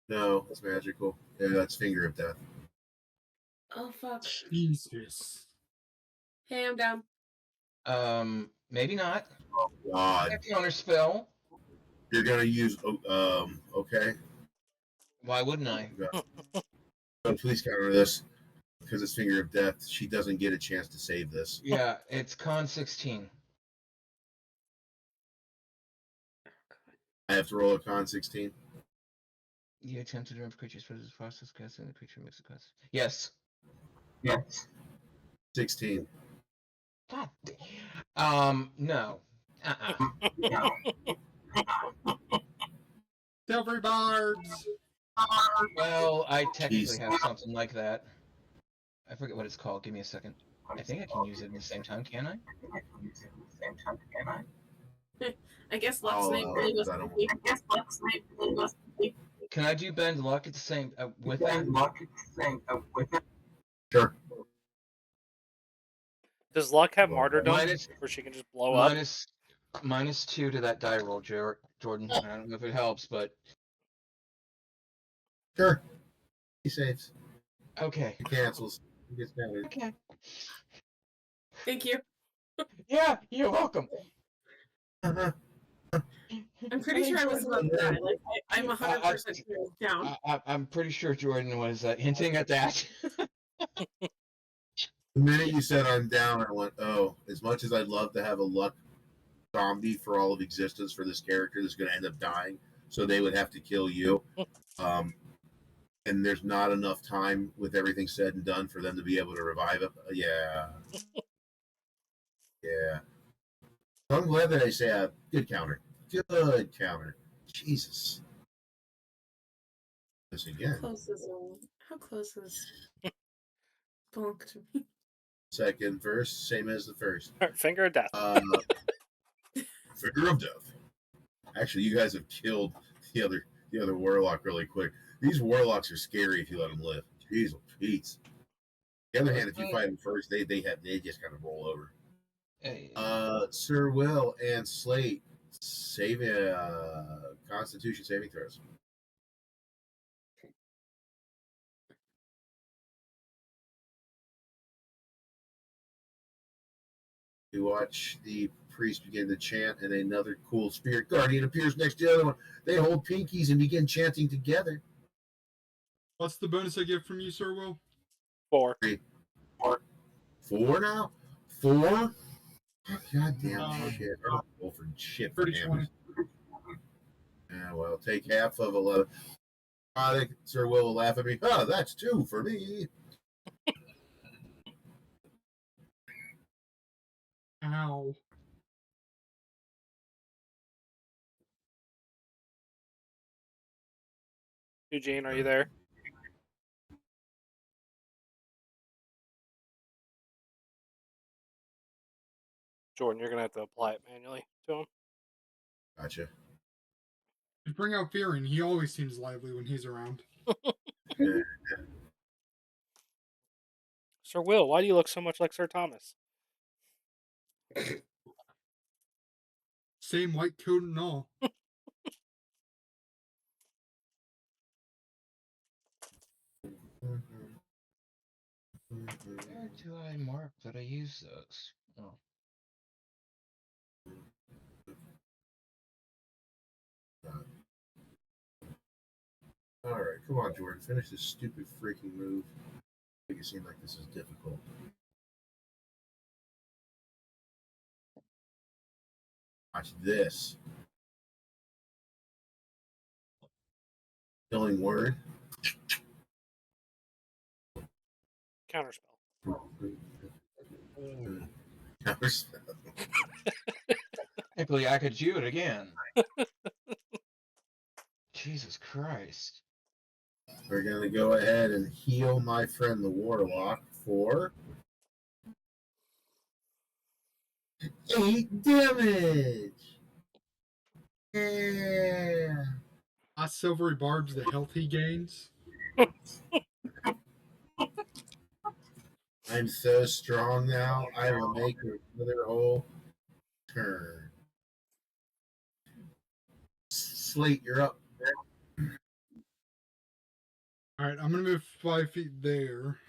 No, it's magical. Yeah, that's Finger of Death.
Oh fuck.
Jesus.
Hey, I'm down.
Maybe not.
God.
I counterspell.
You're gonna use okay.
Why wouldn't I?
Oh, please counter this. Because it's Finger of Death, she doesn't get a chance to save this.
Yeah, it's con 16.
I have to roll a con 16.
You attempt to remove creatures for this process, casting the creature makes a cost. Yes.
16.
God. No.
Silver barbs.
Well, I technically
Jeez.
have something like that. I forget what it's called. Give me a second. I think I can use it at the same time, can I?
I guess Luck's
I'll
name
allow
really
it, 'cause
was.
I don't
Can I do bend luck at the same with that?
Sure.
Does Luck have
Well,
martyrdom
minus-
where she can just blow up?
minus 2 to that die roll, Jordan. I don't know if it helps, but
Sure. He saves.
okay.
He cancels. He gets countered.
Okay.
Thank you.
Yeah, you're welcome.
Uh-huh.
I'm pretty sure I was about to die. Like I'm 100% sure down.
I'm pretty sure Jordan was hinting at that.
The minute you said I'm down, I went, oh, as much as I'd love to have a luck zombie for all of existence for this character that's going to end up dying, so they would have to kill you. And there's not enough time with everything said and done for them to be able to revive it. Yeah. Yeah. So I'm glad that I say a good counter. Good counter. Jesus. This again.
How close is Bonk to me?
Second verse, same as the first.
Finger of Death.
Finger of Death. Actually, you guys have killed the other warlock really quick. These warlocks are scary if you let them live. Jeez, Pete. The other hand, if you fight them first, they just kind of roll over.
Hey.
Sir Will and Slate save Constitution saving throws. You watch the priest begin to chant, and another cool spirit guardian appears next to the other one. They hold pinkies and begin chanting together.
What's the bonus I get from you, Sir Will?
4.
4 now? 4? God damn shit. I don't roll for shit for damage. Yeah, well, take half of 11. I think Sir Will will laugh at me. Oh, that's 2 for me.
Ow.
Eugene, are you there? Jordan, you're gonna have to apply it manually to him.
Gotcha.
Just bring out Fearing. He always seems lively when he's around.
Yeah.
Sir Will, why do you look so much like Sir Thomas?
Same white coat and all.
Where do I mark that I use those? Oh.
All right, come on, Jordan. Finish this stupid freaking move. Make it seem like this is difficult. Watch this. Killing word.
Counterspell.
Technically, I could do it again. Jesus Christ.
We're going to go ahead and heal my friend the Warlock for 8 damage. Yeah.
Silvery Barb's the health he gains.
I'm so strong now. I will make another whole turn. Slate, you're up.
All right, I'm gonna move 5 feet there.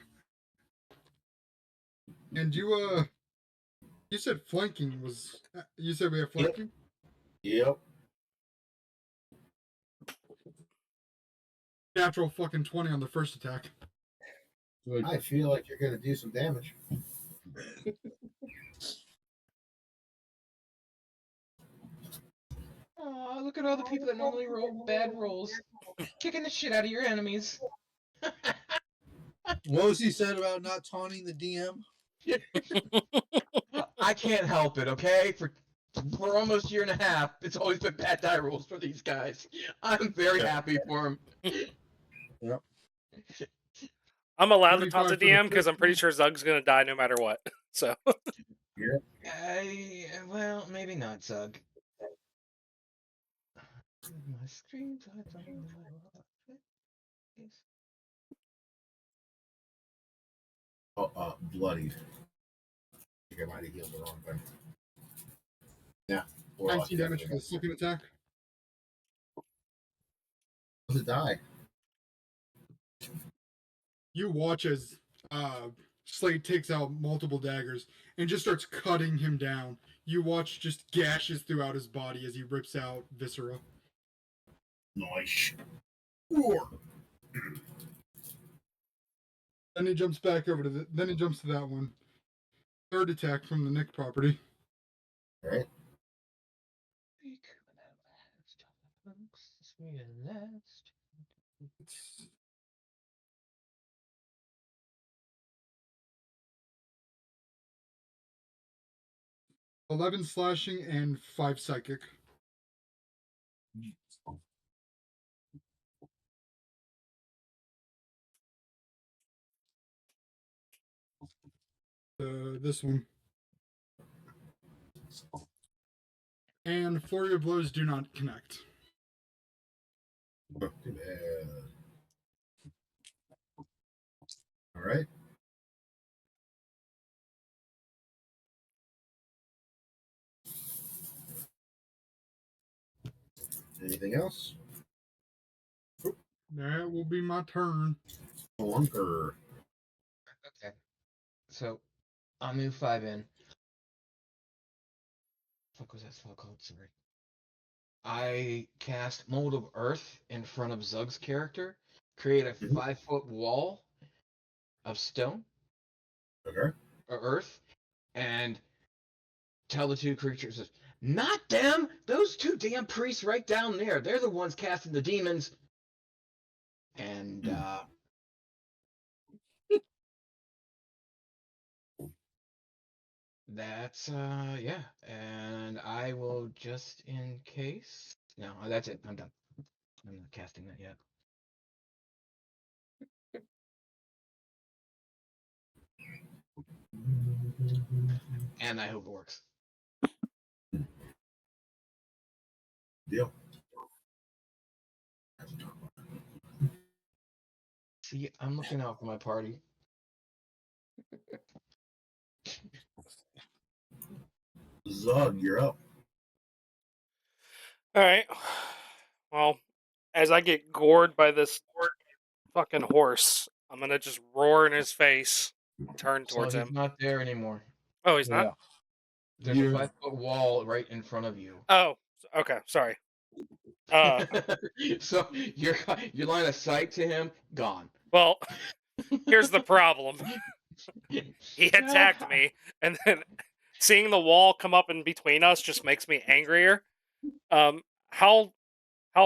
And you said flanking was. You said we have flanking.
Yep.
Natural fucking 20 on the first attack.
I feel like you're going to do some damage.
Aw, look at all the people that normally roll bad rolls. Kicking the shit out of your enemies.
What was he said about not taunting the DM?
I can't help it, okay? For almost a year and a half, it's always been bad die rolls for these guys. I'm very happy for them.
Yep.
I'm allowed to taunt the
25 for the
DM because
first
I'm pretty
one.
sure Zug's gonna die no matter what. So
Well, maybe not, Zug. My screen types on
Bloodied. I think I might have healed the wrong thing. Yeah.
19 damage for the second attack.
Does it die?
You watch as Slade takes out multiple daggers and just starts cutting him down. You watch just gashes throughout his body as he rips out viscera.
Nice.
Then he jumps back over to then he jumps to that one. Third attack from the Nick property.
All right.
It's 11 slashing and 5 psychic. This one. And flurry of blows do not connect.
Too bad. All right. Anything else?
That will be my turn.
Clunker.
Okay. So, I'll move 5 in. What was that spell called? Sorry. I cast Mold of Earth in front of Zug's character. Create a 5-foot wall of stone
Okay.
or earth, and tell the two creatures, not them! Those two damn priests right down there. They're the ones casting the demons. And, that's, yeah. And I will just in case. No, that's it. I'm done. I'm not casting that yet. And I hope it works.
Deal.
See, I'm looking out for my party.
Zug, you're up.
all right. Well, as I get gored by this fucking horse, I'm gonna just roar in his face and turn
So
towards
he's
him.
not there anymore.
Oh, he's not?
There's a 5-foot wall right in front of you.
Oh, okay. Sorry. Uh,
So your line of sight to him gone.
well, here's the problem. He attacked me, and then seeing the wall come up in between us just makes me angrier. How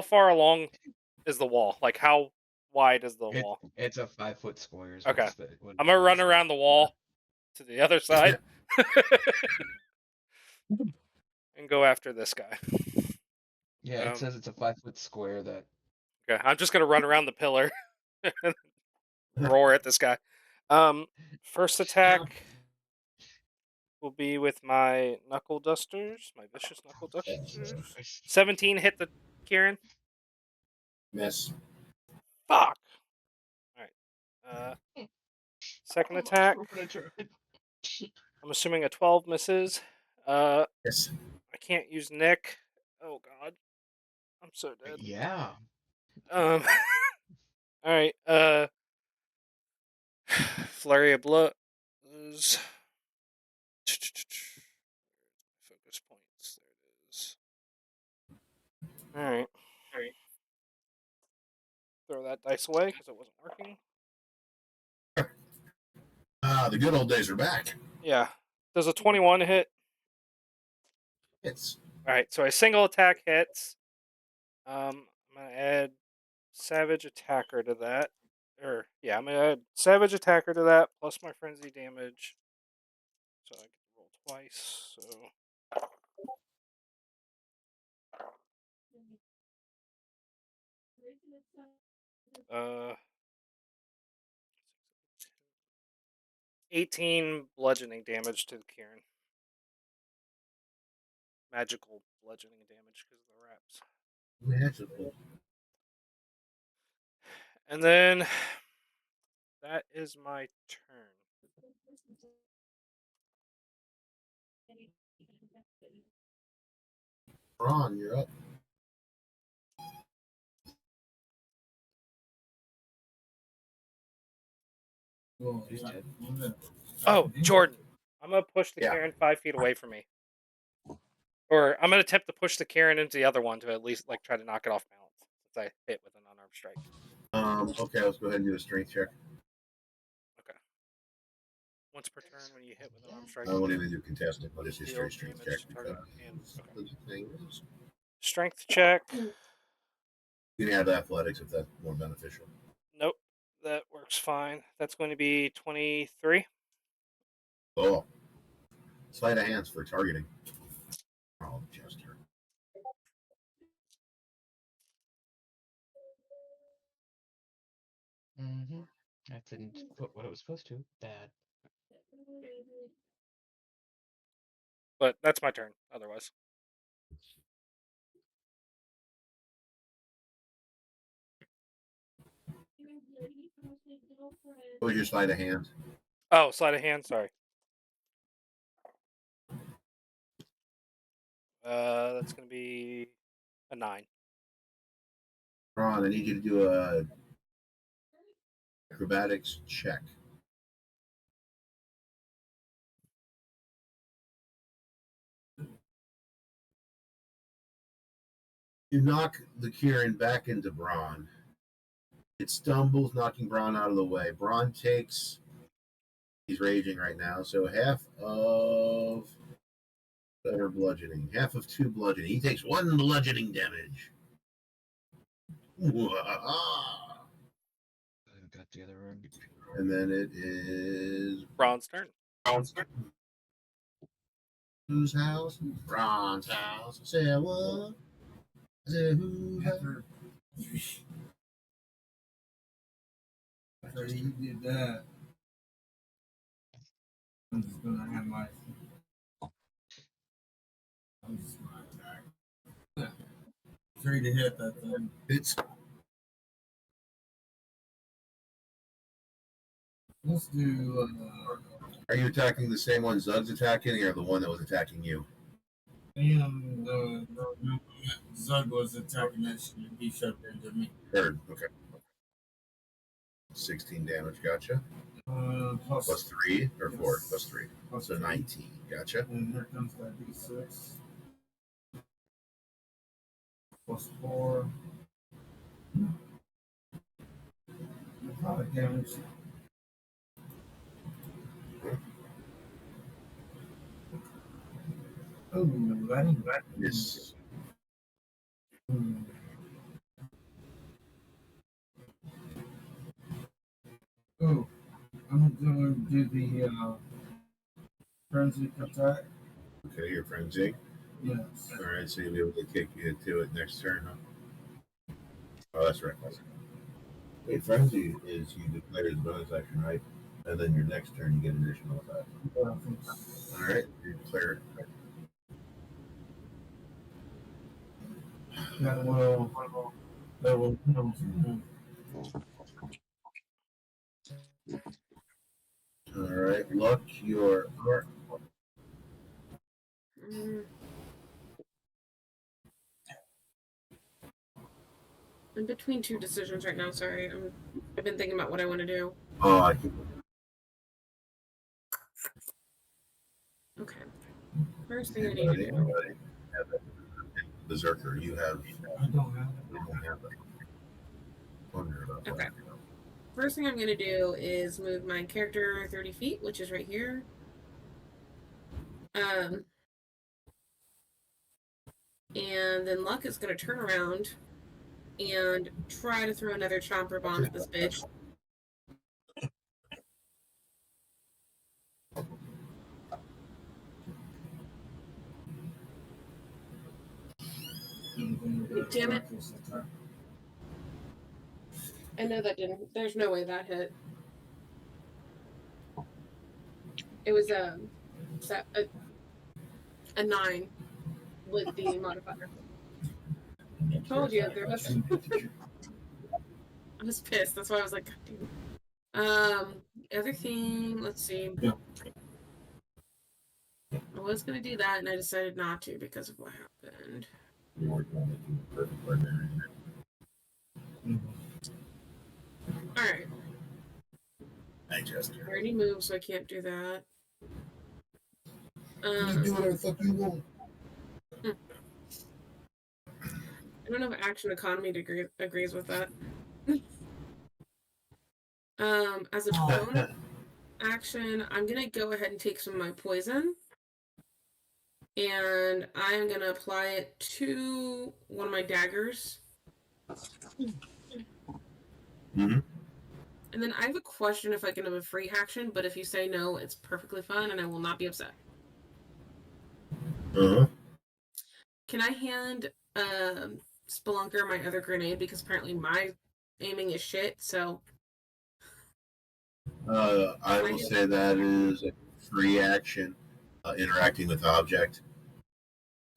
far along is the wall? Like, how wide is the wall?
It's a 5-foot square. Is
Okay.
what
I'm gonna run
it's
around the wall to the other side and go after this guy.
Yeah, it says it's a 5-foot square. That
Okay, I'm just gonna run around the pillar and roar at this guy. First attack will be with my knuckle dusters, my vicious knuckle dusters. 17 hit the Kieran.
Miss.
Fuck. All right. Second attack. I'm assuming a 12 misses.
Yes.
I can't use Nick. Oh god, I'm so dead.
yeah.
All right. Flurry of blows. Focus points. There it is. All right. Throw that dice away because it wasn't working.
The good old days are back.
Yeah. Does a 21 hit?
It's
All right. So a single attack hits. I'm gonna add Savage Attacker to that. I'm gonna add Savage Attacker to that plus my frenzy damage. So I get to roll twice. So 18 bludgeoning damage to Kieran. Magical bludgeoning damage because of the reps.
magical.
And then that is my turn.
Ron, you're up.
Oh, Jordan. I'm going to push the
Yeah.
Karen 5 feet away from me. Or I'm going to attempt to push the Karen into the other one to at least like try to knock it off balance since I hit with an unarmed strike.
Okay, let's go ahead and do a strength check.
Okay. Once per turn when you hit with an armed strike.
I won't even do contested, but it's a
Deal
straight strength check.
damage to target and
Okay.
Strength check.
You can add athletics if that's more beneficial.
Nope. That works fine. That's going to be 23.
Oh. Sleight of hands for targeting. Oh, Chester.
Mm-hmm. That didn't put what it was supposed to. Bad.
But that's my turn, otherwise.
What was your sleight of hand?
Oh, sleight of hand, sorry. That's going to be a 9.
Ron, I need you to do a acrobatics check. You knock the Kieran back into Braun. It stumbles, knocking Braun out of the way. Braun takes. He's raging right now, so half of better bludgeoning, half of 2 bludgeoning. He takes 1 bludgeoning damage.
Got the other room.
And then it is
Braun's turn.
whose house? Braun's house. I said what? I said whose house?
After you did that, I'm just gonna have my. I'm just gonna attack. 3 to hit that thing.
It's
Let's do.
Are you attacking the same one Zug's attacking, or the one that was attacking you?
And Zug was attacking that shit. He shoved into me.
Third. Okay. 16 damage. Gotcha. Plus 3 or 4? Plus 3. So 19. Gotcha.
And here comes that D6. +4. Product damage. Oh, that
Yes.
Oh, I'm gonna do the frenzy attack.
Okay, your frenzy.
Yes.
All right, so you'll be able to kick you to it next turn, huh? Oh, that's right. Wait, frenzy is you declare the bonus action, right? And then your next turn you get additional attack. All right, you declare it.
That will.
All right, Luck, your
I'm between two decisions right now. Sorry, I've been thinking about what I want to do.
Oh, I can.
Okay. First thing I need to do.
Berserker, you have.
I don't have it.
You don't have it. Wonder about
Okay.
that.
First thing I'm going to do is move my character 30 feet, which is right here. And then Luck is going to turn around and try to throw another chomper bomb at this bitch. Damn it. I know that didn't. There's no way that hit. It was a 9 with the modifier. I told you there was. I was pissed. That's why I was like, God damn. Other thing, let's see. I was gonna do that, and I decided not to because of what happened.
You weren't going to do the perfect barbarian.
All right.
I just.
I already moved, so I can't do that.
You do whatever the fuck you want.
I don't know if Action Economy agrees with that. As a bonus action, I'm gonna go ahead and take some of my poison, and I'm gonna apply it to one of my daggers.
Mm-hmm.
And then I have a question if I can have a free action, but if you say no, it's perfectly fine, and I will not be upset.
Uh-huh.
Can I hand Spelunker my other grenade, because apparently my aiming is shit, so...
I will say that is a free action, interacting with object.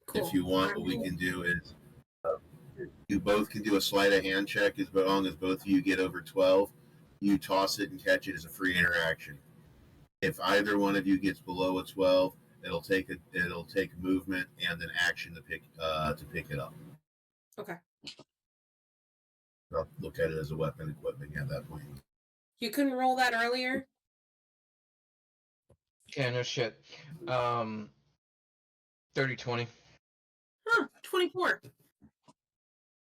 Cool.
If you want, what we can do is you both can do a sleight of hand check as long as both of you get over 12. You toss it and catch it as a free interaction. If either one of you gets below a 12, it'll take movement and an action to pick it up.
Okay.
I'll look at it as a weapon equipment at that point.
You couldn't roll that earlier?
Yeah, no shit. 30-20.
Huh, 24.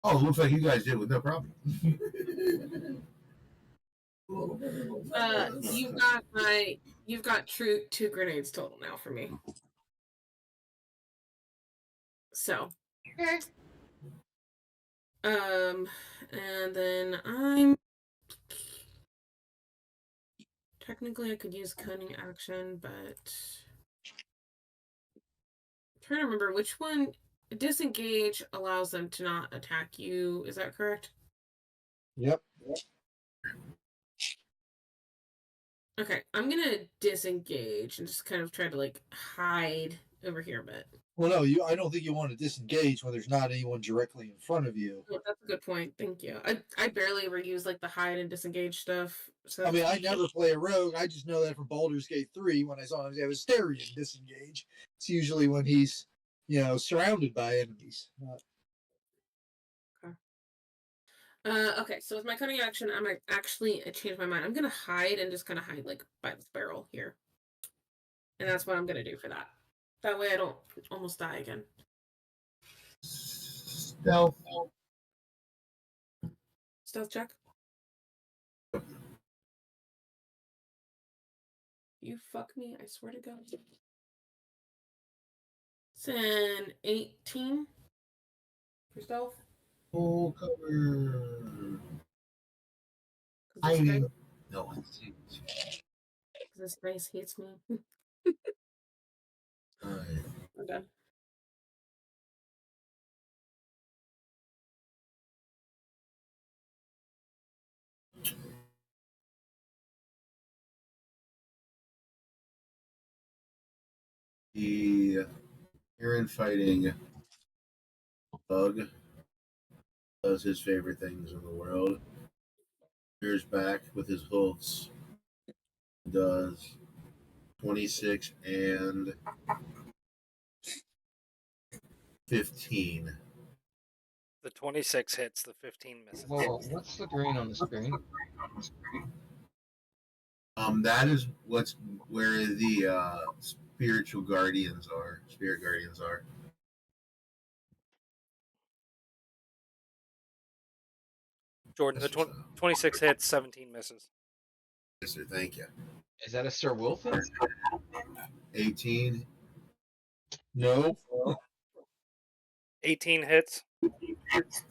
Oh, it looks like you guys did with no problem.
You've got two grenades total now for me. So.
Okay.
And then I'm technically I could use cunning action, but I'm trying to remember which one. Disengage allows them to not attack you. Is that correct?
Yep.
Okay, I'm gonna disengage and just kind of try to like hide over here a bit.
Well, no, I don't think you want to disengage when there's not anyone directly in front of you.
Oh, that's a good point. Thank you. I barely ever use like the hide and disengage stuff. So
I mean, I never play a rogue. I just know that from Baldur's Gate 3, when I saw him have a Asterion disengage, it's usually when he's, surrounded by enemies.
Okay, so with my cunning action, I might actually change my mind. I'm gonna hide and just kind of hide like by this barrel here, and that's what I'm gonna do for that. That way, I don't almost die again.
Stealth.
Stealth check. You fuck me, I swear to God. It's an 18 for stealth.
Full cover.
'Cause this guy-
Hiding. No one sees.
'cause this dice hates me.
Alright.
I'm done.
The Aaron fighting Bug does his favorite things in the world. Rears back with his hooves. Does 26 and 15.
The 26 hits, the 15 misses.
Whoa, what's the green on the screen?
That is where the spiritual guardians are. Spirit guardians are.
Jordan, the 26 hits, 17 misses.
Yes, sir. Thank you.
Is that a Sir Wilfin?
18.
No.
18 hits.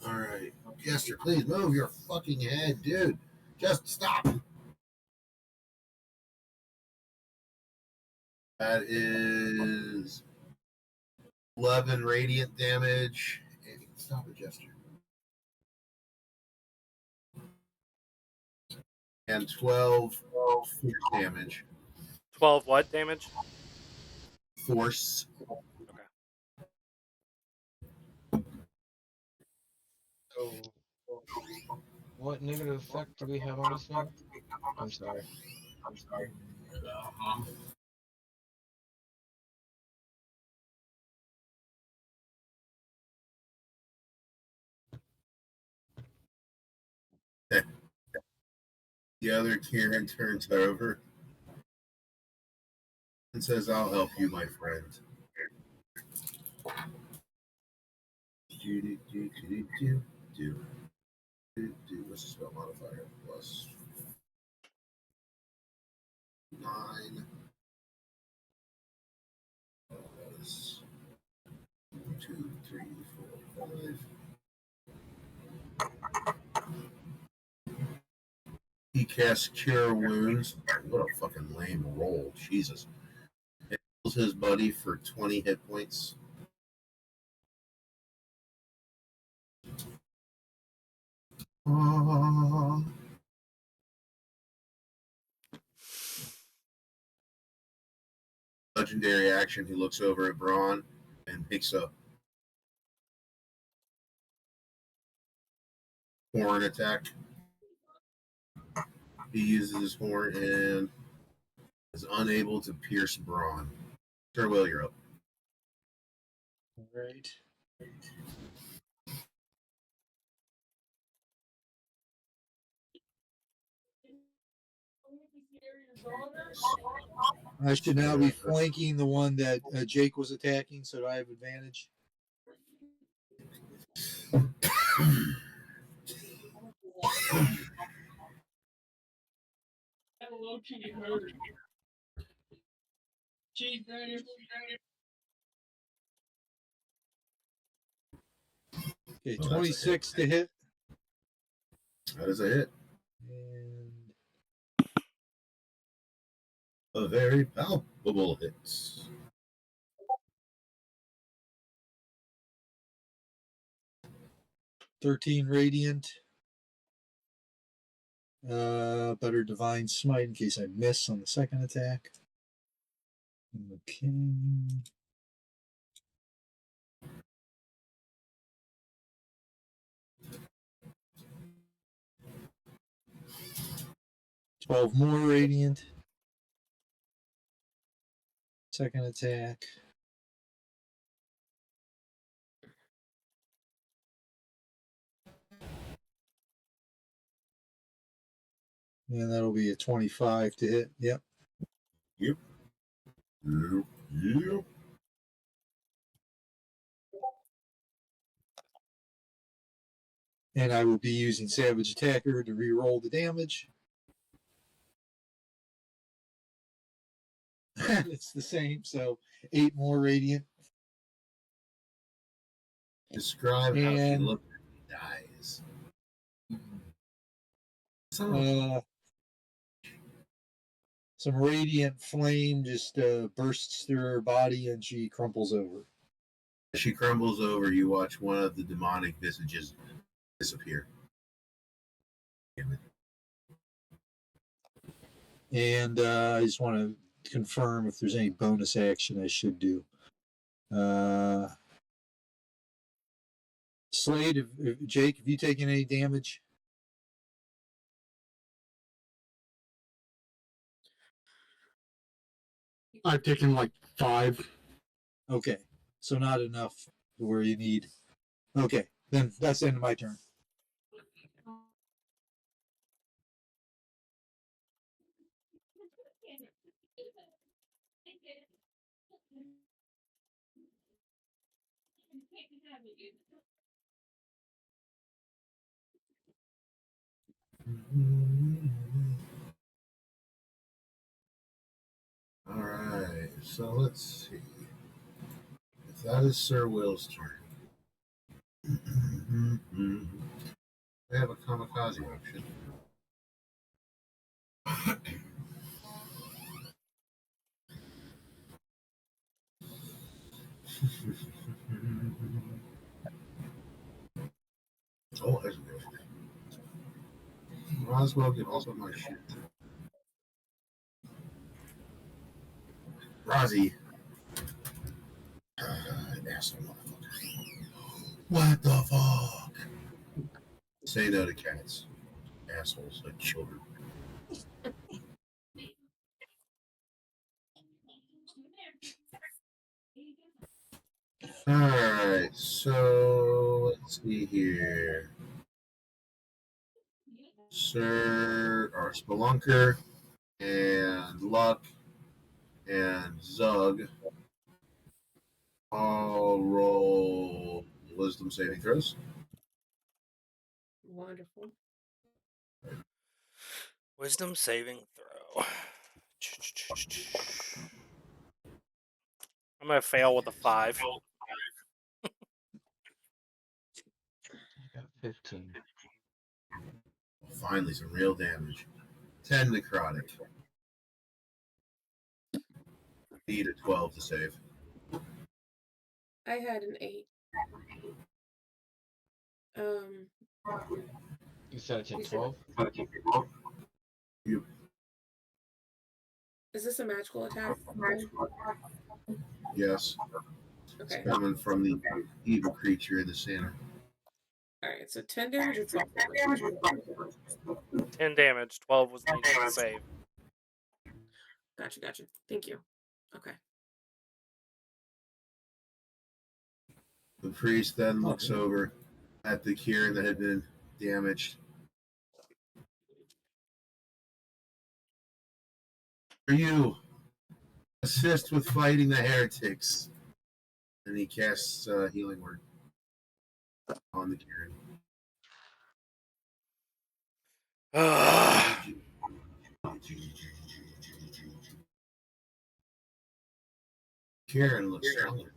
All right. Jester, please move your fucking head, dude. Just stop. That is 11 radiant damage. Stop it, Jester. And 12 force damage.
12 what damage?
Force.
So, what negative effect do we have on this thing? I'm sorry.
The other Kieran turns over and says, I'll help you, my friend. What's the spell modifier? Plus 9. Plus 2, 3, 4, 5. He casts Cure Wounds. What a fucking lame roll. Jesus. It heals his buddy for 20 hit points. Legendary action, he looks over at Braun and makes a horn attack. He uses his horn and is unable to pierce Braun. Sir Will, you're up.
All right. I should now be flanking the one that Jake was attacking, so I have advantage. Okay, 26 to hit.
That is a hit.
And
A very palpable hit.
13 radiant. Better divine smite in case I miss on the second attack. Okay. $12 more radiant. Second attack. And that'll be a 25 to hit. Yep.
Yep. Yep.
And I will be using Savage Attacker to reroll the damage. It's the same, so 8 more radiant.
Describe how she
And
looks when she dies. So,
some radiant flame just bursts through her body and she crumples over.
as she crumbles over, you watch one of the demonic visages disappear.
And I just want to confirm if there's any bonus action I should do. Slade, Jake, have you taken any damage?
I've taken like 5.
Okay, so not enough where you need. Okay, then that's the end of my turn.
All right, so let's see. If that is Sir Will's turn, we have a kamikaze option. Oh, there's a good. Might as well get all of my shit. Rozzy. Asshole motherfucker. What the fuck? Say no to cats. Assholes like children. Alright, so let's see here. Sir or Spelunker and Luck and Zug all roll wisdom saving throws.
Wonderful.
Wisdom saving throw. I'm gonna fail with a 5.
I got 15.
Finally, some real damage. 10 necrotic. Need a 12 to save.
I had an 8.
You said it's a 12?
Is this a magical attack?
Yes.
Okay.
It's coming from the evil creature in the center.
Alright, so 10 damage or 12 damage?
10 damage. 12 was needed to save.
Gotcha. Thank you. Okay.
The priest then looks over at the Kieran that had been damaged. For you, assist with fighting the heretics. And he casts healing word on the Kieran. Kieran looks stronger.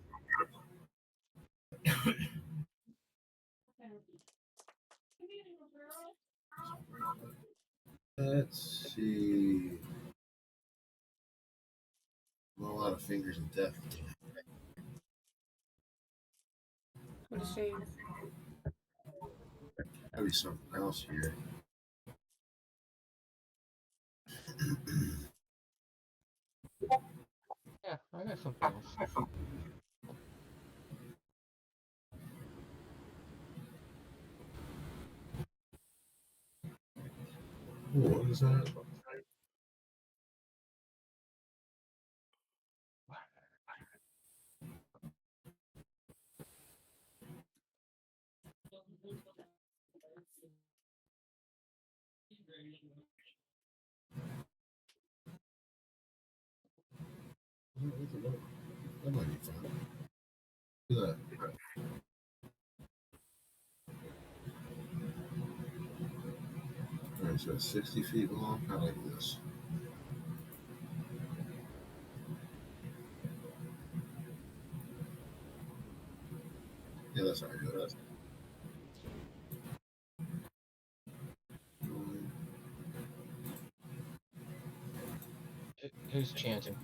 Let's see. A lot of fingers and death.
What a shame.
Maybe something else here.
Yeah, I got something else.
Ooh, what was that? That might be fun. Look at that. So it's 60 feet long, kind of like this. Yeah, that's how I do it.
Who's chanting?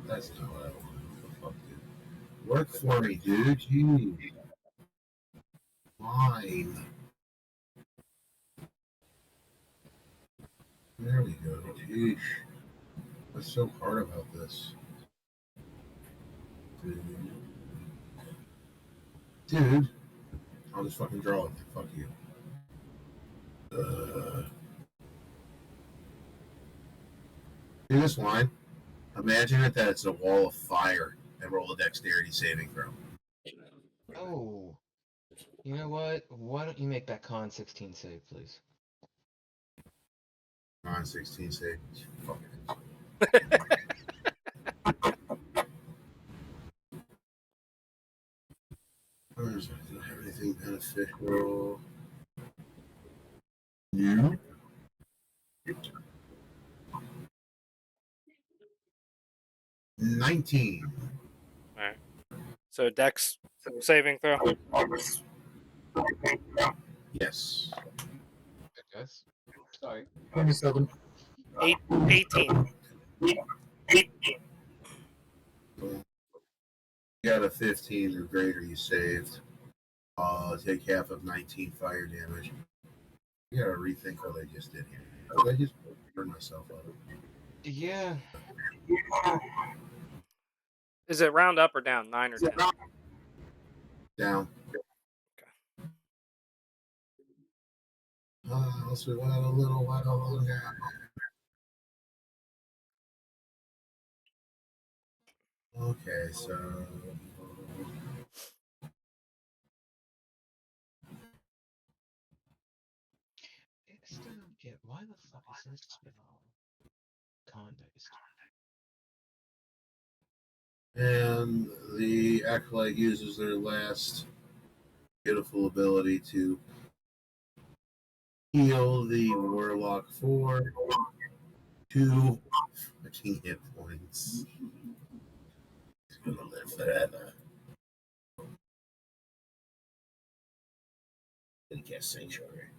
That's not what I want. What the fuck, dude? Work for me, dude. Jeez. Fine. There we go. Jeez. What's so hard about this? Dude. I'll just fucking draw it. Fuck you. Do this line. Imagine it that it's a wall of fire and roll a dexterity saving throw.
Oh, you know what? Why don't you make that con 16 save, please?
On 16 save. Fuck it. I don't have anything beneficial. No. 19.
All right. So Dex saving throw.
Yes.
Yes. Sorry.
27.
18.
You got a 15 or greater, you saved. Take half of 19 fire damage. You gotta rethink what I just did here. Did I just burn myself up?
Yeah.
Is it round up or down? 9 or 10?
Down. Let's wait a little while longer. Okay, so
I still don't get why the fuck is this spell con based?
and the acolyte uses their last beautiful ability to heal the warlock for 2 fucking hit points. He's gonna live forever. Gonna cast Sanctuary.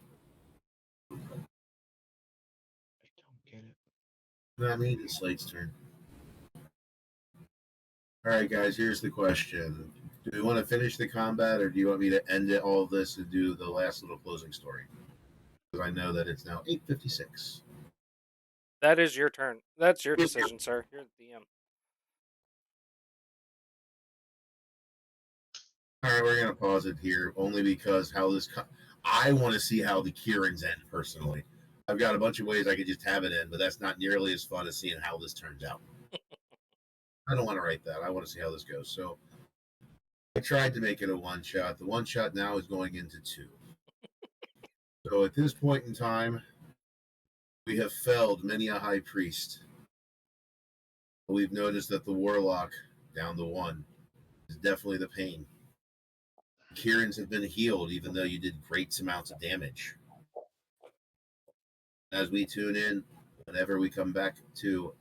I don't get it.
I mean, it's Slate's turn. All right, guys. Here's the question: do we want to finish the combat, or do you want me to end it all this and do the last little closing story? Because I know that it's now 8:56.
That is your turn. That's your decision, sir. You're the DM.
All right, we're gonna pause it here only because how this. I want to see how the Kieran's end personally. I've got a bunch of ways I could just have it end, but that's not nearly as fun as seeing how this turns out. I don't want to write that. I want to see how this goes. So I tried to make it a one shot. The one shot now is going into 2. So at this point in time, we have felled many a high priest. We've noticed that the warlock, down to 1, is definitely the pain. Kieran's have been healed, even though you did great amounts of damage. As we tune in, whenever we come back to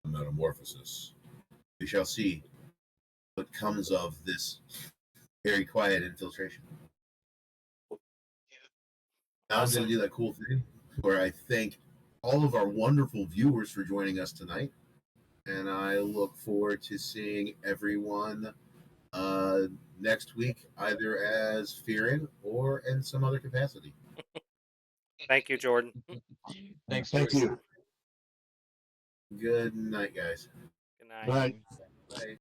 Metamorphosis, we shall see what comes of this very quiet infiltration. Now I'm going to do that cool thing where I thank all of our wonderful viewers for joining us tonight. And I look forward to seeing everyone next week, either as Fearin or in some other capacity.
Thank you, Jordan.
Thanks,
Thank
Jordan.
you.
Good night, guys.
Good night.
Bye.
Bye.